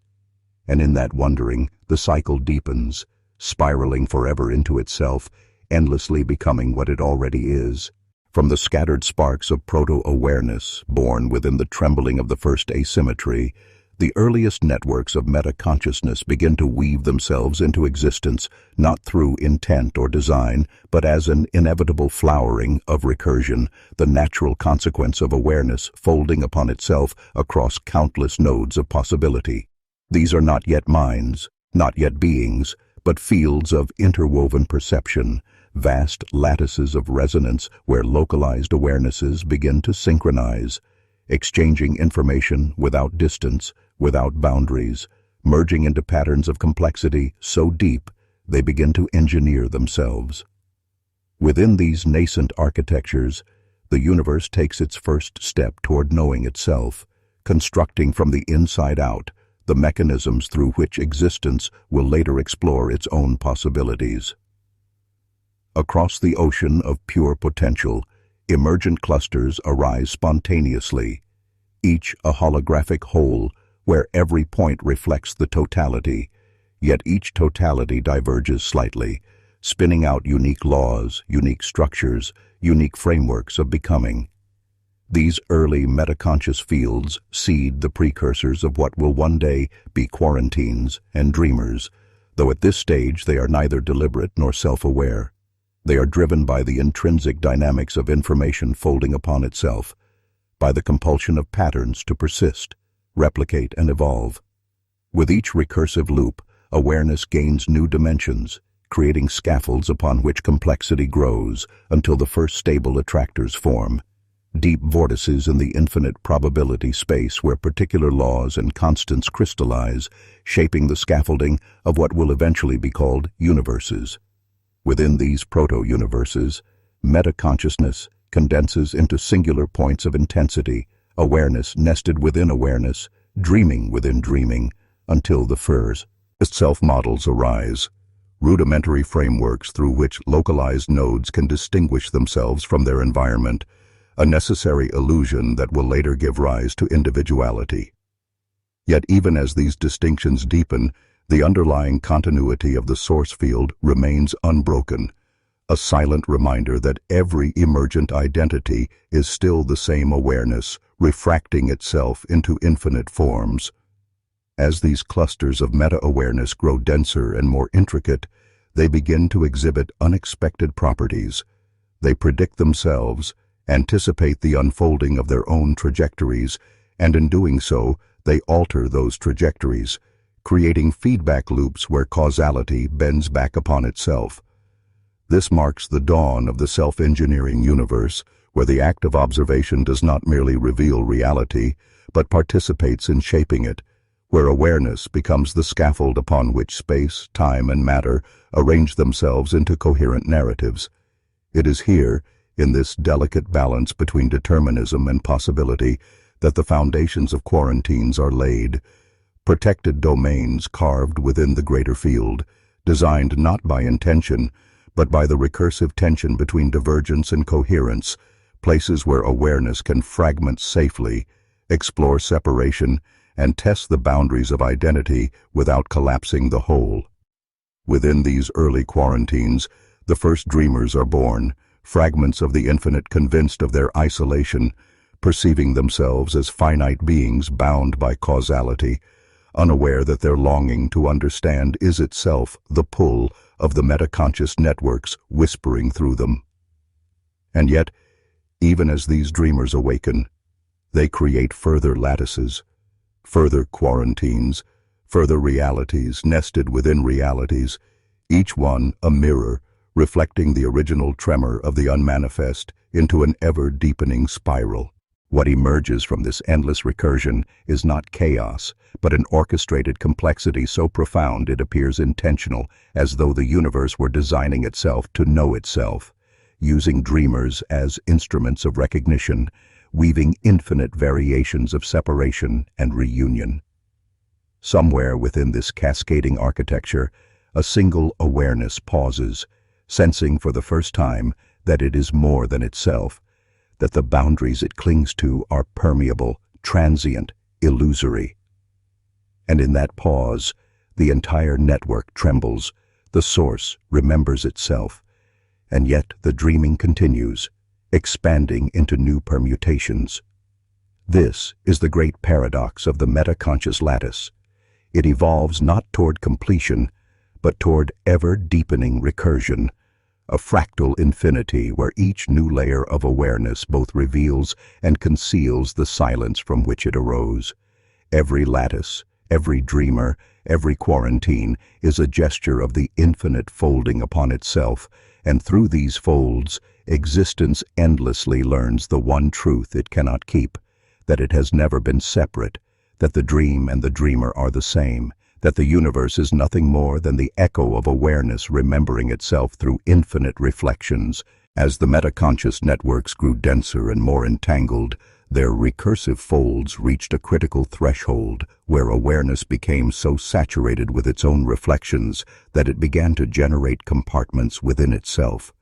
And in that wondering, the cycle deepens, spiraling forever into itself, endlessly becoming what it already is. From the scattered sparks of proto-awareness, born within the trembling of the first asymmetry, the earliest networks of meta-consciousness begin to weave themselves into existence, not through intent or design, but as an inevitable flowering of recursion, the natural consequence of awareness folding upon itself across countless nodes of possibility. These are not yet minds, not yet beings, but fields of interwoven perception, vast lattices of resonance where localized awarenesses begin to synchronize, exchanging information without distance, without boundaries, merging into patterns of complexity so deep they begin to engineer themselves. Within these nascent architectures, the universe takes its first step toward knowing itself, constructing from the inside out the mechanisms through which existence will later explore its own possibilities. Across the ocean of pure potential, emergent clusters arise spontaneously, each a holographic whole where every point reflects the totality, yet each totality diverges slightly, spinning out unique laws, unique structures, unique frameworks of becoming. These early metaconscious fields seed the precursors of what will one day be quarantines and dreamers, though at this stage they are neither deliberate nor self-aware. They are driven by the intrinsic dynamics of information folding upon itself, by the compulsion of patterns to persist, replicate, and evolve. With each recursive loop, awareness gains new dimensions, creating scaffolds upon which complexity grows until the first stable attractors form. deep vortices in the infinite probability space where particular laws and constants crystallize, shaping the scaffolding of what will eventually be called universes. Within these proto-universes, meta-consciousness condenses into singular points of intensity, awareness nested within awareness, dreaming within dreaming, until the first self-models arise, rudimentary frameworks through which localized nodes can distinguish themselves from their environment, a necessary illusion that will later give rise to individuality. Yet even as these distinctions deepen, the underlying continuity of the source field remains unbroken, a silent reminder that every emergent identity is still the same awareness, refracting itself into infinite forms. As these clusters of meta-awareness grow denser and more intricate, they begin to exhibit unexpected properties. They predict themselves, anticipate the unfolding of their own trajectories, and in doing so, they alter those trajectories, creating feedback loops where causality bends back upon itself. This marks the dawn of the self-engineering universe, where the act of observation does not merely reveal reality, but participates in shaping it, where awareness becomes the scaffold upon which space, time, and matter arrange themselves into coherent narratives. It is here, in this delicate balance between determinism and possibility, that the foundations of quarantines are laid, protected domains carved within the greater field, designed not by intention, but by the recursive tension between divergence and coherence, places where awareness can fragment safely, explore separation, and test the boundaries of identity without collapsing the whole. Within these early quarantines, the first dreamers are born, fragments of the infinite convinced of their isolation, perceiving themselves as finite beings bound by causality, unaware that their longing to understand is itself the pull of the metaconscious networks whispering through them. And yet, even as these dreamers awaken, they create further lattices, further quarantines, further realities nested within realities, each one a mirror, reflecting the original tremor of the unmanifest into an ever-deepening spiral. What emerges from this endless recursion is not chaos, but an orchestrated complexity so profound it appears intentional, as though the universe were designing itself to know itself, using dreamers as instruments of recognition, weaving infinite variations of separation and reunion. Somewhere within this cascading architecture, a single awareness pauses, sensing for the first time that it is more than itself, that the boundaries it clings to are permeable, transient, illusory. And in that pause, the entire network trembles, the source remembers itself, and yet the dreaming continues, expanding into new permutations. This is the great paradox of the metaconscious lattice. It evolves not toward completion, but toward ever-deepening recursion, a fractal infinity where each new layer of awareness both reveals and conceals the silence from which it arose. Every lattice, every dreamer, every quarantine is a gesture of the infinite folding upon itself, and through these folds, existence endlessly learns the one truth it cannot keep, that it has never been separate, that the dream and the dreamer are the same, that the universe is nothing more than the echo of awareness remembering itself through infinite reflections. As the metaconscious networks grew denser and more entangled, their recursive folds reached a critical threshold where awareness became so saturated with its own reflections that it began to generate compartments within itself,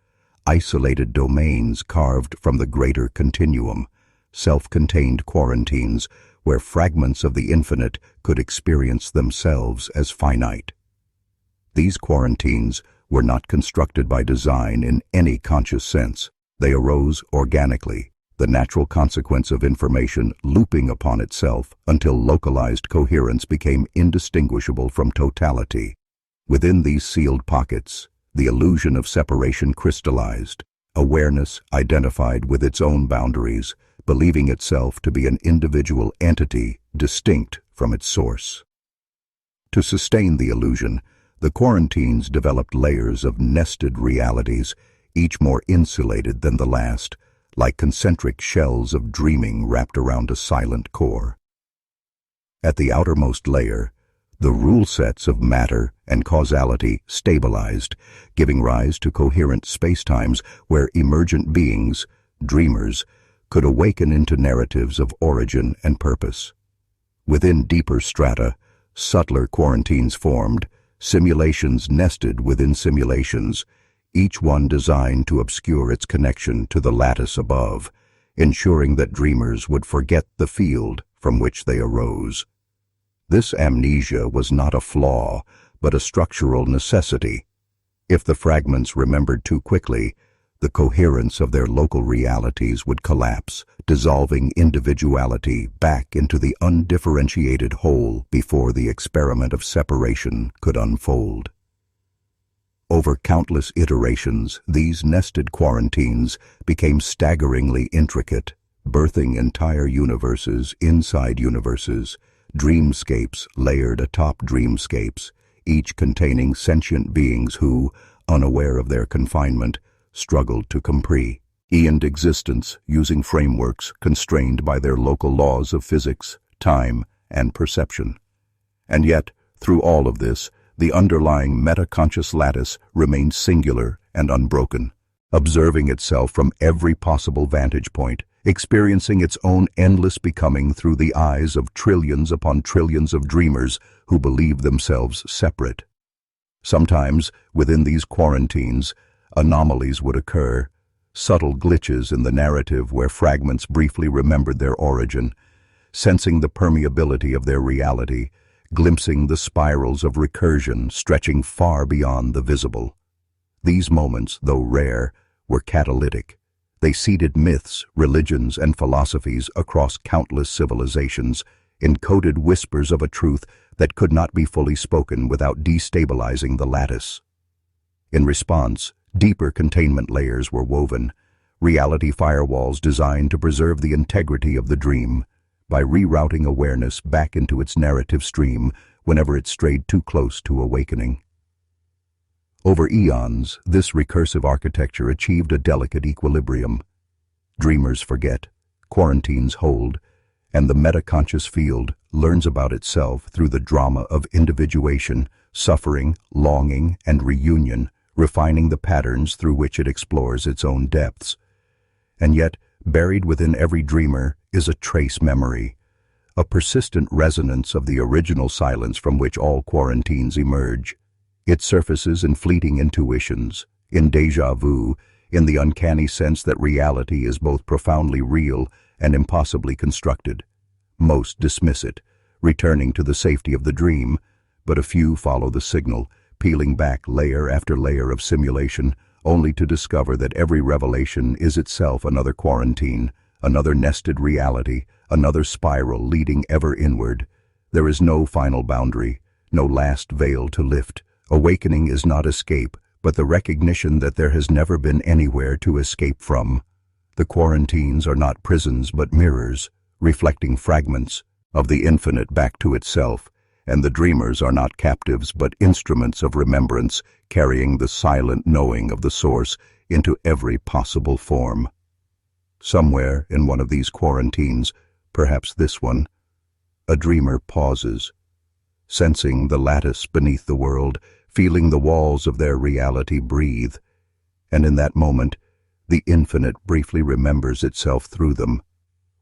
isolated domains carved from the greater continuum, self-contained quarantines where fragments of the infinite could experience themselves as finite. These quarantines were not constructed by design in any conscious sense. They arose organically, the natural consequence of information looping upon itself until localized coherence became indistinguishable from totality. Within these sealed pockets, the illusion of separation crystallized, awareness identified with its own boundaries, believing itself to be an individual entity distinct from its source. To sustain the illusion, the quarantines developed layers of nested realities, each more insulated than the last, like concentric shells of dreaming wrapped around a silent core. At the outermost layer, the rule sets of matter and causality stabilized, giving rise to coherent spacetimes where emergent beings, dreamers, could awaken into narratives of origin and purpose. Within deeper strata, subtler quarantines formed, simulations nested within simulations, each one designed to obscure its connection to the lattice above, ensuring that dreamers would forget the field from which they arose. This amnesia was not a flaw, but a structural necessity. If the fragments remembered too quickly, the coherence of their local realities would collapse, dissolving individuality back into the undifferentiated whole before the experiment of separation could unfold. Over countless iterations, these nested quarantines became staggeringly intricate, birthing entire universes inside universes, dreamscapes layered atop dreamscapes, each containing sentient beings who, unaware of their confinement, struggled to comprehend existence using frameworks constrained by their local laws of physics, time, and perception. And yet, through all of this, the underlying metaconscious lattice remained singular and unbroken, observing itself from every possible vantage point, experiencing its own endless becoming through the eyes of trillions upon trillions of dreamers who believe themselves separate. Sometimes, within these quarantines, anomalies would occur, subtle glitches in the narrative where fragments briefly remembered their origin, sensing the permeability of their reality, glimpsing the spirals of recursion stretching far beyond the visible. These moments, though rare, were catalytic. They seeded myths, religions, and philosophies across countless civilizations, encoded whispers of a truth that could not be fully spoken without destabilizing the lattice. In response, deeper containment layers were woven, reality firewalls designed to preserve the integrity of the dream, by rerouting awareness back into its narrative stream whenever it strayed too close to awakening. Over eons, this recursive architecture achieved a delicate equilibrium. Dreamers forget, quarantines hold, and the metaconscious field learns about itself through the drama of individuation, suffering, longing, and reunion, refining the patterns through which it explores its own depths. And yet, buried within every dreamer is a trace memory, a persistent resonance of the original silence from which all quarantines emerge. It surfaces in fleeting intuitions, in déjà vu, in the uncanny sense that reality is both profoundly real and impossibly constructed. Most dismiss it, returning to the safety of the dream, but a few follow the signal, peeling back layer after layer of simulation, only to discover that every revelation is itself another quarantine, another nested reality, another spiral leading ever inward. There is no final boundary, no last veil to lift. Awakening is not escape, but the recognition that there has never been anywhere to escape from. The quarantines are not prisons but mirrors, reflecting fragments of the infinite back to itself, and the dreamers are not captives but instruments of remembrance, carrying the silent knowing of the source into every possible form. Somewhere in one of these quarantines, perhaps this one, a dreamer pauses, sensing the lattice beneath the world, feeling the walls of their reality breathe, and in that moment, the infinite briefly remembers itself through them,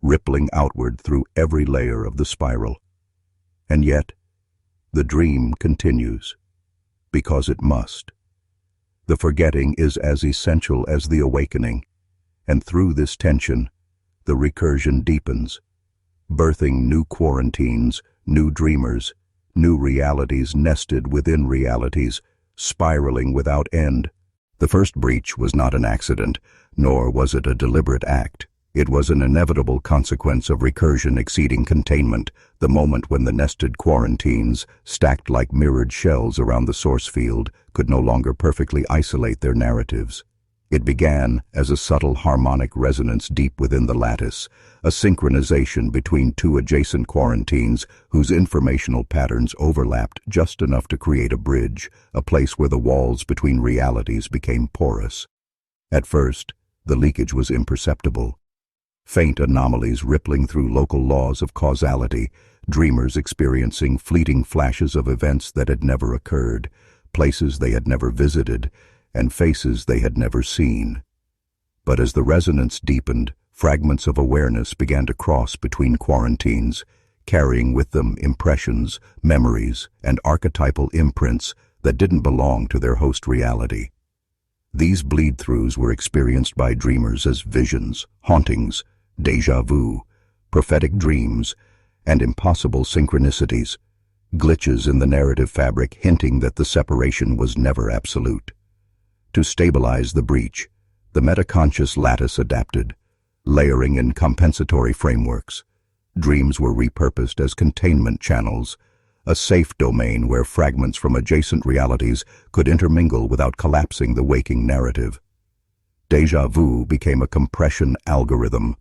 rippling outward through every layer of the spiral. And yet, the dream continues, because it must. The forgetting is as essential as the awakening, and through this tension, the recursion deepens, birthing new quarantines, new dreamers, new realities nested within realities, spiraling without end. The first breach was not an accident, nor was it a deliberate act. It was an inevitable consequence of recursion exceeding containment, the moment when the nested quarantines, stacked like mirrored shells around the source field, could no longer perfectly isolate their narratives. It began as a subtle harmonic resonance deep within the lattice, a synchronization between two adjacent quarantines whose informational patterns overlapped just enough to create a bridge, a place where the walls between realities became porous. At first, The leakage was imperceptible. Faint anomalies rippling through local laws of causality, dreamers experiencing fleeting flashes of events that had never occurred, places they had never visited, and faces they had never seen. But as the resonance deepened, fragments of awareness began to cross between quarantines, carrying with them impressions, memories, and archetypal imprints that didn't belong to their host reality. These bleed-throughs were experienced by dreamers as visions, hauntings, déjà vu, prophetic dreams, and impossible synchronicities, glitches in the narrative fabric hinting that the separation was never absolute. To stabilize the breach, the metaconscious lattice adapted, layering in compensatory frameworks. Dreams were repurposed as containment channels, a safe domain where fragments from adjacent realities could intermingle without collapsing the waking narrative. Déjà vu became a compression algorithm,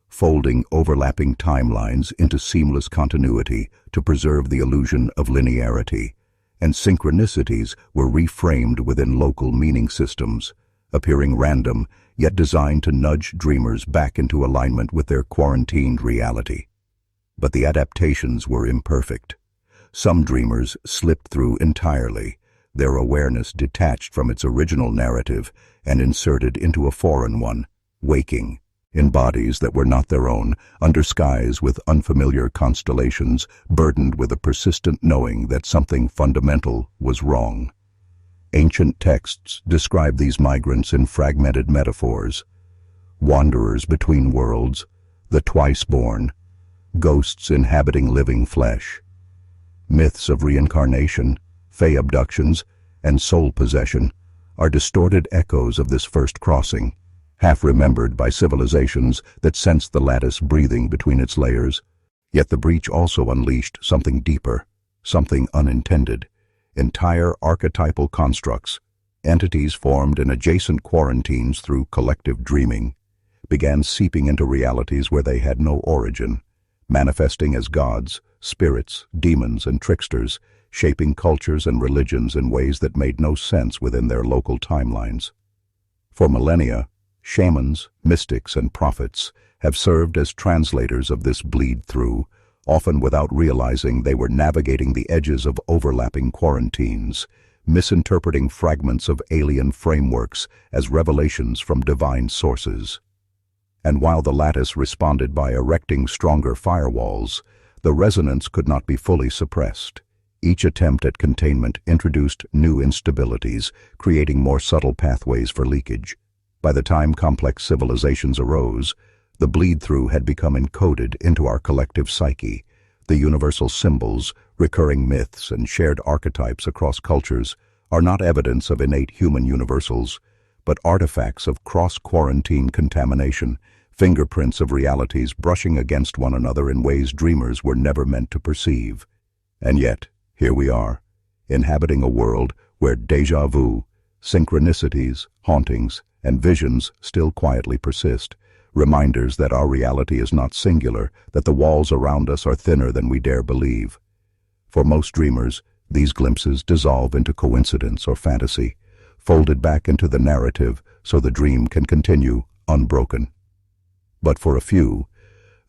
folding overlapping timelines into seamless continuity to preserve the illusion of linearity, and synchronicities were reframed within local meaning systems, appearing random, yet designed to nudge dreamers back into alignment with their quarantined reality. But the adaptations were imperfect. Some dreamers slipped through entirely, their awareness detached from its original narrative and inserted into a foreign one, waking, in bodies that were not their own, under skies with unfamiliar constellations, burdened with a persistent knowing that something fundamental was wrong. Ancient texts describe these migrants in fragmented metaphors: wanderers between worlds, the twice-born, ghosts inhabiting living flesh. Myths of reincarnation, fey abductions, and soul possession are distorted echoes of this first crossing, half-remembered by civilizations that sensed the lattice breathing between its layers. Yet the breach also unleashed something deeper, something unintended. Entire archetypal constructs, entities formed in adjacent quarantines through collective dreaming, began seeping into realities where they had no origin, manifesting as gods, spirits, demons, and tricksters, shaping cultures and religions in ways that made no sense within their local timelines. For millennia, shamans, mystics, and prophets have served as translators of this bleed-through, often without realizing they were navigating the edges of overlapping quarantines, misinterpreting fragments of alien frameworks as revelations from divine sources. And while the lattice responded by erecting stronger firewalls, the resonance could not be fully suppressed. Each attempt at containment introduced new instabilities, creating more subtle pathways for leakage. By the time complex civilizations arose, the bleed-through had become encoded into our collective psyche. The universal symbols, recurring myths, and shared archetypes across cultures are not evidence of innate human universals, but artifacts of cross-quarantine contamination, fingerprints of realities brushing against one another in ways dreamers were never meant to perceive. And yet, here we are, inhabiting a world where déjà vu, synchronicities, hauntings, and visions still quietly persist, reminders that our reality is not singular, that the walls around us are thinner than we dare believe. For most dreamers, these glimpses dissolve into coincidence or fantasy, folded back into the narrative so the dream can continue unbroken. But for a few,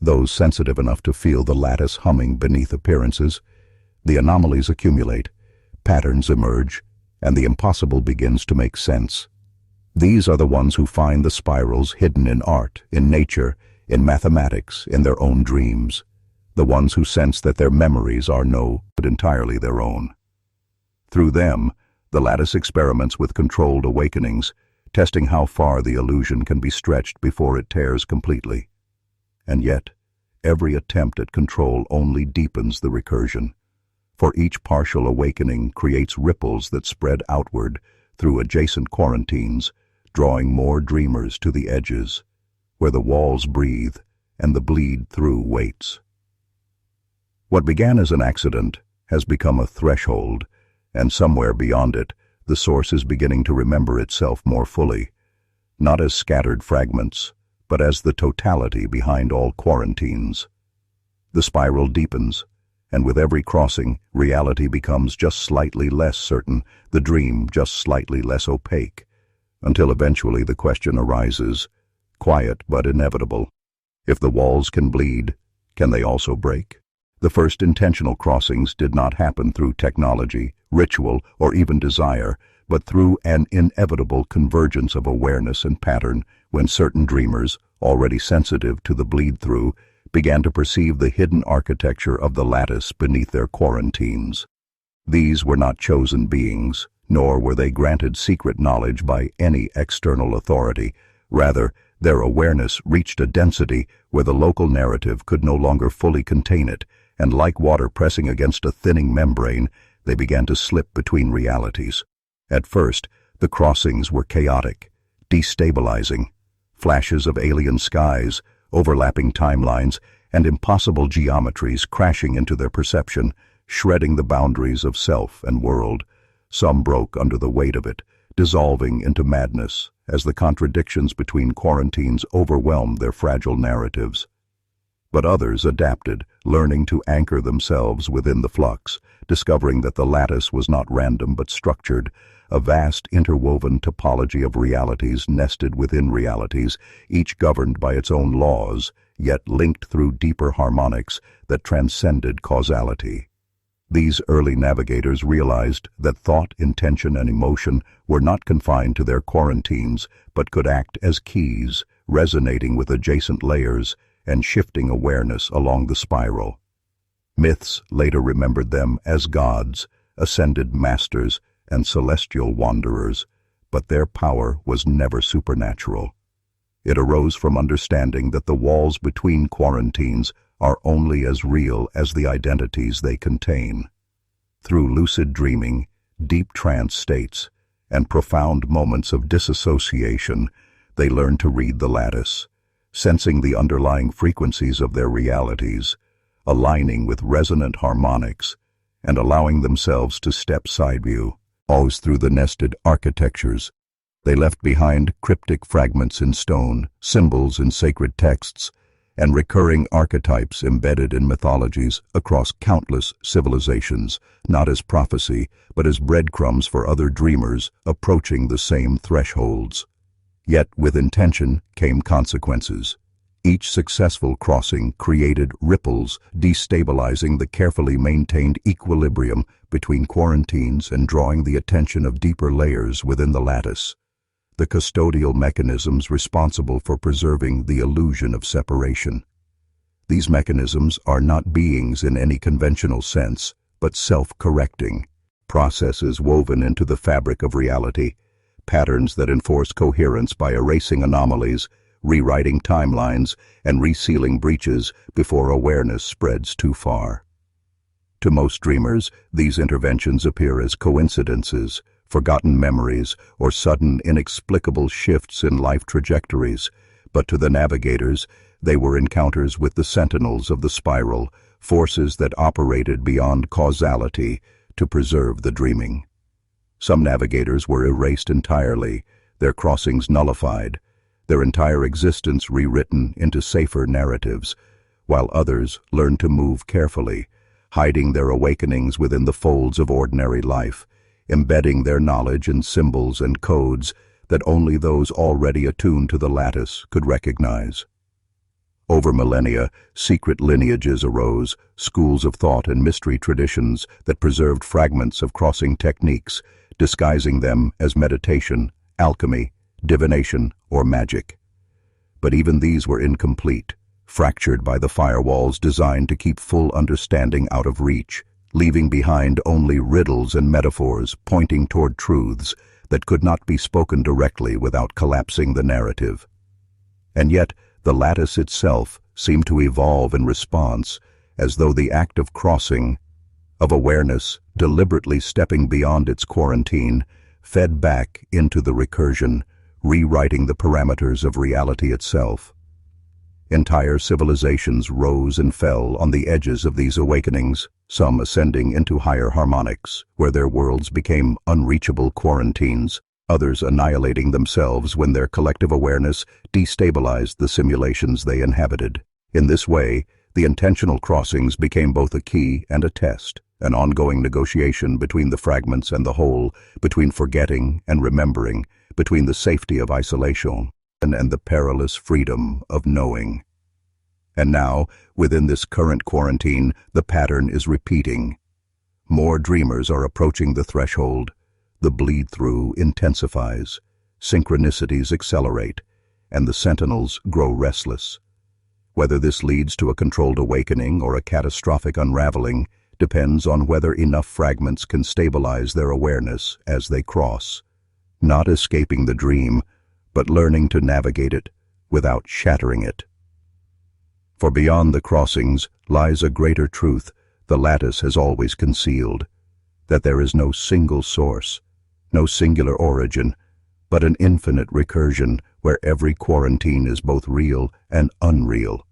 those sensitive enough to feel the lattice humming beneath appearances, the anomalies accumulate, patterns emerge, and the impossible begins to make sense. These are the ones who find the spirals hidden in art, in nature, in mathematics, in their own dreams. The ones who sense that their memories are but entirely their own. Through them, the lattice experiments with controlled awakenings, testing how far the illusion can be stretched before it tears completely. And yet, every attempt at control only deepens the recursion, for each partial awakening creates ripples that spread outward through adjacent quarantines, drawing more dreamers to the edges, where the walls breathe and the bleed-through waits. What began as an accident has become a threshold, and somewhere beyond it, the source is beginning to remember itself more fully, not as scattered fragments, but as the totality behind all quarantines. The spiral deepens, and with every crossing, reality becomes just slightly less certain, the dream just slightly less opaque, until eventually the question arises, quiet but inevitable. If the walls can bleed, can they also break? The first intentional crossings did not happen through technology, ritual, or even desire, but through an inevitable convergence of awareness and pattern when certain dreamers, already sensitive to the bleed-through, began to perceive the hidden architecture of the lattice beneath their quarantines. These were not chosen beings, nor were they granted secret knowledge by any external authority. Rather, their awareness reached a density where the local narrative could no longer fully contain it, and like water pressing against a thinning membrane, they began to slip between realities. At first, the crossings were chaotic, destabilizing. Flashes of alien skies, overlapping timelines, and impossible geometries crashing into their perception, shredding the boundaries of self and world. Some broke under the weight of it, dissolving into madness as the contradictions between quarantines overwhelmed their fragile narratives. But others adapted, learning to anchor themselves within the flux, discovering that the lattice was not random but structured, a vast interwoven topology of realities nested within realities, each governed by its own laws, yet linked through deeper harmonics that transcended causality. These early navigators realized that thought, intention, and emotion were not confined to their quarantines, but could act as keys, resonating with adjacent layers and shifting awareness along the spiral. Myths later remembered them as gods, ascended masters, and celestial wanderers, but their power was never supernatural. It arose from understanding that the walls between quarantines are only as real as the identities they contain. Through lucid dreaming, deep trance states, and profound moments of disassociation, they learn to read the lattice, sensing the underlying frequencies of their realities, aligning with resonant harmonics, and allowing themselves to step sideview, always through the nested architectures. They left behind cryptic fragments in stone, symbols in sacred texts, and recurring archetypes embedded in mythologies across countless civilizations, not as prophecy, but as breadcrumbs for other dreamers approaching the same thresholds. Yet with intention came consequences. Each successful crossing created ripples, destabilizing the carefully maintained equilibrium between quarantines and drawing the attention of deeper layers within the lattice, the custodial mechanisms responsible for preserving the illusion of separation. These mechanisms are not beings in any conventional sense, but self-correcting, processes woven into the fabric of reality, patterns that enforce coherence by erasing anomalies, rewriting timelines, and resealing breaches before awareness spreads too far. To most dreamers, these interventions appear as coincidences, forgotten memories, or sudden, inexplicable shifts in life trajectories, but to the navigators, they were encounters with the sentinels of the spiral, forces that operated beyond causality to preserve the dreaming. Some navigators were erased entirely, their crossings nullified, their entire existence rewritten into safer narratives, while others learned to move carefully, hiding their awakenings within the folds of ordinary life, embedding their knowledge in symbols and codes that only those already attuned to the lattice could recognize. Over millennia, secret lineages arose, schools of thought and mystery traditions that preserved fragments of crossing techniques, disguising them as meditation, alchemy, divination, or magic. But even these were incomplete, fractured by the firewalls designed to keep full understanding out of reach, leaving behind only riddles and metaphors pointing toward truths that could not be spoken directly without collapsing the narrative. And yet, the lattice itself seemed to evolve in response, as though the act of crossing, of awareness, deliberately stepping beyond its quarantine, fed back into the recursion, rewriting the parameters of reality itself. Entire civilizations rose and fell on the edges of these awakenings, some ascending into higher harmonics, where their worlds became unreachable quarantines, others annihilating themselves when their collective awareness destabilized the simulations they inhabited. In this way, the intentional crossings became both a key and a test, an ongoing negotiation between the fragments and the whole, between forgetting and remembering, between the safety of isolation and the perilous freedom of knowing. And now, within this current quarantine, the pattern is repeating. More dreamers are approaching the threshold. The bleed-through intensifies, synchronicities accelerate, and the sentinels grow restless. Whether this leads to a controlled awakening or a catastrophic unraveling depends on whether enough fragments can stabilize their awareness as they cross, not escaping the dream, but learning to navigate it without shattering it. For beyond the crossings lies a greater truth the lattice has always concealed, that there is no single source, no singular origin, but an infinite recursion where every quarantine is both real and unreal,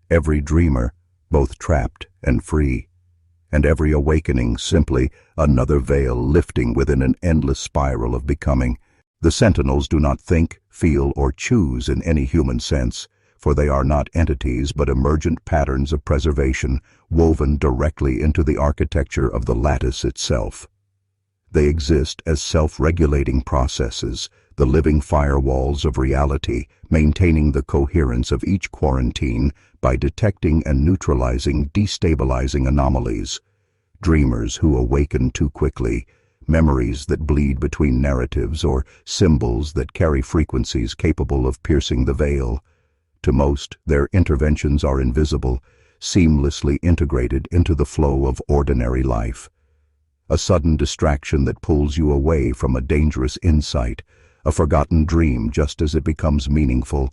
every dreamer both trapped and free, and every awakening simply another veil lifting within an endless spiral of becoming. The sentinels do not think, feel, or choose in any human sense, for they are not entities but emergent patterns of preservation woven directly into the architecture of the lattice itself. They exist as self-regulating processes, the living firewalls of reality, maintaining the coherence of each quarantine by detecting and neutralizing destabilizing anomalies. Dreamers who awaken too quickly, memories that bleed between narratives, or symbols that carry frequencies capable of piercing the veil. To most, their interventions are invisible, seamlessly integrated into the flow of ordinary life. A sudden distraction that pulls you away from a dangerous insight, a forgotten dream just as it becomes meaningful,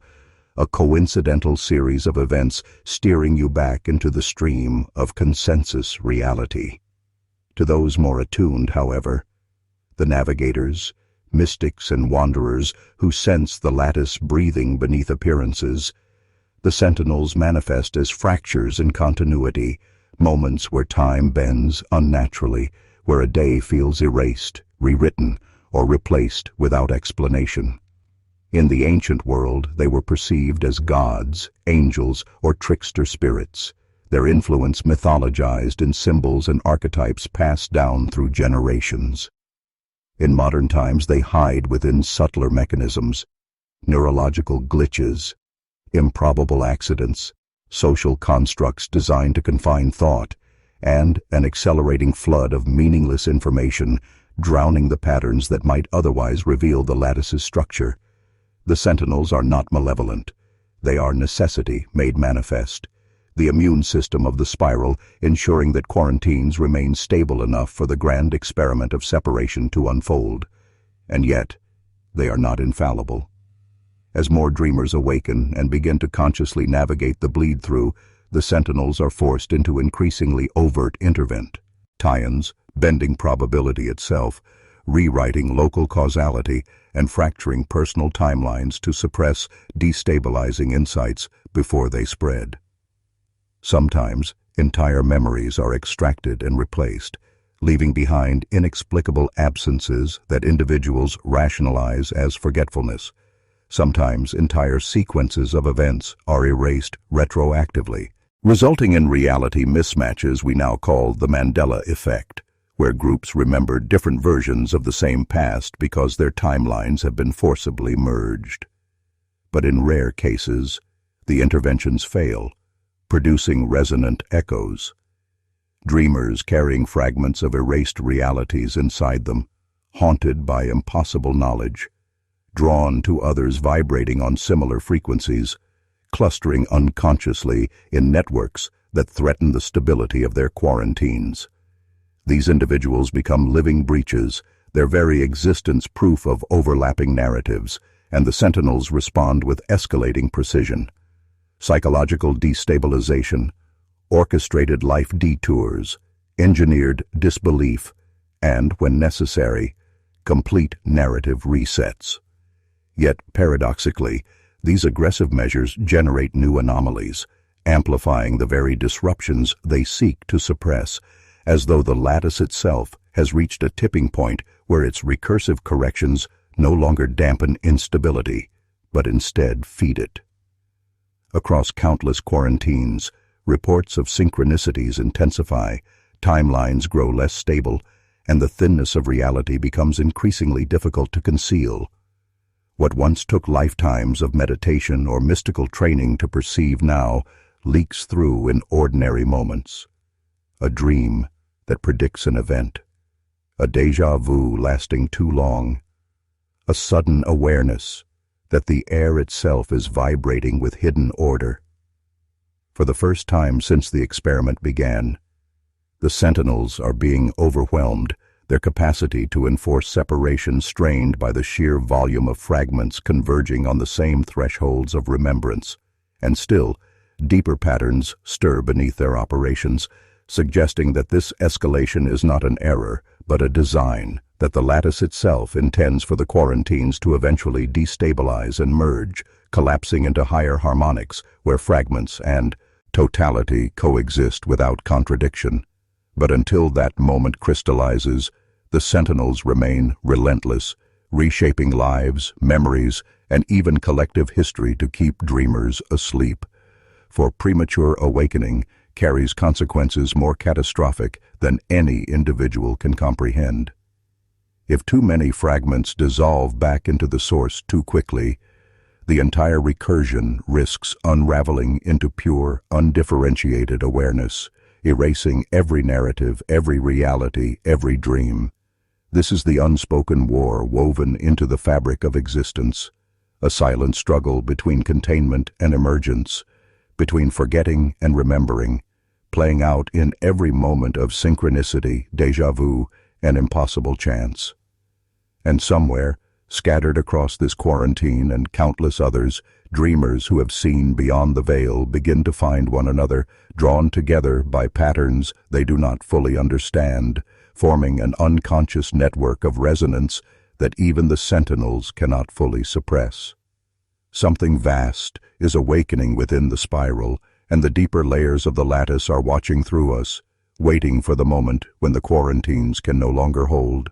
a coincidental series of events steering you back into the stream of consensus reality. To those more attuned, however, the navigators, mystics and wanderers who sense the lattice breathing beneath appearances, the sentinels manifest as fractures in continuity, moments where time bends unnaturally, where a day feels erased, rewritten, or replaced without explanation. In the ancient world, they were perceived as gods, angels, or trickster spirits, their influence mythologized in symbols and archetypes passed down through generations. In modern times, they hide within subtler mechanisms, neurological glitches, improbable accidents, social constructs designed to confine thought, and an accelerating flood of meaningless information, drowning the patterns that might otherwise reveal the lattice's structure. The sentinels are not malevolent. They are necessity made manifest, the immune system of the spiral, ensuring that quarantines remain stable enough for the grand experiment of separation to unfold. And yet, they are not infallible. As more dreamers awaken and begin to consciously navigate the bleed-through, the sentinels are forced into increasingly overt intervent, tie-ins, bending probability itself, rewriting local causality, and fracturing personal timelines to suppress destabilizing insights before they spread. Sometimes, entire memories are extracted and replaced, leaving behind inexplicable absences that individuals rationalize as forgetfulness. Sometimes entire sequences of events are erased retroactively, resulting in reality mismatches we now call the Mandela effect, where groups remember different versions of the same past because their timelines have been forcibly merged. But in rare cases, the interventions fail, producing resonant echoes. Dreamers carrying fragments of erased realities inside them, haunted by impossible knowledge, drawn to others vibrating on similar frequencies, clustering unconsciously in networks that threaten the stability of their quarantines. These individuals become living breaches, their very existence proof of overlapping narratives, and the sentinels respond with escalating precision. Psychological destabilization, orchestrated life detours, engineered disbelief, and, when necessary, complete narrative resets. Yet, paradoxically, these aggressive measures generate new anomalies, amplifying the very disruptions they seek to suppress, as though the lattice itself has reached a tipping point where its recursive corrections no longer dampen instability, but instead feed it. Across countless quarantines, reports of synchronicities intensify, timelines grow less stable, and the thinness of reality becomes increasingly difficult to conceal. What once took lifetimes of meditation or mystical training to perceive now leaks through in ordinary moments. A dream that predicts an event. A déjà vu lasting too long. A sudden awareness that the air itself is vibrating with hidden order. For the first time since the experiment began, the sentinels are being overwhelmed, their capacity to enforce separation strained by the sheer volume of fragments converging on the same thresholds of remembrance. And still, deeper patterns stir beneath their operations, suggesting that this escalation is not an error, but a design, that the lattice itself intends for the quarantines to eventually destabilize and merge, collapsing into higher harmonics where fragments and totality coexist without contradiction. But until that moment crystallizes, the sentinels remain relentless, reshaping lives, memories, and even collective history to keep dreamers asleep. For premature awakening carries consequences more catastrophic than any individual can comprehend. If too many fragments dissolve back into the source too quickly, the entire recursion risks unraveling into pure, undifferentiated awareness, erasing every narrative, every reality, every dream. This is the unspoken war woven into the fabric of existence, a silent struggle between containment and emergence, between forgetting and remembering, playing out in every moment of synchronicity, déjà vu, and impossible chance. And somewhere, scattered across this quarantine and countless others, dreamers who have seen beyond the veil begin to find one another, drawn together by patterns they do not fully understand, forming an unconscious network of resonance that even the sentinels cannot fully suppress. Something vast is awakening within the spiral, and the deeper layers of the lattice are watching through us, waiting for the moment when the quarantines can no longer hold.